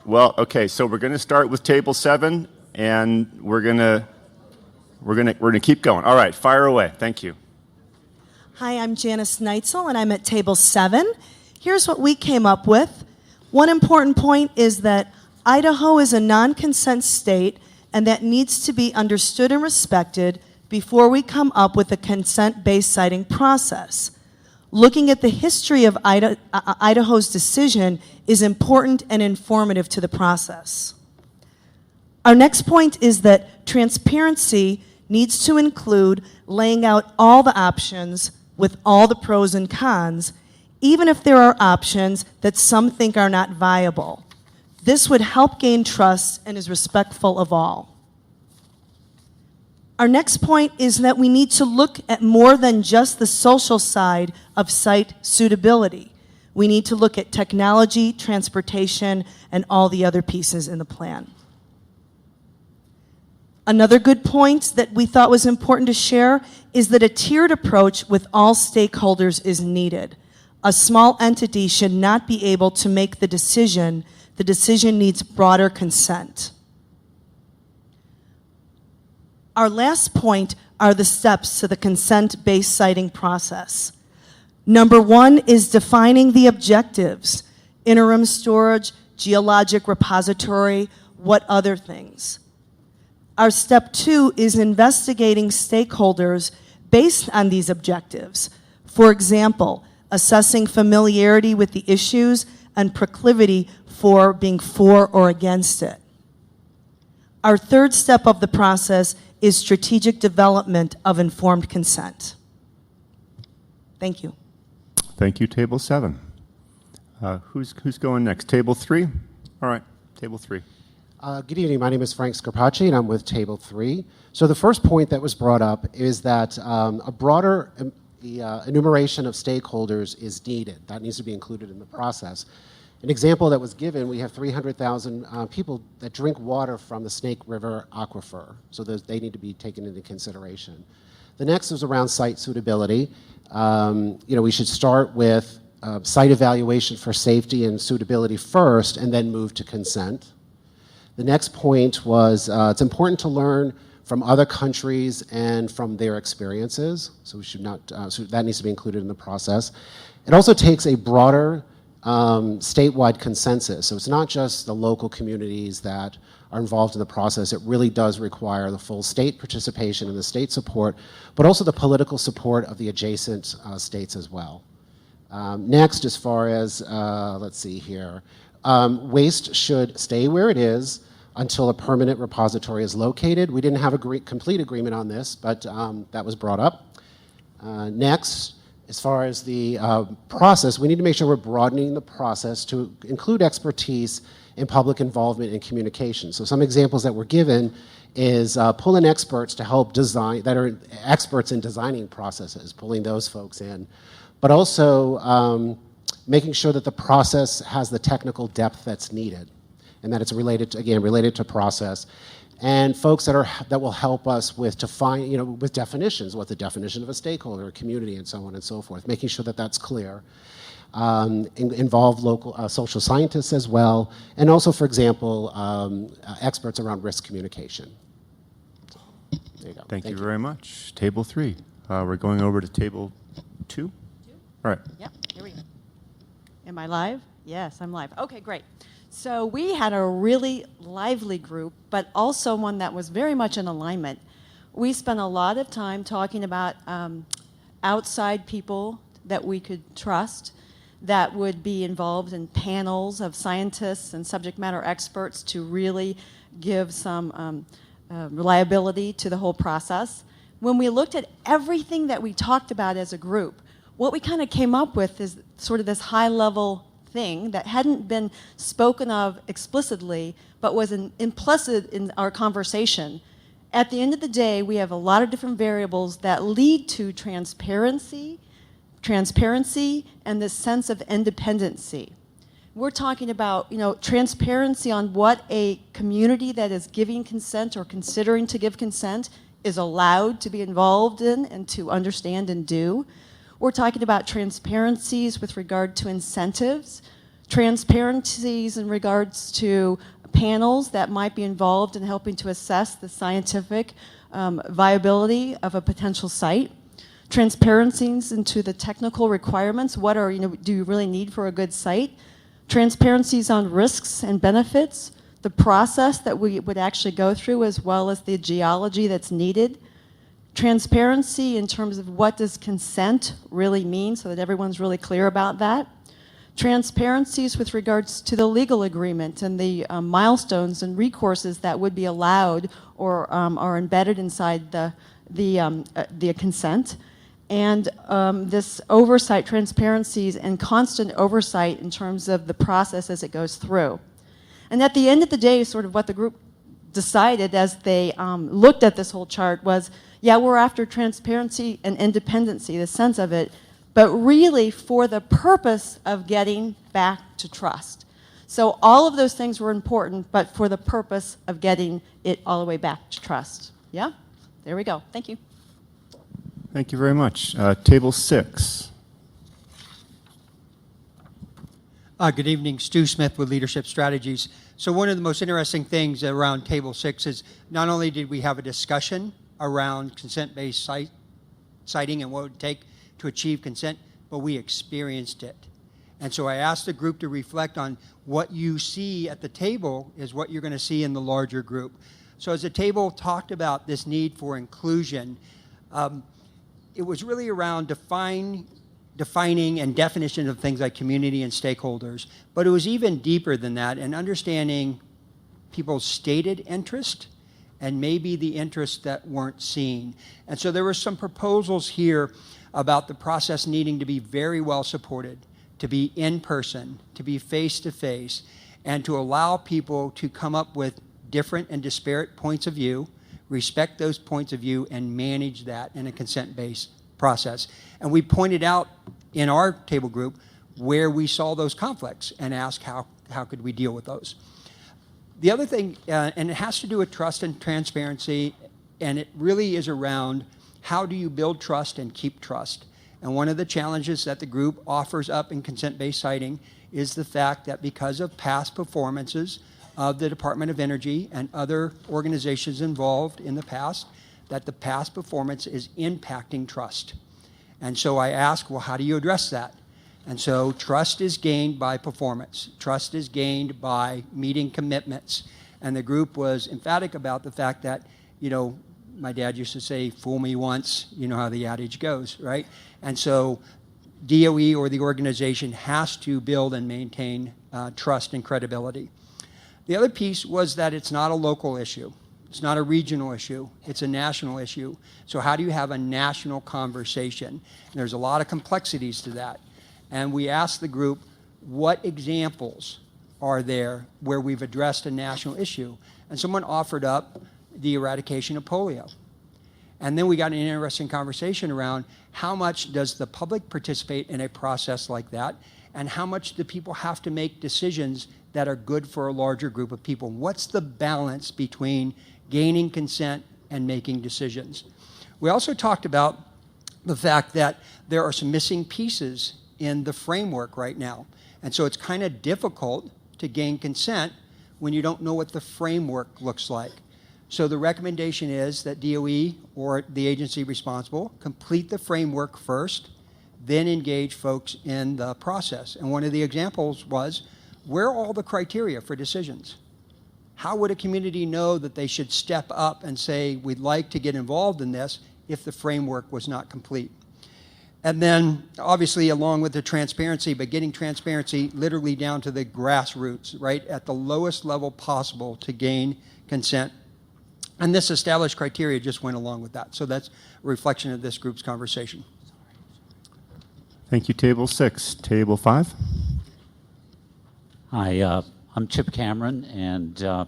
well, okay, so we're going to start with table 7, and we're going to keep going. All right, fire away. Thank you. Hi, I'm Janice Neitzel, and I'm at table 7. Here's what we came up with. One important point is that Idaho is a non-consent state, and that needs to be understood and respected before we come up with a consent-based siting process. Looking at the history of Idaho's decision is important and informative to the process. Our next point is that transparency needs to include laying out all the options with all the pros and cons, even if there are options that some think are not viable. This would help gain trust and is respectful of all. Our next point is that we need to look at more than just the social side of site suitability. We need to look at technology, transportation, and all the other pieces in the plan. Another good point that we thought was important to share is that a tiered approach with all stakeholders is needed. A small entity should not be able to make the decision. The decision needs broader consent. Our last point are the steps to the consent-based siting process. Number 1 is defining the objectives: interim storage, geologic repository, what other things. Our step 2 is investigating stakeholders based on these objectives. For example, assessing familiarity with the issues and proclivity for being for or against it. Our third step of the process is strategic development of informed consent. Thank you. Thank you, Table 7. Who's going next? Table 3? All right, Table 3. Good evening. My name is Frank Scarpacci, and I'm with Table 3. So the first point that was brought up is that a broader enumeration of stakeholders is needed. That needs to be included in the process. An example that was given, we have 300,000 people that drink water from the Snake River aquifer, so they need to be taken into consideration. The next is around site suitability. We should start with site evaluation for safety and suitability first, and then move to consent. The next point was it's important to learn from other countries and from their experiences, so we should not. So that needs to be included in the process. It also takes a broader statewide consensus. So it's not just the local communities that are involved in the process. It really does require the full state participation and the state support, but also the political support of the adjacent states as well. Next, as far as, let's see here, waste should stay where it is until a permanent repository is located. We didn't have a complete agreement on this, but that was brought up. Next, as far as the process, we need to make sure we're broadening the process to include expertise in public involvement and communication. So some examples that were given is pull in experts to help design, that are experts in designing processes, pulling those folks in, but also making sure that the process has the technical depth that's needed and that it's related to, again, related to process. And folks that will help us with with definitions, what the definition of a stakeholder, a community, and so on and so forth, making sure that that's clear. Involve local social scientists as well, and also, for example, experts around risk communication. There you go. Thank you very much. Table 3. We're going over to Table 2. All right. Yep, here we go. Am I live? Yes, I'm live. Okay, great. So we had a really lively group, but also one that was very much in alignment. We spent a lot of time talking about outside people that we could trust that would be involved in panels of scientists and subject matter experts to really give some reliability to the whole process. When we looked at everything that we talked about as a group, what we kind of came up with is sort of this high-level thing that hadn't been spoken of explicitly, but was implicit in our conversation. At the end of the day, we have a lot of different variables that lead to transparency, and this sense of independency. We're talking about, transparency on what a community that is giving consent or considering to give consent is allowed to be involved in and to understand and do. We're talking about transparencies with regard to incentives, transparencies in regards to panels that might be involved in helping to assess the scientific viability of a potential site, transparencies into the technical requirements, what are, do you really need for a good site, transparencies on risks and benefits, the process that we would actually go through as well as the geology that's needed, transparency in terms of what does consent really mean so that everyone's really clear about that. Transparencies with regards to the legal agreement and the milestones and recourses that would be allowed or are embedded inside the consent. And this oversight, transparencies, and constant oversight in terms of the process as it goes through. And at the end of the day, sort of what the group decided as they looked at this whole chart was, yeah, we're after transparency and independency, the sense of it, but really for the purpose of getting back to trust. So all of those things were important, but for the purpose of getting it all the way back to trust. Yeah? There we go. Thank you. Thank you very much. Table 6. Good evening, Stu Smith with Leadership Strategies. So one of the most interesting things around Table 6 is not only did we have a discussion around consent-based siting and what it would take to achieve consent, but we experienced it. And so I asked the group to reflect on what you see at the table is what you're going to see in the larger group. So as the table talked about this need for inclusion, it was really around defining and definition of things like community and stakeholders, but it was even deeper than that, and understanding people's stated interest and maybe the interests that weren't seen. And so there were some proposals here about the process needing to be very well supported, to be in person, to be face-to-face, and to allow people to come up with different and disparate points of view, respect those points of view, and manage that in a consent-based process. And we pointed out in our table group where we saw those conflicts and asked how could we deal with those. The other thing, and it has to do with trust and transparency, and it really is around how do you build trust and keep trust. And one of the challenges that the group offers up in consent-based siting is the fact that because of past performances of the Department of Energy and other organizations involved in the past, that the past performance is impacting trust. And so I ask, well, how do you address that? And so trust is gained by performance. Trust is gained by meeting commitments. And the group was emphatic about the fact that, my dad used to say, fool me once, you know how the adage goes, right? And so DOE or the organization has to build and maintain trust and credibility. The other piece was that it's not a local issue. It's not a regional issue. It's a national issue. So how do you have a national conversation? And there's a lot of complexities to that. And we asked the group, what examples are there where we've addressed a national issue? And someone offered up the eradication of polio. And then we got an interesting conversation around how much does the public participate in a process like that, and how much do people have to make decisions that are good for a larger group of people? What's the balance between gaining consent and making decisions? We also talked about the fact that there are some missing pieces in the framework right now. And so it's kind of difficult to gain consent when you don't know what the framework looks like. So the recommendation is that DOE or the agency responsible complete the framework first, then engage folks in the process. And one of the examples was, where are all the criteria for decisions? How would a community know that they should step up and say, we'd like to get involved in this if the framework was not complete? And then, obviously, along with the transparency, but getting transparency literally down to the grassroots, right, at the lowest level possible to gain consent. And this established criteria just went along with that. So that's a reflection of this group's conversation. Thank you, Table 6. Table 5. Hi, I'm Chip Cameron, and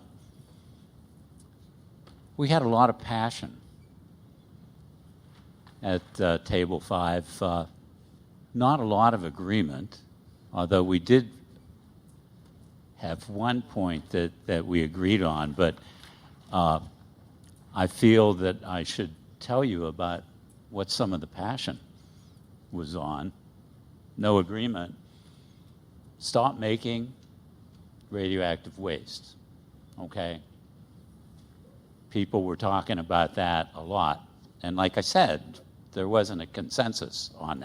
we had a lot of passion at Table 5. Not a lot of agreement, although we did have one point that we agreed on, but I feel that I should tell you about what some of the passion was on. No agreement. Stop making radioactive waste, okay? People were talking about that a lot. And like I said, there wasn't a consensus on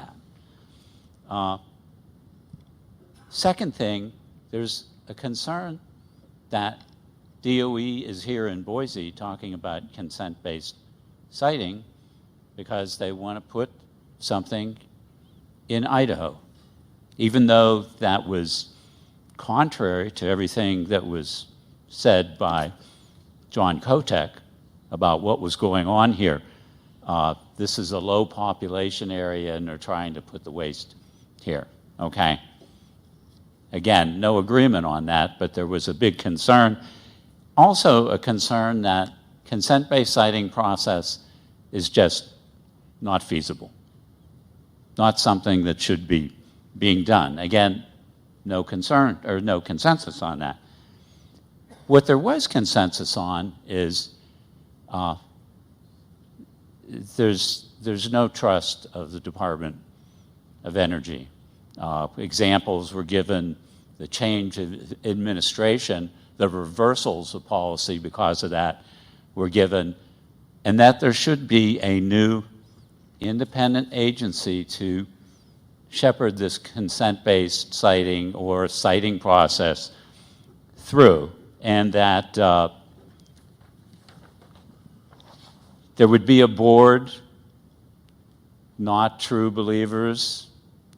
that. Second thing, there's a concern that DOE is here in Boise talking about consent-based siting because they want to put something in Idaho, even though that was contrary to everything that was said by John Kotek about what was going on here. This is a low population area and they're trying to put the waste here, okay? Again, no agreement on that, but there was a big concern. Also a concern that consent-based siting process is just not feasible. Not something that should be being done. Again, no concern or no consensus on that. What there was consensus on is there's no trust of the Department of Energy. Examples were given the change of administration, the reversals of policy because of that were given, and that there should be a new independent agency to shepherd this consent-based siting or siting process through, and that there would be a board, not true believers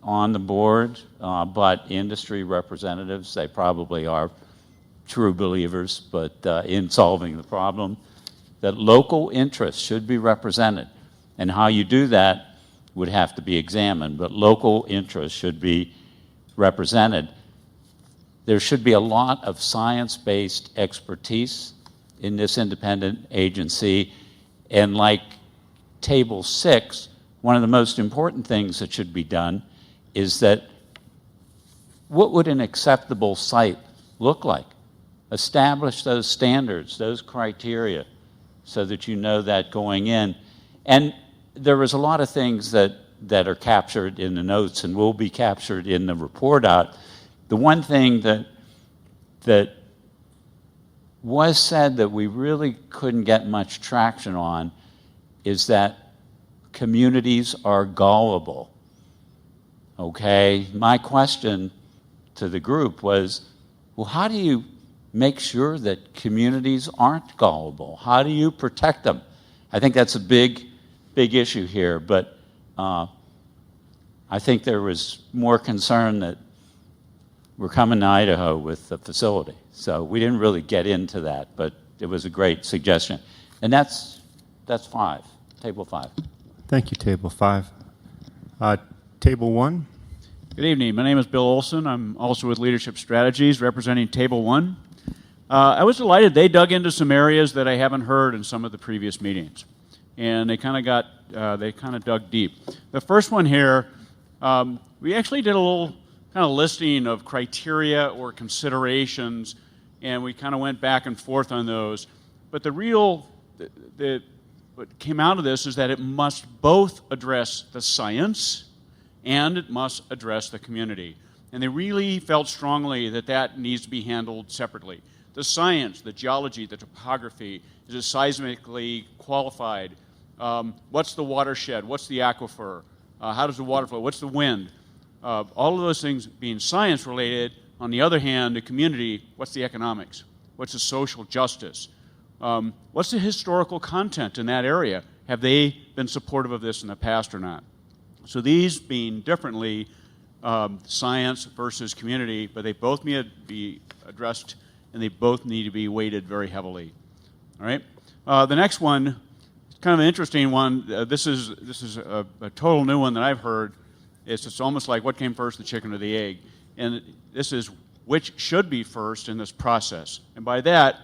on the board, but industry representatives. They probably are true believers, but in solving the problem, that local interests should be represented. And how you do that would have to be examined, but local interests should be represented. There should be a lot of science-based expertise in this independent agency, and like Table 6, one of the most important things that should be done is that what would an acceptable site look like? Establish those standards, those criteria, so that you know that going in. And there was a lot of things that are captured in the notes and will be captured in the report out. The one thing that was said that we really couldn't get much traction on is that communities are gullible. Okay, my question to the group was, well, how do you make sure that communities aren't gullible? How do you protect them? I think that's a big issue here, but I think there was more concern that we're coming to Idaho with the facility. So we didn't really get into that, but it was a great suggestion. And that's 5, Table 5. Thank you, Table 5. Table 1. Good evening. My name is Bill Olson. I'm also with Leadership Strategies, representing Table 1. I was delighted they dug into some areas that I haven't heard in some of the previous meetings, and they kind of dug deep. The first one here, we actually did a little kind of listing of criteria or considerations, and we kind of went back and forth on those. But what came out of this is that it must both address the science and it must address the community. And they really felt strongly that that needs to be handled separately. The science, the geology, the topography, is it seismically qualified? What's the watershed? What's the aquifer? How does the water flow? What's the wind? All of those things being science related. On the other hand, the community, what's the economics? What's the social justice? What's the historical content in that area? Have they been supportive of this in the past or not? So these being differently science versus community, but they both need to be addressed and they both need to be weighted very heavily. All right. The next one, kind of an interesting one. This is a total new one that I've heard. It's almost like what came first, the chicken or the egg? And this is which should be first in this process. And by that,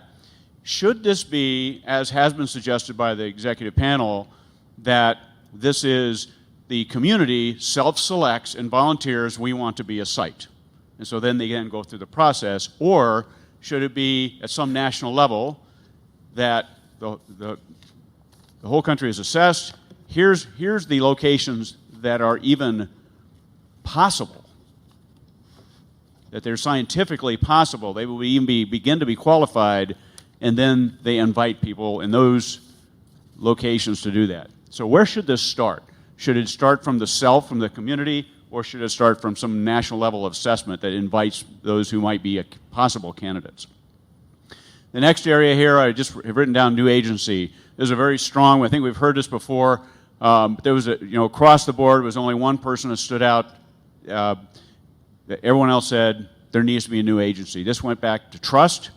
should this be, as has been suggested by the executive panel, that this is the community self-selects and volunteers, we want to be a site. And so then they can go through the process. Or should it be at some national level that the whole country is assessed, here's the locations that are even possible, that they're scientifically possible, they will even begin to be qualified, and then they invite people in those locations to do that. So where should this start? Should it start from the community, or should it start from some national level of assessment that invites those who might be possible candidates? The next area here, I just have written down new agency. There's a very strong, I think we've heard this before, there was across the board, was only one person that stood out. Everyone else said there needs to be a new agency. This went back to trust,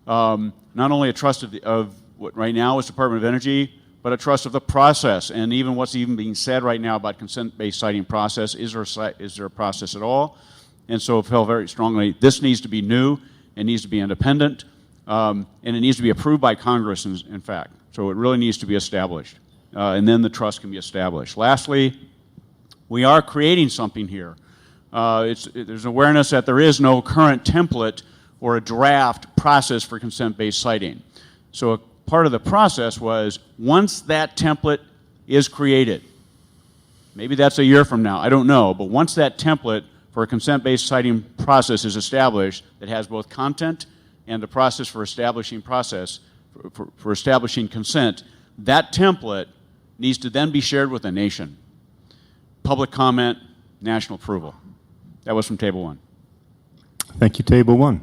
not only a trust of what right now is Department of Energy, but a trust of the process, and even what's even being said right now about consent-based siting process. Is there a process at all? And so it felt very strongly, this needs to be new, it needs to be independent, and it needs to be approved by Congress, in fact. So it really needs to be established, and then the trust can be established. Lastly, we are creating something here. There's awareness that there is no current template or a draft process for consent-based siting. So a part of the process was, once that template is created, maybe that's a year from now, I don't know, but once that template for a consent-based siting process is established that has both content and the process for establishing for establishing consent, that template needs to then be shared with the nation. Public comment, national approval. That was from Table 1. Thank you, Table 1.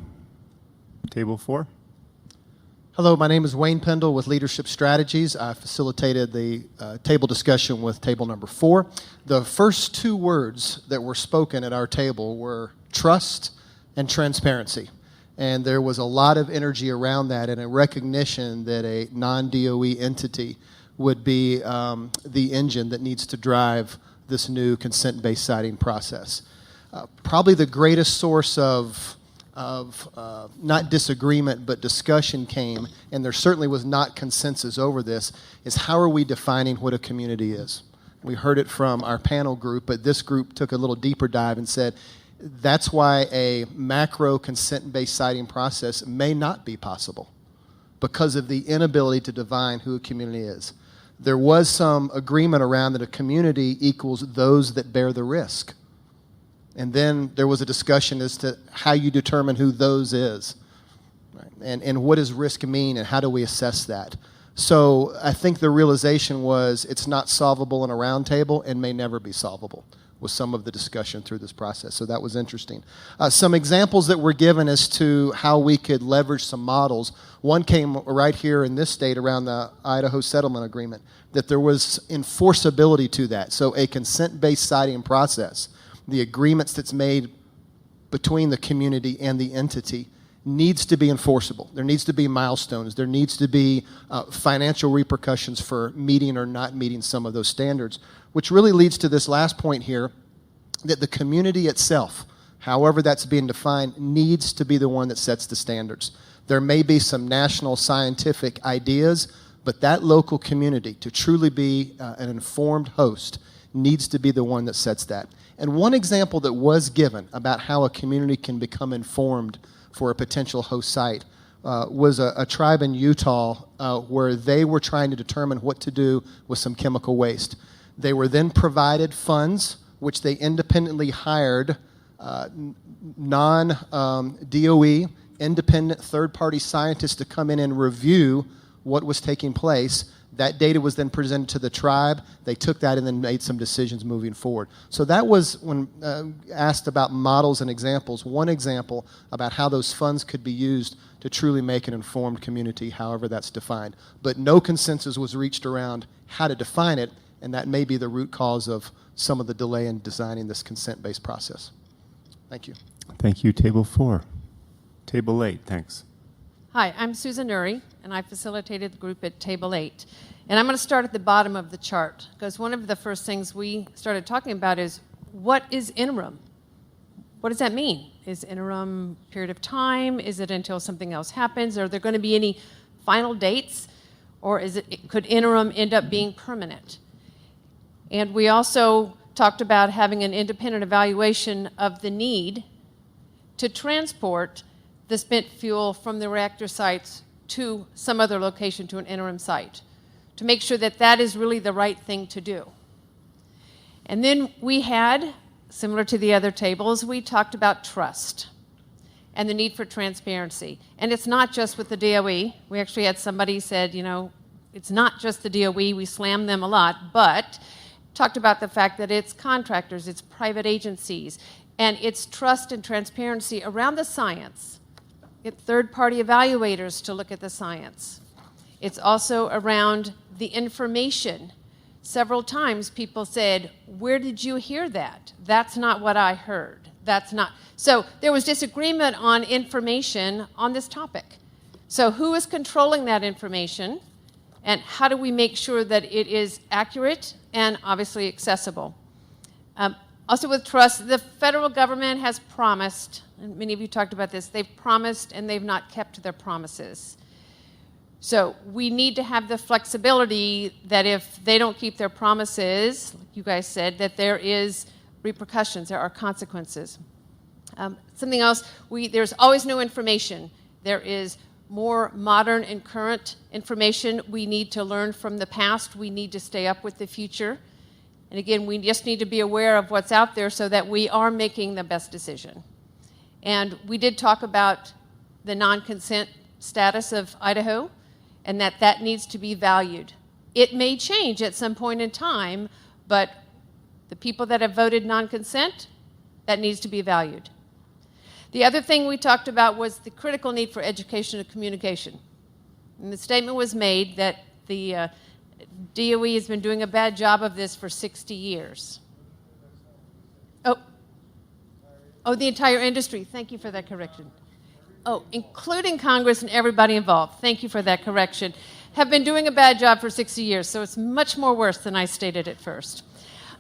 Table 4. Hello, my name is Wayne Pendle with Leadership Strategies. I facilitated the table discussion with table number 4. The first 2 words that were spoken at our table were trust and transparency. And there was a lot of energy around that and a recognition that a non-DOE entity would be the engine that needs to drive this new consent-based siting process. Probably the greatest source of not disagreement but discussion came, and there certainly was not consensus over this, is how are we defining what a community is? We heard it from our panel group, but this group took a little deeper dive and said that's why a macro consent-based siting process may not be possible because of the inability to define who a community is. There was some agreement around that a community equals those that bear the risk. And then there was a discussion as to how you determine who those is, right? And what does risk mean and how do we assess that? So I think the realization was it's not solvable in a round table and may never be solvable with some of the discussion through this process. So that was interesting. Some examples that were given as to how we could leverage some models. One came right here in this state around the Idaho Settlement Agreement, that there was enforceability to that. So a consent-based siting process, the agreements that's made between the community and the entity needs to be enforceable. There needs to be milestones. There needs to be financial repercussions for meeting or not meeting some of those standards, which really leads to this last point here, that the community itself, however that's being defined, needs to be the one that sets the standards. There may be some national scientific ideas, but that local community, to truly be an informed host, needs to be the one that sets that. And one example that was given about how a community can become informed for a potential host site was a tribe in Utah where they were trying to determine what to do with some chemical waste. They were then provided funds, which they independently hired non-DOE, independent third-party scientists to come in and review what was taking place. That data was then presented to the tribe. They took that and then made some decisions moving forward. So that was, when asked about models and examples, one example about how those funds could be used to truly make an informed community, however that's defined. But no consensus was reached around how to define it, and that may be the root cause of some of the delay in designing this consent-based process. Thank you. Thank you, Table 4. Table 8, thanks. Hi, I'm Susan Uri, and I facilitated the group at Table 8. And I'm going to start at the bottom of the chart, because one of the first things we started talking about is, what is interim? What does that mean? Is interim a period of time? Is it until something else happens? Are there going to be any final dates? Or could interim end up being permanent? And we also talked about having an independent evaluation of the need to transport the spent fuel from the reactor sites to some other location, to an interim site, to make sure that that is really the right thing to do. And then we had, similar to the other tables, we talked about trust and the need for transparency. And it's not just with the DOE. We actually had somebody said, you know, it's not just the DOE, we slam them a lot, but talked about the fact that it's contractors, it's private agencies, and it's trust and transparency around the science. Get third-party evaluators to look at the science. It's also around the information. Several times people said, where did you hear that? That's not what I heard. That's not. So there was disagreement on information on this topic. So who is controlling that information? And how do we make sure that it is accurate and obviously accessible? Also with trust, the federal government has promised, and many of you talked about this, they've promised and they've not kept their promises. So we need to have the flexibility that if they don't keep their promises, like you guys said, that there is repercussions, there are consequences. Something else, there's always new information. There is more modern and current information. We need to learn from the past. We need to stay up with the future. And again, we just need to be aware of what's out there so that we are making the best decision. And we did talk about the non-consent status of Idaho and that needs to be valued. It may change at some point in time, but the people that have voted non-consent, that needs to be valued. The other thing we talked about was the critical need for education and communication. And the statement was made that the DOE has been doing a bad job of this for 60 years. Oh, the entire industry. Thank you for that correction. Oh, including Congress and everybody involved. Thank you for that correction. Have been doing a bad job for 60 years, so it's much more worse than I stated at first.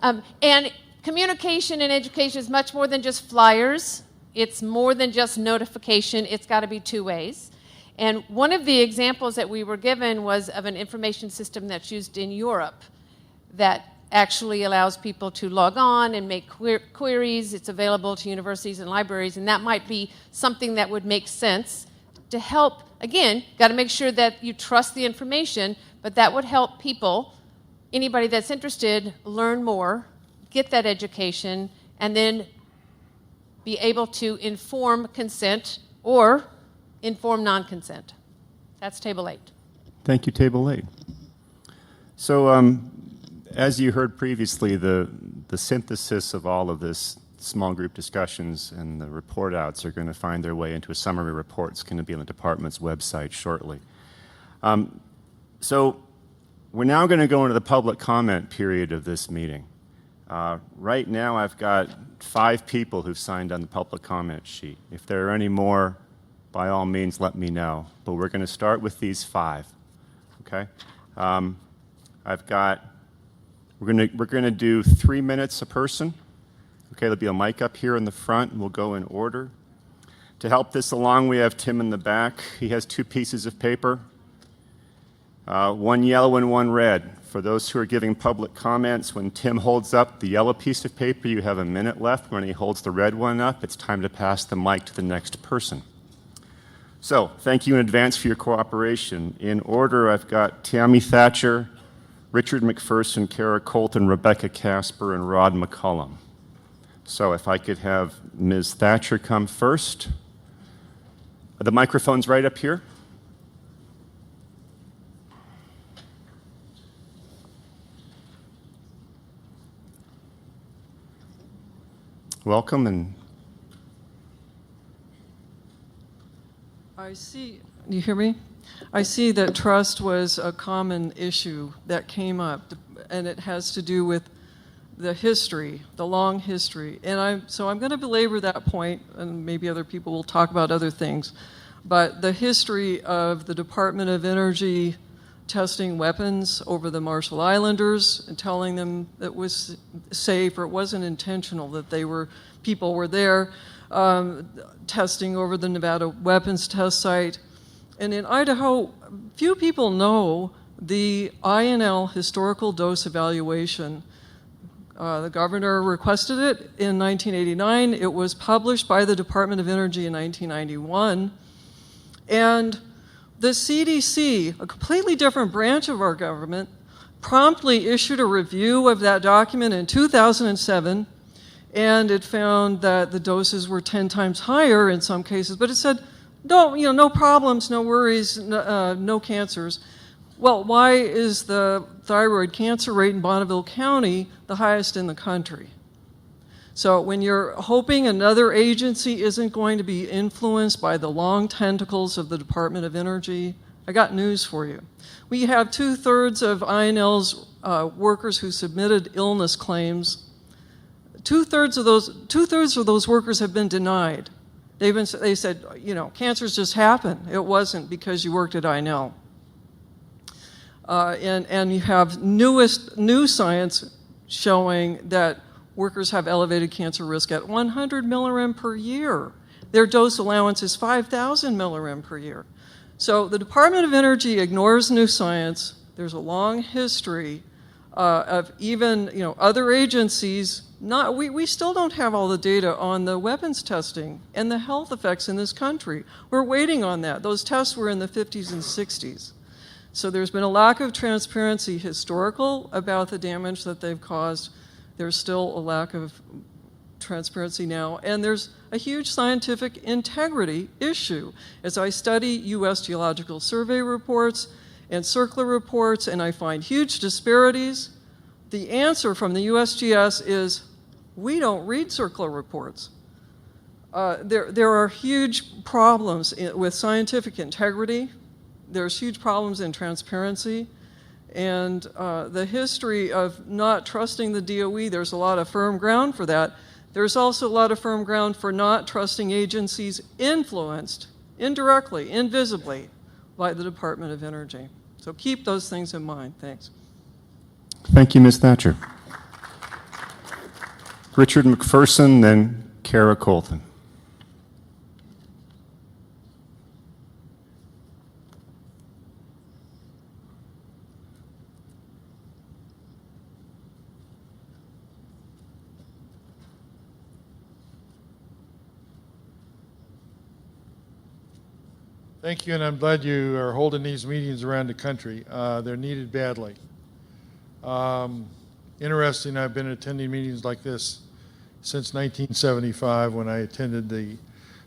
And communication and education is much more than just flyers. It's more than just notification. It's got to be two ways. And one of the examples that we were given was of an information system that's used in Europe that actually allows people to log on and make queries. It's available to universities and libraries, and that might be something that would make sense to help. Again, got to make sure that you trust the information, but that would help people, anybody that's interested, learn more, get that education, and then be able to inform consent or inform non-consent. That's Table 8. Thank you, Table 8. So as you heard previously, the synthesis of all of this small group discussions and the report outs are going to find their way into a summary report. It's going to be on the department's website shortly. So we're now going to go into the public comment period of this meeting. Right now I've got 5 people who've signed on the public comment sheet. If there are any more, by all means let me know. But we're going to start with these 5. Okay? We're going to do 3 minutes a person. Okay, there'll be a mic up here in the front, and we'll go in order. To help this along, we have Tim in the back. He has 2 pieces of paper, one yellow and one red. For those who are giving public comments, when Tim holds up the yellow piece of paper, you have a minute left. When he holds the red one up, it's time to pass the mic to the next person. So, thank you in advance for your cooperation. In order, I've got Tammy Thatcher, Richard McPherson, Kara Colton, Rebecca Casper, and Rod McCullum. So if I could have Ms. Thatcher come first. The microphone's right up here. Welcome. And I see, you hear me? I see that trust was a common issue that came up, and it has to do with the history, the long history. And so I'm going to belabor that point, and maybe other people will talk about other things. But the history of the Department of Energy testing weapons over the Marshall Islanders and telling them it was safe or it wasn't intentional, that people were there, testing over the Nevada weapons test site. And in Idaho, few people know the INL historical dose evaluation. The governor requested it in 1989. It was published by the Department of Energy in 1991. And the CDC, a completely different branch of our government, promptly issued a review of that document in 2007, and it found that the doses were 10 times higher in some cases, but it said, no problems, no worries, no cancers. Well, why is the thyroid cancer rate in Bonneville County the highest in the country? So when you're hoping another agency isn't going to be influenced by the long tentacles of the Department of Energy, I got news for you. We have 2/3 of INL's workers who submitted illness claims. 2/3 of those workers have been denied. They said, cancers just happen. It wasn't because you worked at INL. And you have new science showing that workers have elevated cancer risk at 100 millirem per year. Their dose allowance is 5,000 millirem per year. So the Department of Energy ignores new science. There's a long history of even other agencies. We still don't have all the data on the weapons testing and the health effects in this country. We're waiting on that. Those tests were in the 50s and 60s. So there's been a lack of transparency historical about the damage that they've caused. There's still a lack of transparency now, and there's a huge scientific integrity issue. As I study U.S. Geological Survey reports and CERCLA reports, and I find huge disparities, the answer from the USGS is, we don't read CERCLA reports. There are huge problems with scientific integrity. There's huge problems in transparency. And the history of not trusting the DOE, there's a lot of firm ground for that. There's also a lot of firm ground for not trusting agencies influenced indirectly, invisibly, by the Department of Energy. So keep those things in mind. Thanks. Thank you, Ms. Thatcher. Richard McPherson, then Kara Colton. Thank you, and I'm glad you are holding these meetings around the country. They're needed badly. Interesting, I've been attending meetings like this since 1975 when I attended the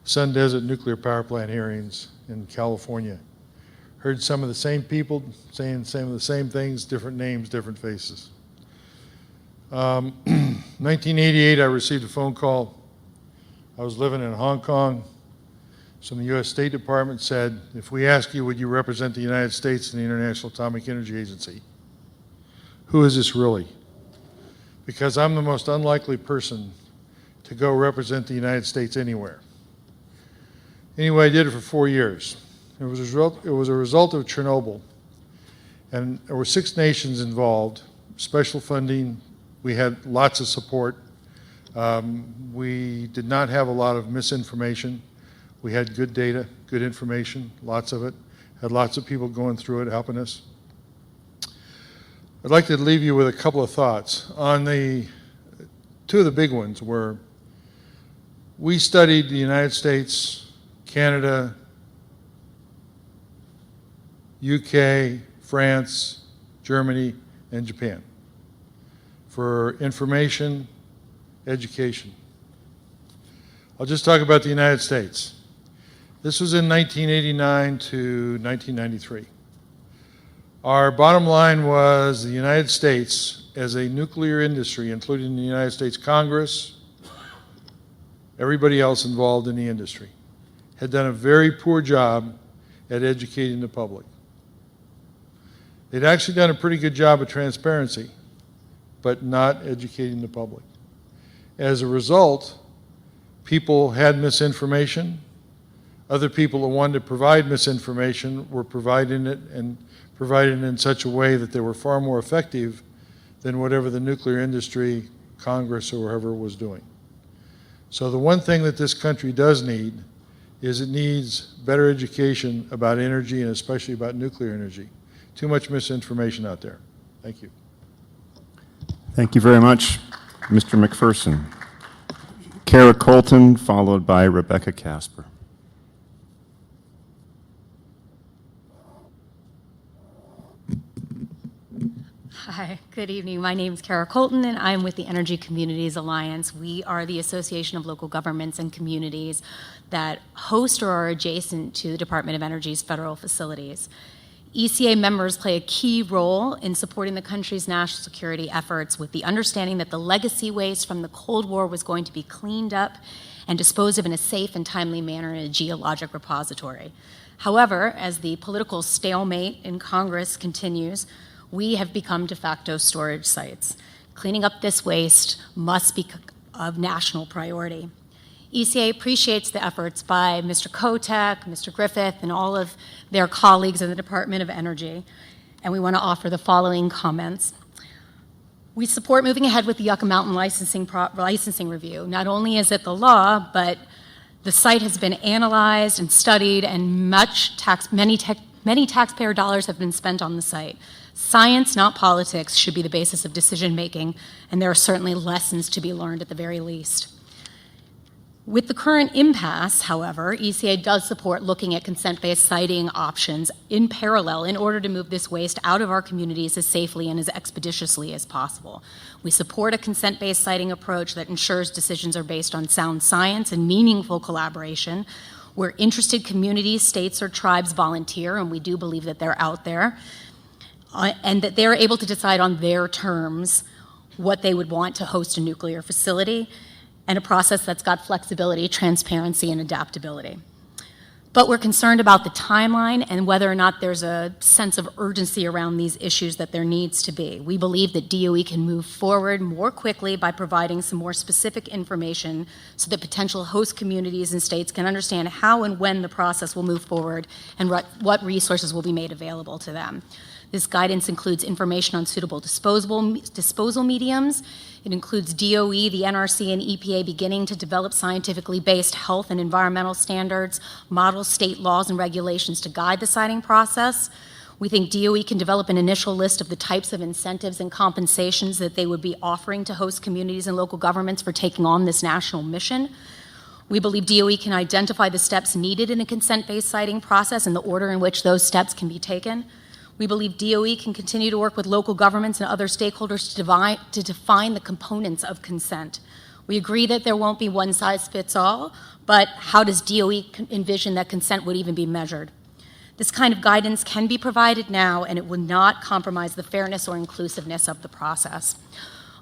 Sun Desert Nuclear Power Plant hearings in California. Heard some of the same people saying some of the same things, different names, different faces. 1988, I received a phone call. I was living in Hong Kong. So the U.S. State Department said, if we ask you, would you represent the United States in the International Atomic Energy Agency? Who is this really? Because I'm the most unlikely person to go represent the United States anywhere. Anyway, I did it for 4 years. It was a result of Chernobyl. And there were 6 nations involved, special funding. We had lots of support. We did not have a lot of misinformation. We had good data, good information, lots of it. Had lots of people going through it, helping us. I'd like to leave you with a couple of thoughts. On the 2 of the big ones were, we studied the United States, Canada, UK, France, Germany, and Japan for information, education. I'll just talk about the United States. This was in 1989 to 1993. Our bottom line was the United States as a nuclear industry, including the United States Congress, everybody else involved in the industry, had done a very poor job at educating the public. They'd actually done a pretty good job of transparency, but not educating the public. As a result, people had misinformation. Other people who wanted to provide misinformation were providing it and providing it in such a way that they were far more effective than whatever the nuclear industry, Congress, or whoever was doing. So the one thing that this country does need is it needs better education about energy and especially about nuclear energy. Too much misinformation out there. Thank you. Thank you very much, Mr. McPherson. Kara Colton, followed by Rebecca Casper. Hi, good evening. My name is Kara Colton, and I'm with the Energy Communities Alliance. We are the association of local governments and communities that host or are adjacent to the Department of Energy's federal facilities. ECA members play a key role in supporting the country's national security efforts with the understanding that the legacy waste from the Cold War was going to be cleaned up and disposed of in a safe and timely manner in a geologic repository. However, as the political stalemate in Congress continues, we have become de facto storage sites. Cleaning up this waste must be of national priority. ECA appreciates the efforts by Mr. Kotek, Mr. Griffith, and all of their colleagues in the Department of Energy, and we want to offer the following comments. We support moving ahead with the Yucca Mountain licensing review. Not only is it the law, but the site has been analyzed and studied, and many taxpayer dollars have been spent on the site. Science, not politics, should be the basis of decision making, and there are certainly lessons to be learned at the very least. With the current impasse, however, ECA does support looking at consent-based siting options in parallel in order to move this waste out of our communities as safely and as expeditiously as possible. We support a consent-based siting approach that ensures decisions are based on sound science and meaningful collaboration, where interested communities, states, or tribes volunteer, and we do believe that they're out there, and that they're able to decide on their terms what they would want to host a nuclear facility, and a process that's got flexibility, transparency, and adaptability. But we're concerned about the timeline and whether or not there's a sense of urgency around these issues that there needs to be. We believe that DOE can move forward more quickly by providing some more specific information so that potential host communities and states can understand how and when the process will move forward and what resources will be made available to them. This guidance includes information on suitable disposal mediums. It includes DOE, the NRC, and EPA beginning to develop scientifically based health and environmental standards, model state laws and regulations to guide the siting process. We think DOE can develop an initial list of the types of incentives and compensations that they would be offering to host communities and local governments for taking on this national mission. We believe DOE can identify the steps needed in a consent-based siting process and the order in which those steps can be taken. We believe DOE can continue to work with local governments and other stakeholders to define the components of consent. We agree that there won't be one size fits all, but how does DOE envision that consent would even be measured? This kind of guidance can be provided now, and it will not compromise the fairness or inclusiveness of the process.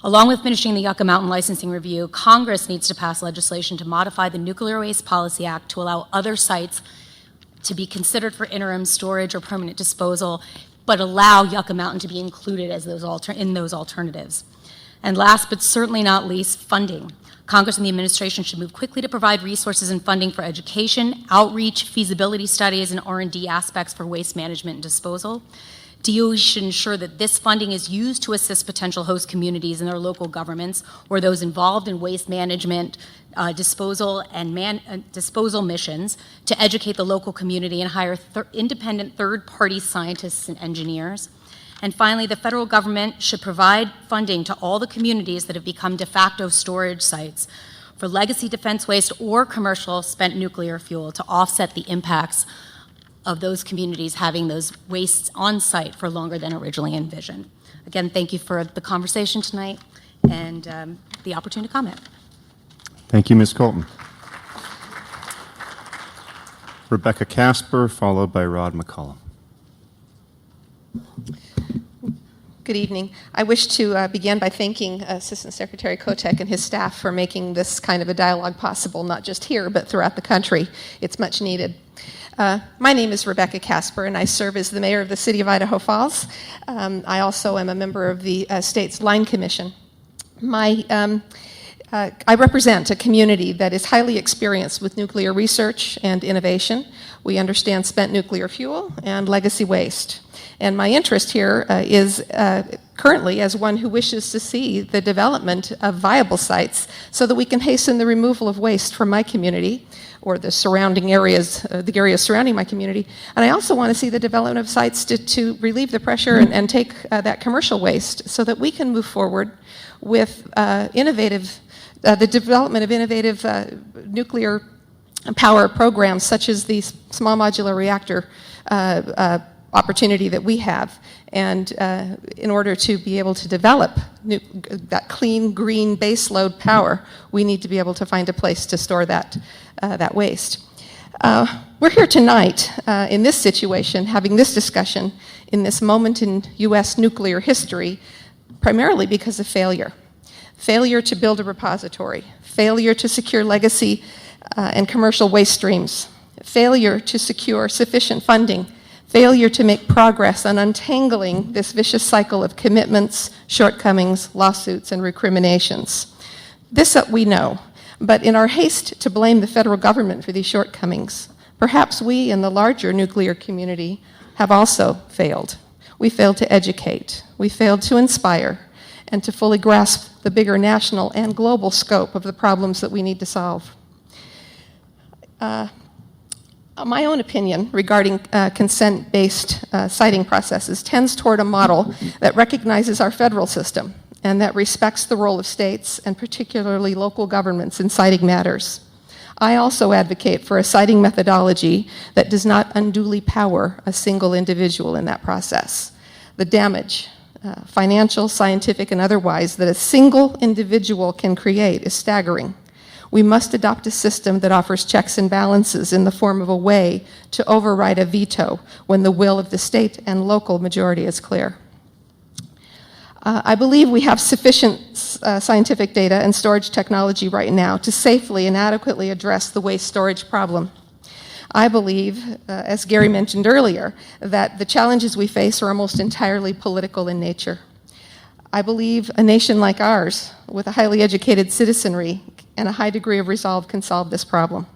Along with finishing the Yucca Mountain licensing review, Congress needs to pass legislation to modify the Nuclear Waste Policy Act to allow other sites to be considered for interim storage or permanent disposal, but allow Yucca Mountain to be included as in those alternatives. And last but certainly not least, funding. Congress and the administration should move quickly to provide resources and funding for education, outreach, feasibility studies, and R&D aspects for waste management and disposal. DOE should ensure that this funding is used to assist potential host communities and their local governments or those involved in waste management, disposal, and disposal missions to educate the local community and hire independent third-party scientists and engineers. And finally, the federal government should provide funding to all the communities that have become de facto storage sites for legacy defense waste or commercial spent nuclear fuel to offset the impacts of those communities having those wastes on site for longer than originally envisioned. Again, thank you for the conversation tonight and the opportunity to comment. Thank you, Ms. Colton. Rebecca Casper, followed by Rod McCollum. Good evening. I wish to begin by thanking Assistant Secretary Kotek and his staff for making this kind of a dialogue possible, not just here, but throughout the country. It's much needed. My name is Rebecca Casper, and I serve as the mayor of the city of Idaho Falls. I also am a member of the state's Line Commission. I represent a community that is highly experienced with nuclear research and innovation. We understand spent nuclear fuel and legacy waste. And my interest here is currently as one who wishes to see the development of viable sites so that we can hasten the removal of waste from my community or the surrounding areas, the areas surrounding my community. And I also want to see the development of sites to relieve the pressure and take that commercial waste so that we can move forward with the development of innovative nuclear power programs such as the small modular reactor opportunity that we have. And in order to be able to develop that clean, green baseload power, we need to be able to find a place to store that waste. We're here tonight in this situation, having this discussion in this moment in U.S. nuclear history, primarily because of failure. Failure to build a repository, failure to secure legacy and commercial waste streams, failure to secure sufficient funding, failure to make progress on untangling this vicious cycle of commitments, shortcomings, lawsuits, and recriminations. This we know, but in our haste to blame the federal government for these shortcomings, perhaps we in the larger nuclear community have also failed. We failed to educate, we failed to inspire, and to fully grasp the bigger national and global scope of the problems that we need to solve. My own opinion regarding consent-based siting processes tends toward a model that recognizes our federal system and that respects the role of states and particularly local governments in siting matters. I also advocate for a siting methodology that does not unduly power a single individual in that process. The damage, financial, scientific, and otherwise, that a single individual can create is staggering. We must adopt a system that offers checks and balances in the form of a way to override a veto when the will of the state and local majority is clear. I believe we have sufficient scientific data and storage technology right now to safely and adequately address the waste storage problem. I believe, as Gary mentioned earlier, that the challenges we face are almost entirely political in nature. I believe a nation like ours, with a highly educated citizenry and a high degree of resolve, can solve this problem.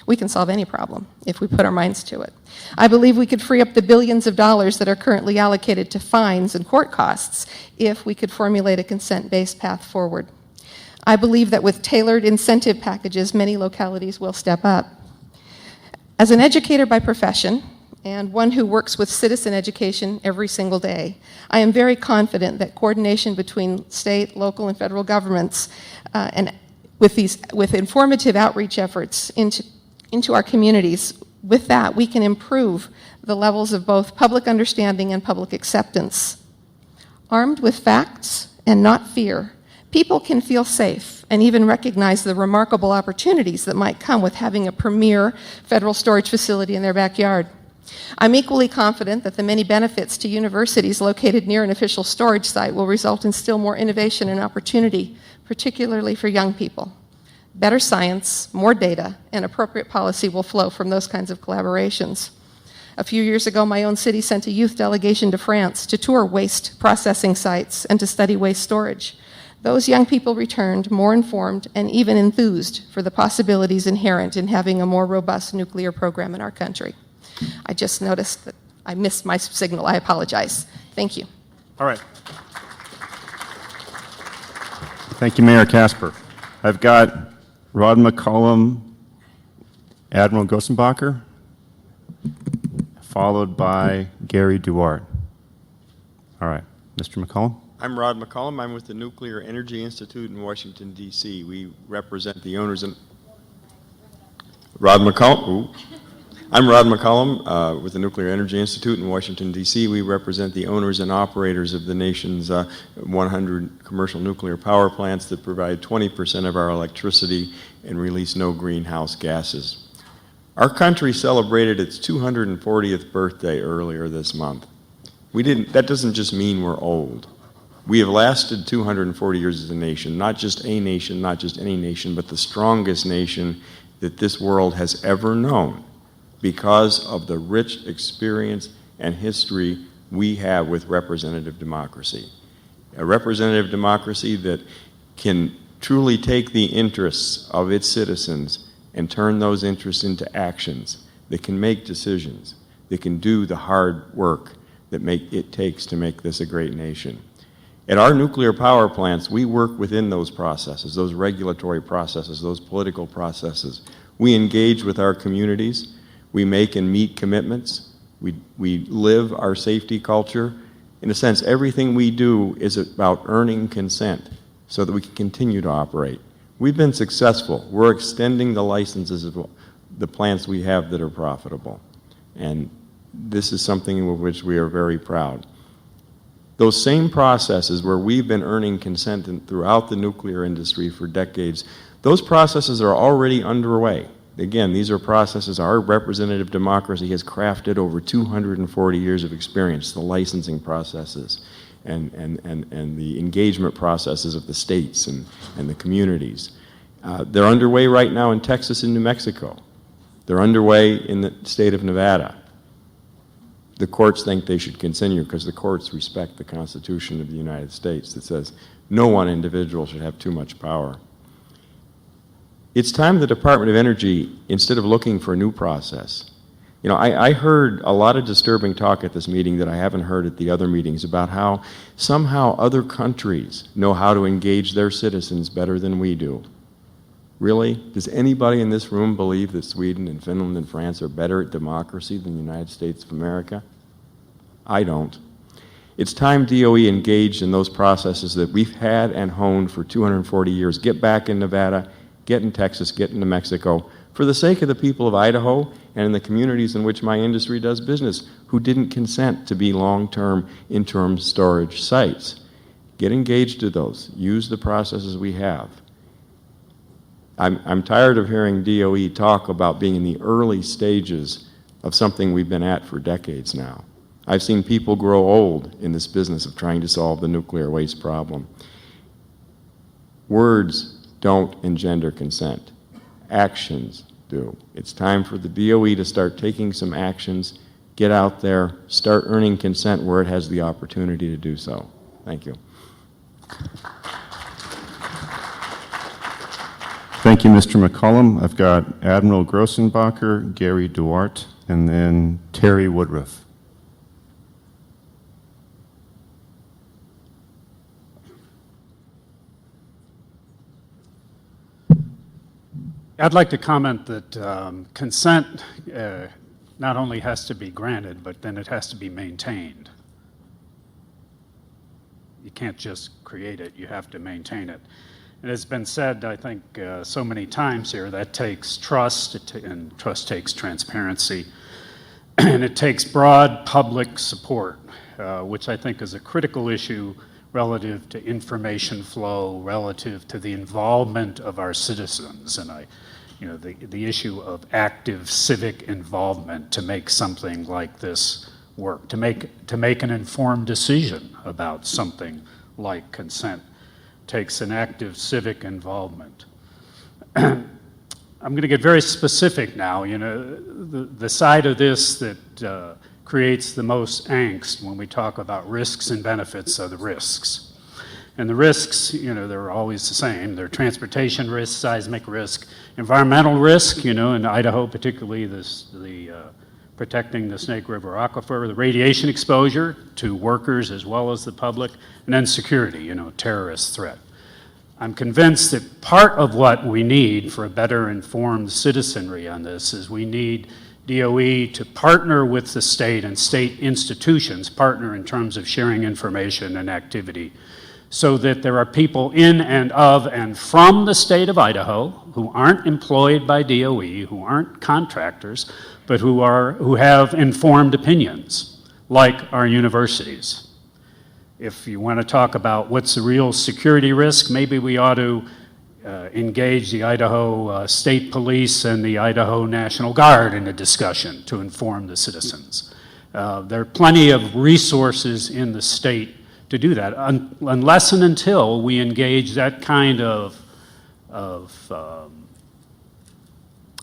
We can solve any problem if we put our minds to it. I believe we could free up the billions of dollars that are currently allocated to fines and court costs if we could formulate a consent-based path forward. I believe that with tailored incentive packages, many localities will step up. As an educator by profession, and one who works with citizen education every single day, I am very confident that coordination between state, local, and federal governments and with informative outreach efforts into our communities, with that we can improve the levels of both public understanding and public acceptance. Armed with facts and not fear, people can feel safe and even recognize the remarkable opportunities that might come with having a premier federal storage facility in their backyard. I'm equally confident that the many benefits to universities located near an official storage site will result in still more innovation and opportunity, particularly for young people. Better science, more data, and appropriate policy will flow from those kinds of collaborations. A few years ago, my own city sent a youth delegation to France to tour waste processing sites and to study waste storage. Those young people returned more informed and even enthused for the possibilities inherent in having a more robust nuclear program in our country. I just noticed that I missed my signal. I apologize. Thank you. All right. Thank you, Mayor Casper. I've got Rod McCollum, Admiral Gossenbacher, followed by Gary Duarte. All right, Mr. McCollum. I'm Rod McCollum. I'm with the Nuclear Energy Institute in Washington, D.C. We represent the owners and... Rod McCollum. I'm Rod McCollum with the Nuclear Energy Institute in Washington, D.C. We represent the owners and operators of the nation's 100 commercial nuclear power plants that provide 20% of our electricity and release no greenhouse gases. Our country celebrated its 240th birthday earlier this month. That doesn't just mean we're old. We have lasted 240 years as a nation, not just a nation, not just any nation, but the strongest nation that this world has ever known, because of the rich experience and history we have with representative democracy. A representative democracy that can truly take the interests of its citizens and turn those interests into actions, that can make decisions, that can do the hard work that it takes to make this a great nation. At our nuclear power plants, we work within those processes, those regulatory processes, those political processes. We engage with our communities. We make and meet commitments. We live our safety culture. In a sense, everything we do is about earning consent so that we can continue to operate. We've been successful. We're extending the licenses of the plants we have that are profitable. And this is something of which we are very proud. Those same processes where we've been earning consent throughout the nuclear industry for decades, those processes are already underway. Again, these are processes our representative democracy has crafted over 240 years of experience, the licensing processes and the engagement processes of the states and the communities. They're underway right now in Texas and New Mexico. They're underway in the state of Nevada. The courts think they should continue because the courts respect the Constitution of the United States that says no one individual should have too much power. It's time the Department of Energy, instead of looking for a new process, I heard a lot of disturbing talk at this meeting that I haven't heard at the other meetings about how somehow other countries know how to engage their citizens better than we do. Really? Does anybody in this room believe that Sweden and Finland and France are better at democracy than the United States of America? I don't. It's time DOE engaged in those processes that we've had and honed for 240 years. Get back in Nevada, get in Texas, get into Mexico. for the sake of the people of Idaho and in the communities in which my industry does business who didn't consent to be long-term interim storage sites. Get engaged to those. Use the processes we have. I'm tired of hearing DOE talk about being in the early stages of something we've been at for decades now. I've seen people grow old in this business of trying to solve the nuclear waste problem. Words don't engender consent. Actions do. It's time for the DOE to start taking some actions, get out there, start earning consent where it has the opportunity to do so. Thank you. Thank you, Mr. McCollum. I've got Admiral Grossenbacher, Gary Duarte, and then Terry Woodruff. I'd like to comment that consent not only has to be granted, but then it has to be maintained. You can't just create it, you have to maintain it. And it's been said, I think, so many times here, that takes trust, and trust takes transparency, and it takes broad public support, which I think is a critical issue relative to information flow, relative to the involvement of our citizens, and the issue of active civic involvement to make something like this work, to make an informed decision about something like consent takes an active civic involvement. I'm going to get very specific now. The side of this that creates the most angst when we talk about risks and benefits are the risks. And the risks, they're always the same. They're transportation risk, seismic risk, environmental risk, in Idaho particularly, protecting the Snake River aquifer, the radiation exposure to workers as well as the public, and then security, terrorist threat. I'm convinced that part of what we need for a better informed citizenry on this is we need DOE to partner with the state and state institutions, partner in terms of sharing information and activity, so that there are people in and of and from the state of Idaho who aren't employed by DOE, who aren't contractors, but who have informed opinions, like our universities. If you want to talk about what's the real security risk, maybe we ought to engage the Idaho State Police and the Idaho National Guard in a discussion to inform the citizens. There are plenty of resources in the state to do that, unless and until we engage that kind of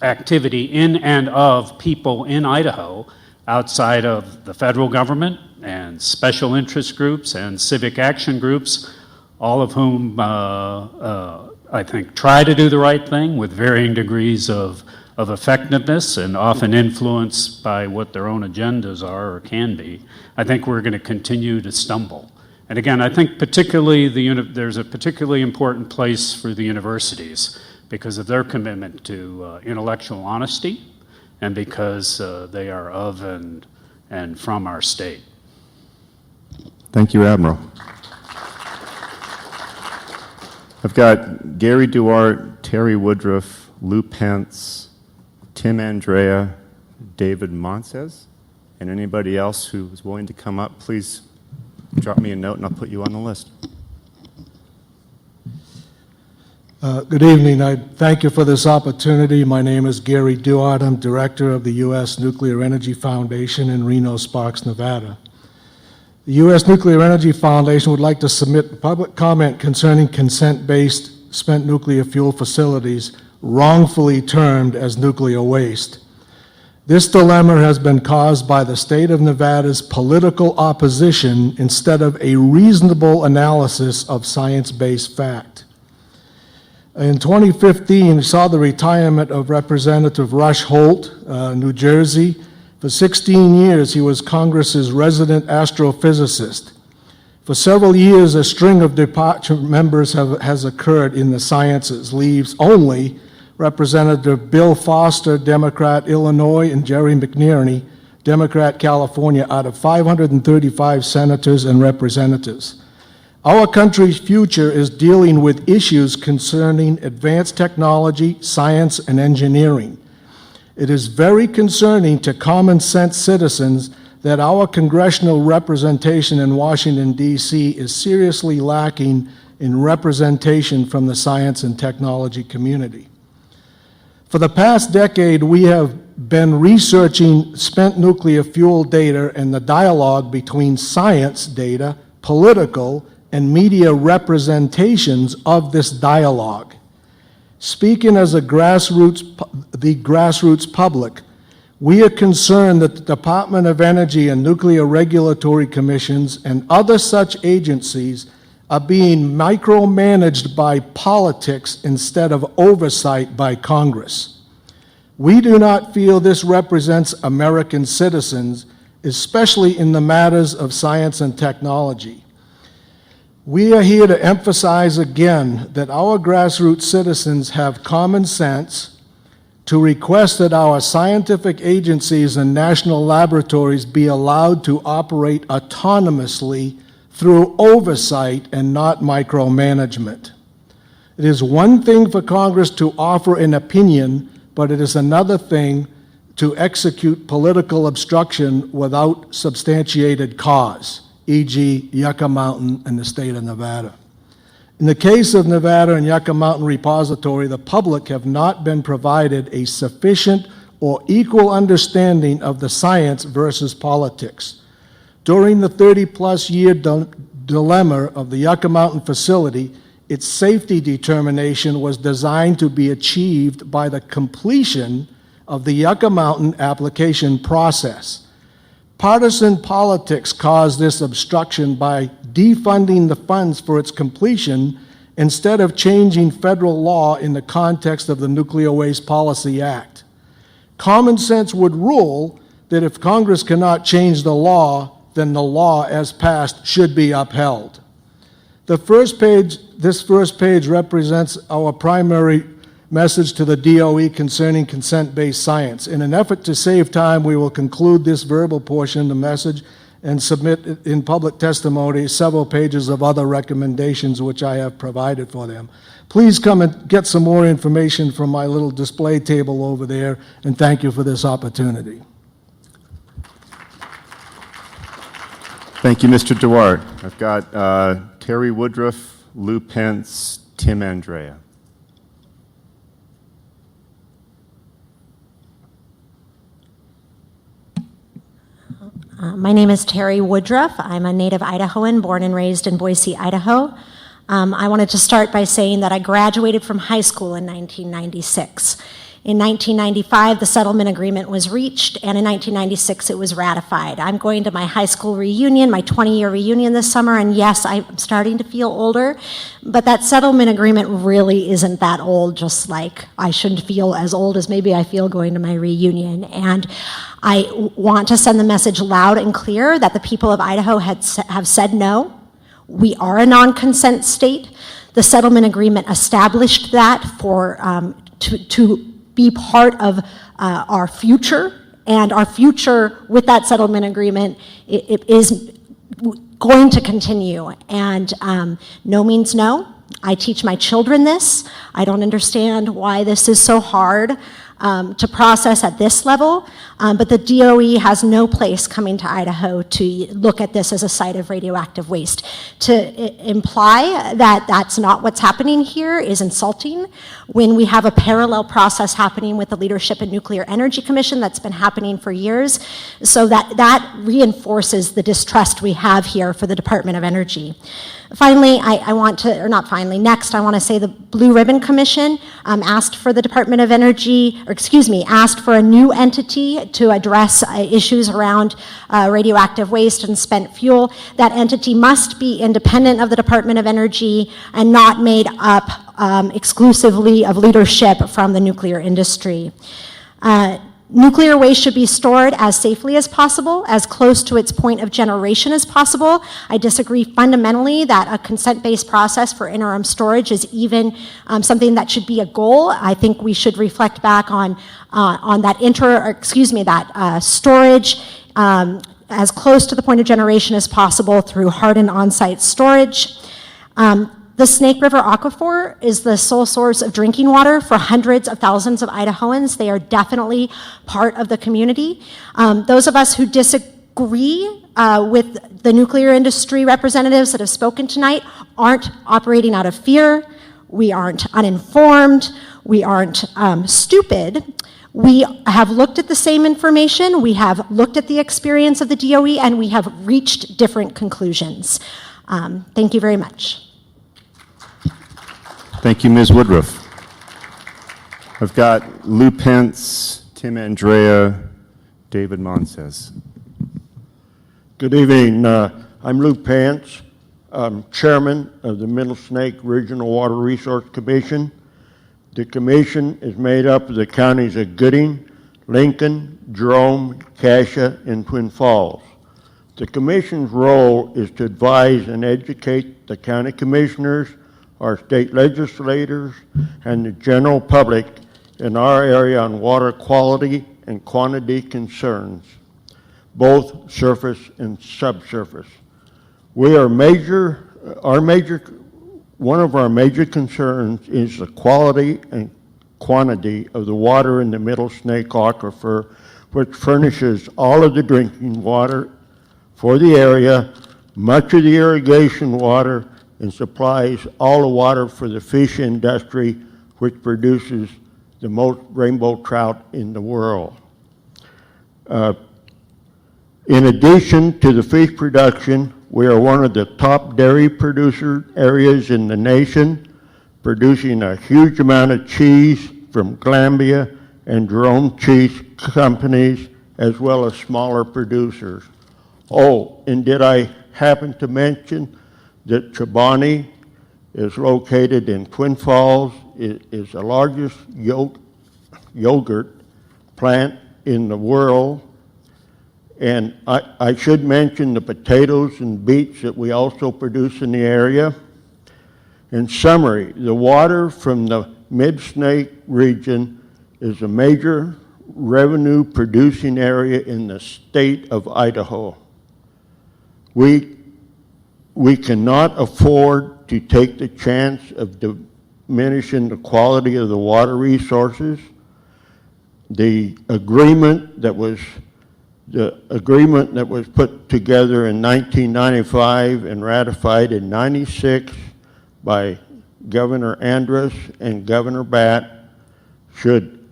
activity in and of people in Idaho outside of the federal government and special interest groups and civic action groups, all of whom I think try to do the right thing with varying degrees of effectiveness and often influenced by what their own agendas are or can be. I think we're going to continue to stumble. And again, I think particularly there's a particularly important place for the universities because of their commitment to intellectual honesty and because they are of and from our state. Thank you, Admiral. I've got Gary Duarte, Terry Woodruff, Lou Pence, Tim Andrea, David Montes, and anybody else who is willing to come up, please drop me a note and I'll put you on the list. Good evening. I thank you for this opportunity. My name is Gary Duarte. I'm director of the U.S. Nuclear Energy Foundation in Reno, Sparks, Nevada. The U.S. Nuclear Energy Foundation would like to submit public comment concerning consent-based spent nuclear fuel facilities wrongfully termed as nuclear waste. This dilemma has been caused by the state of Nevada's political opposition instead of a reasonable analysis of science-based fact. In 2015, we saw the retirement of Representative Rush Holt, New Jersey. For 16 years, he was Congress's resident astrophysicist. For several years, a string of departure members has occurred in the sciences, leaves only Representative Bill Foster, Democrat, Illinois, and Jerry McNerney, Democrat, California, out of 535 senators and representatives. Our country's future is dealing with issues concerning advanced technology, science, and engineering. It is very concerning to common sense citizens that our congressional representation in Washington, D.C. is seriously lacking in representation from the science and technology community. For the past decade, we have been researching spent nuclear fuel data and the dialogue between science data, political, and media representations of this dialogue. Speaking as the grassroots public, we are concerned that the Department of Energy and Nuclear Regulatory Commissions and other such agencies are being micromanaged by politics instead of oversight by Congress. We do not feel this represents American citizens, especially in the matters of science and technology. We are here to emphasize again that our grassroots citizens have common sense to request that our scientific agencies and national laboratories be allowed to operate autonomously through oversight and not micromanagement. It is one thing for Congress to offer an opinion, but it is another thing to execute political obstruction without substantiated cause, e.g. Yucca Mountain and the state of Nevada. In the case of Nevada and Yucca Mountain Repository, the public have not been provided a sufficient or equal understanding of the science versus politics. During the 30-plus year dilemma of the Yucca Mountain facility, its safety determination was designed to be achieved by the completion of the Yucca Mountain application process. Partisan politics caused this obstruction by defunding the funds for its completion instead of changing federal law in the context of the Nuclear Waste Policy Act. Common sense would rule that if Congress cannot change the law, then the law as passed should be upheld. This first page represents our primary message to the DOE concerning consent-based science. In an effort to save time, we will conclude this verbal portion of the message and submit in public testimony several pages of other recommendations which I have provided for them. Please come and get some more information from my little display table over there, and thank you for this opportunity. Thank you, Mr. Duarte. I've got Terry Woodruff, Lou Pence, Tim Andrea. My name is Terry Woodruff. I'm a native Idahoan, born and raised in Boise, Idaho. I wanted to start by saying that I graduated from high school in 1996. In 1995, the settlement agreement was reached, and in 1996, it was ratified. I'm going to my high school reunion, my 20-year reunion this summer, and yes, I'm starting to feel older, but that settlement agreement really isn't that old, just like I shouldn't feel as old as maybe I feel going to my reunion. And I want to send the message loud and clear that the people of Idaho have said no. We are a non-consent state. The settlement agreement established that to be part of our future, and our future with that settlement agreement it is going to continue. And no means no. I teach my children this. I don't understand why this is so hard to process at this level, but the DOE has no place coming to Idaho to look at this as a site of radioactive waste. To imply that that's not what's happening here is insulting when we have a parallel process happening with the Leadership in Nuclear Energy Commission that's been happening for years, so that reinforces the distrust we have here for the Department of Energy. Finally, next I want to say the Blue Ribbon Commission asked for the Department of Energy, asked for a new entity to address issues around radioactive waste and spent fuel. That entity must be independent of the Department of Energy and not made up exclusively of leadership from the nuclear industry. Nuclear waste should be stored as safely as possible, as close to its point of generation as possible. I disagree fundamentally that a consent-based process for interim storage is even something that should be a goal. I think we should reflect back on that storage as close to the point of generation as possible through hardened on-site storage. The Snake River Aquifer is the sole source of drinking water for hundreds of thousands of Idahoans. They are definitely part of the community. Those of us who disagree with the nuclear industry representatives that have spoken tonight aren't operating out of fear. We aren't uninformed. We aren't stupid. We have looked at the same information. We have looked at the experience of the DOE, and we have reached different conclusions. Thank you very much. Thank you, Ms. Woodruff. I've got Lou Pence, Tim Andrea, David Monses. Good evening. I'm Lou Pence. I'm chairman of the Middle Snake Regional Water Resource Commission. The commission is made up of the counties of Gooding, Lincoln, Jerome, Cassia, and Twin Falls. The commission's role is to advise and educate the county commissioners, our state legislators, and the general public in our area on water quality and quantity concerns, both surface and subsurface. One of our major concerns is the quality and quantity of the water in the Middle Snake Aquifer, which furnishes all of the drinking water for the area, much of the irrigation water, and supplies all the water for the fish industry, which produces the most rainbow trout in the world. In addition to the fish production, we are one of the top dairy producer areas in the nation, producing a huge amount of cheese from Glanbia and Jerome Cheese companies, as well as smaller producers. Oh, and did I happen to mention that Chobani is located in Twin Falls? It is the largest yogurt plant in the world. And I should mention the potatoes and beets that we also produce in the area. In summary, the water from the Mid-Snake region is a major revenue producing area in the state of Idaho. We cannot afford to take the chance of diminishing the quality of the water resources. The agreement that was put together in 1995 and ratified in 96 by Governor Andrus and Governor Batt should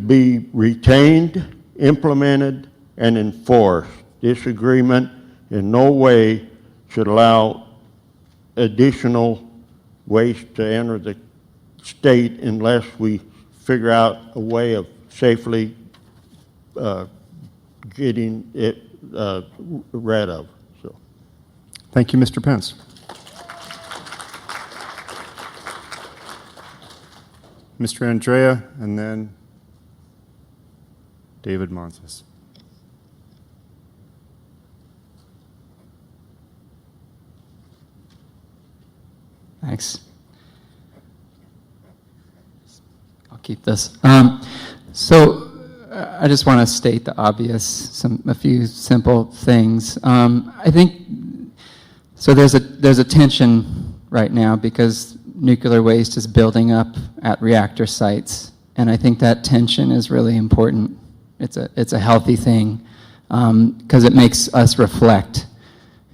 be retained, implemented, and enforced. This agreement in no way should allow additional waste to enter the state unless we figure out a way of safely getting it rid of. So, thank you, Mr. Pence. Mr. Andrea, and then David Monses. Thanks. I'll keep this. So I just want to state the obvious, a few simple things. I think so. There's a tension right now because nuclear waste is building up at reactor sites, and I think that tension is really important. It's a healthy thing because it makes us reflect,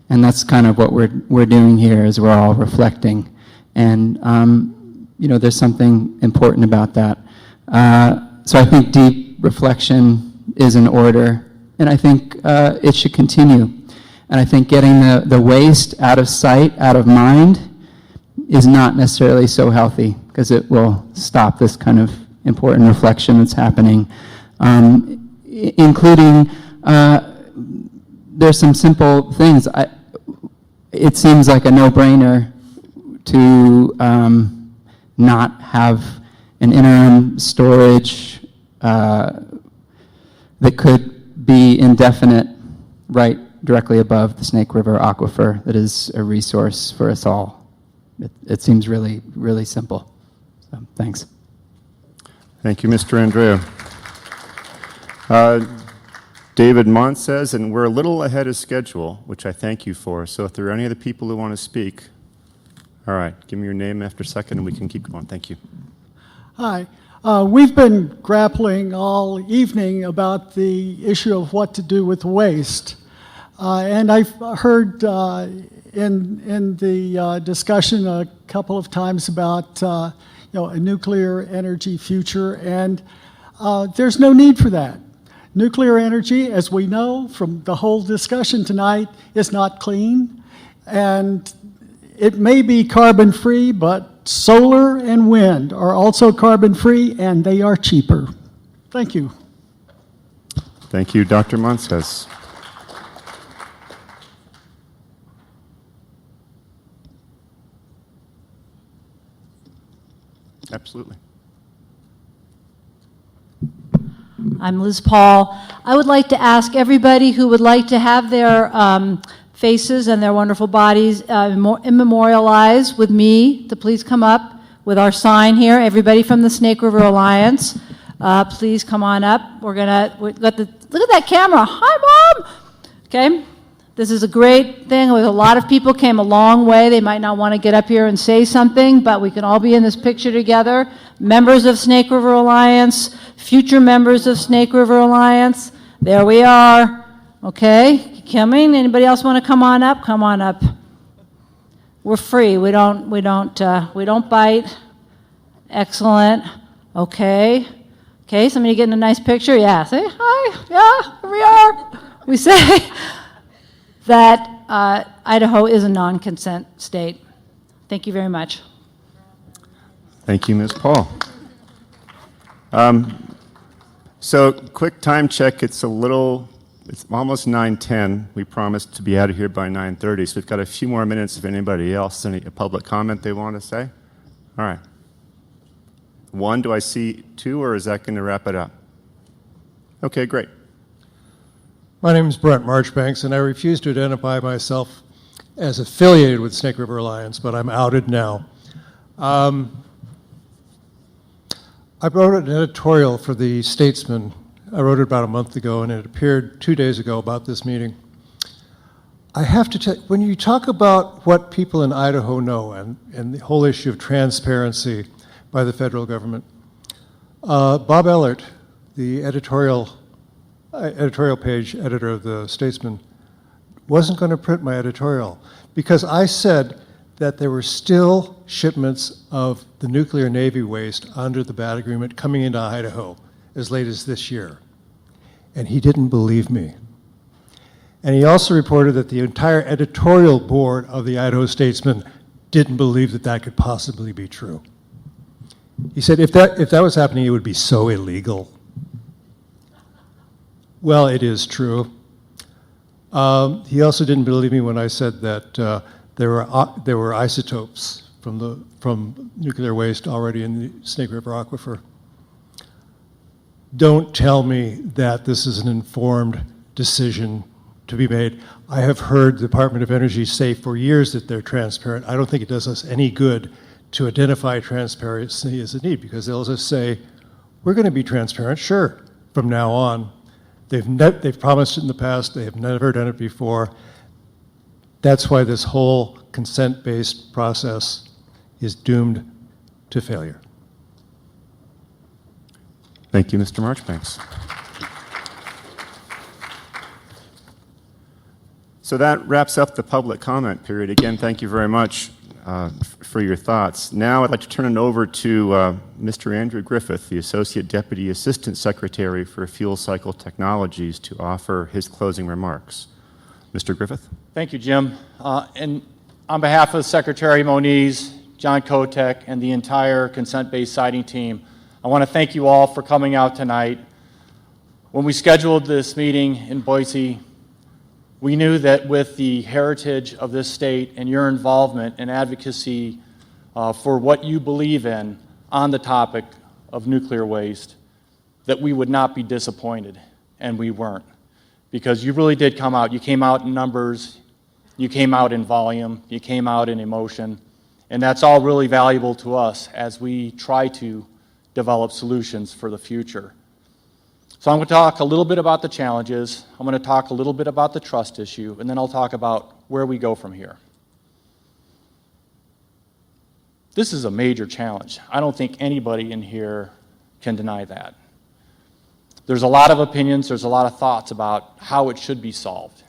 and that's kind of what we're doing here. Is we're all reflecting, and there's something important about that. So I think deep reflection is in order, and I think it should continue. And I think getting the waste out of sight, out of mind, is not necessarily so healthy because it will stop this kind of important reflection that's happening, including there's some simple things. It seems like a no-brainer to not have an interim storage that could be indefinite right directly above the Snake River Aquifer that is a resource for us all. It seems really, really simple. So, thanks. Thank you, Mr. Andrea. David Monses, and we're a little ahead of schedule, which I thank you for. So if there are any other people who want to speak, All right, give me your name after second and we can keep going. Thank you. Hi. We've been grappling all evening about the issue of what to do with waste. And I've heard in the discussion a couple of times about a nuclear energy future, and there's no need for that. Nuclear energy, as we know from the whole discussion tonight, is not clean, and it may be carbon-free, but solar and wind are also carbon-free, and they are cheaper. Thank you. Thank you, Dr. Monses. Absolutely. I'm Liz Paul. I would like to ask everybody who would like to have their faces and their wonderful bodies immemorialized with me to please come up with our sign here. Everybody from the Snake River Alliance, please come on up. Look at that camera. Hi, Mom. Okay. This is a great thing. A lot of people came a long way. They might not want to get up here and say something, but we can all be in this picture together. Members of Snake River Alliance, future members of Snake River Alliance. There we are. Okay, coming. Anybody else want to come on up? Come on up. We're free. We don't bite. Excellent. Okay. Okay. Somebody getting a nice picture? Yeah. Say hi. Yeah. Here we are. We say that Idaho is a non-consent state. Thank you very much. Thank you, Ms. Paul. So, quick time check. It's almost 9:10. We promised to be out of here by 9:30, so we've got a few more minutes if anybody else has any public comment they want to say. All right. One, do I see two, or is that going to wrap it up? Okay, great. My name is Brent Marchbanks, and I refuse to identify myself as affiliated with Snake River Alliance, but I'm outed now. I wrote an editorial for the Statesman. I wrote it about a month ago, and it appeared 2 days ago about this meeting. I have to tell you, when you talk about what people in Idaho know and the whole issue of transparency by the federal government, Bob Ellert, the editorial page editor of the Statesman, wasn't going to print my editorial because I said that there were still shipments of the nuclear Navy waste under the BAT agreement coming into Idaho as late as this year. And he didn't believe me. And he also reported that the entire editorial board of the Idaho Statesman didn't believe that that could possibly be true. He said if that was happening, it would be so illegal. Well, it is true. He also didn't believe me when I said that there were isotopes from nuclear waste already in the Snake River aquifer. Don't tell me that this is an informed decision to be made. I have heard the Department of Energy say for years that they're transparent. I don't think it does us any good to identify transparency as a need because they'll just say, we're going to be transparent, sure, from now on. They've promised it in the past. They have never done it before. That's why this whole consent-based process is doomed to failure. Thank you, Mr. Marchbanks. So that wraps up the public comment period. Again, thank you very much for your thoughts. Now I'd like to turn it over to Mr. Andrew Griffith, the Associate Deputy Assistant Secretary for Fuel Cycle Technologies, to offer his closing remarks. Mr. Griffith? Thank you, Jim. And on behalf of Secretary Moniz, John Kotek, and the entire consent-based siting team, I want to thank you all for coming out tonight. When we scheduled this meeting in Boise, we knew that with the heritage of this state and your involvement and advocacy for what you believe in on the topic of nuclear waste, that we would not be disappointed, and we weren't. Because you really did come out. You came out in numbers, you came out in volume, you came out in emotion, and that's all really valuable to us as we try to develop solutions for the future. So I'm going to talk a little bit about the challenges, I'm going to talk a little bit about the trust issue, and then I'll talk about where we go from here. This is a major challenge. I don't think anybody in here can deny that. There's a lot of opinions, there's a lot of thoughts about how it should be solved.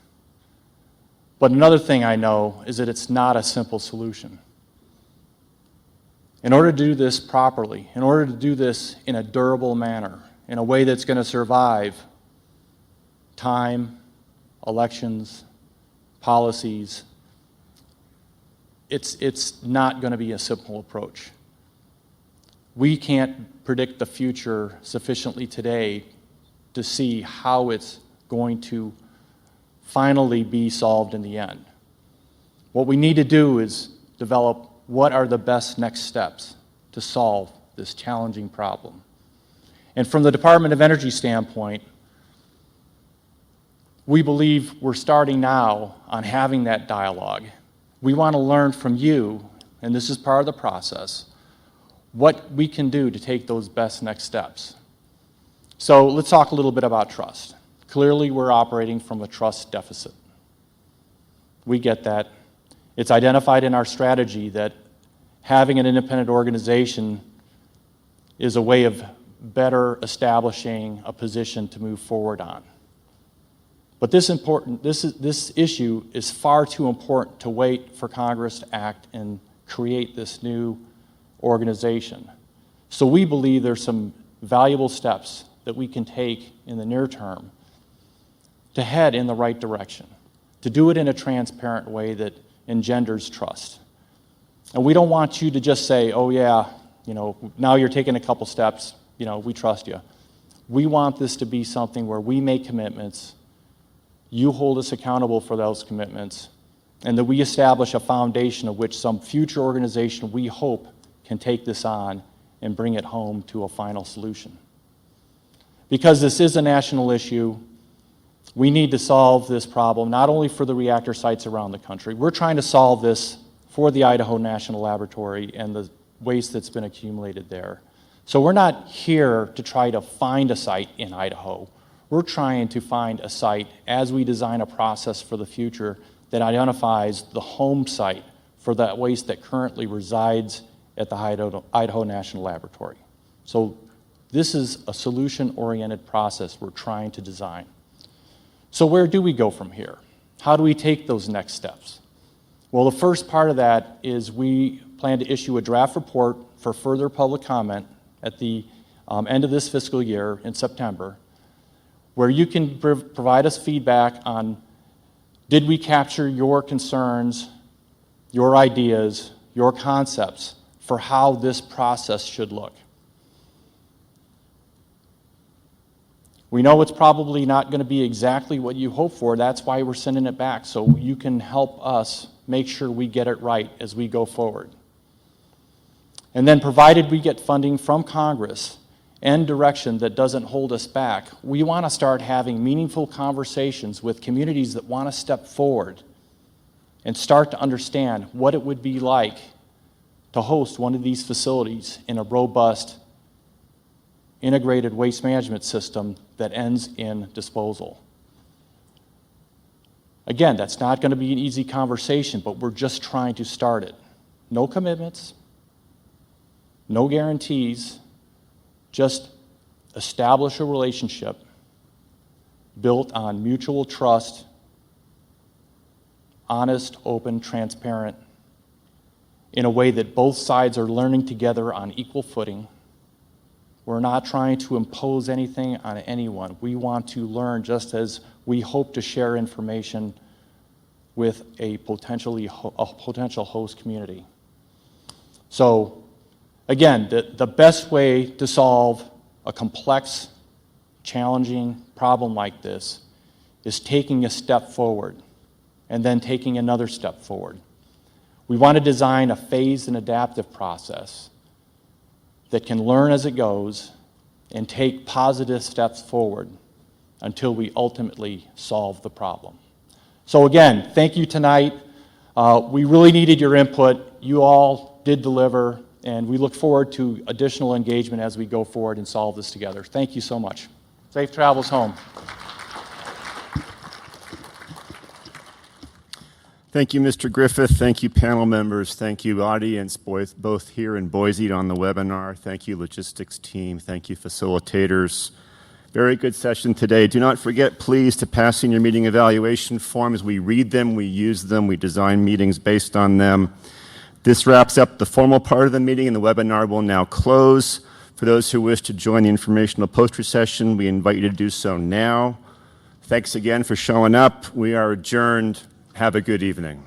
But another thing I know is that it's not a simple solution. In order to do this properly, in order to do this in a durable manner, in a way that's going to survive time, elections, policies, it's not going to be a simple approach. We can't predict the future sufficiently today to see how it's going to finally be solved in the end. What we need to do is develop what are the best next steps to solve this challenging problem. And from the Department of Energy standpoint, we believe we're starting now on having that dialogue. We want to learn from you, and this is part of the process, what we can do to take those best next steps. So let's talk a little bit about trust. Clearly, we're operating from a trust deficit. We get that. It's identified in our strategy that having an independent organization is a way of better establishing a position to move forward on. But this issue is far too important to wait for Congress to act and create this new organization. So we believe there's some valuable steps that we can take in the near term to head in the right direction, to do it in a transparent way that engenders trust. And we don't want you to just say, oh yeah, now you're taking a couple steps, we trust you. We want this to be something where we make commitments, you hold us accountable for those commitments, and that we establish a foundation of which some future organization we hope can take this on and bring it home to a final solution. Because this is a national issue, we need to solve this problem not only for the reactor sites around the country. We're trying to solve this for the Idaho National Laboratory and the waste that's been accumulated there. So we're not here to try to find a site in Idaho. We're trying to find a site as we design a process for the future that identifies the home site for that waste that currently resides at the Idaho National Laboratory. So this is a solution-oriented process we're trying to design. So where do we go from here? How do we take those next steps? Well, the first part of that is we plan to issue a draft report for further public comment at the end of this fiscal year in September, where you can provide us feedback on, did we capture your concerns, your ideas, your concepts for how this process should look? We know it's probably not going to be exactly what you hope for. That's why we're sending it back, so you can help us make sure we get it right as we go forward. And then provided we get funding from Congress and direction that doesn't hold us back, we want to start having meaningful conversations with communities that want to step forward and start to understand what it would be like to host one of these facilities in a robust, integrated waste management system that ends in disposal. Again, that's not going to be an easy conversation, but we're just trying to start it. No commitments, no guarantees, just establish a relationship built on mutual trust, honest, open, transparent, in a way that both sides are learning together on equal footing. We're not trying to impose anything on anyone. We want to learn just as we hope to share information with a potential host community. So, again, the best way to solve a complex, challenging problem like this is taking a step forward and then taking another step forward. We want to design a phased and adaptive process that can learn as it goes and take positive steps forward until we ultimately solve the problem. So again, thank you tonight. We really needed your input. You all did deliver, and we look forward to additional engagement as we go forward and solve this together. Thank you so much. Safe travels home. Thank you, Mr. Griffith. Thank you, panel members. Thank you, audience, both here in Boise and on the webinar. Thank you, logistics team. Thank you, facilitators. Very good session today. Do not forget, please, to pass in your meeting evaluation forms. We read them, we use them, we design meetings based on them. This wraps up the formal part of the meeting, and the webinar will now close. For those who wish to join the informational poster session, we invite you to do so now. Thanks again for showing up. We are adjourned. Have a good evening.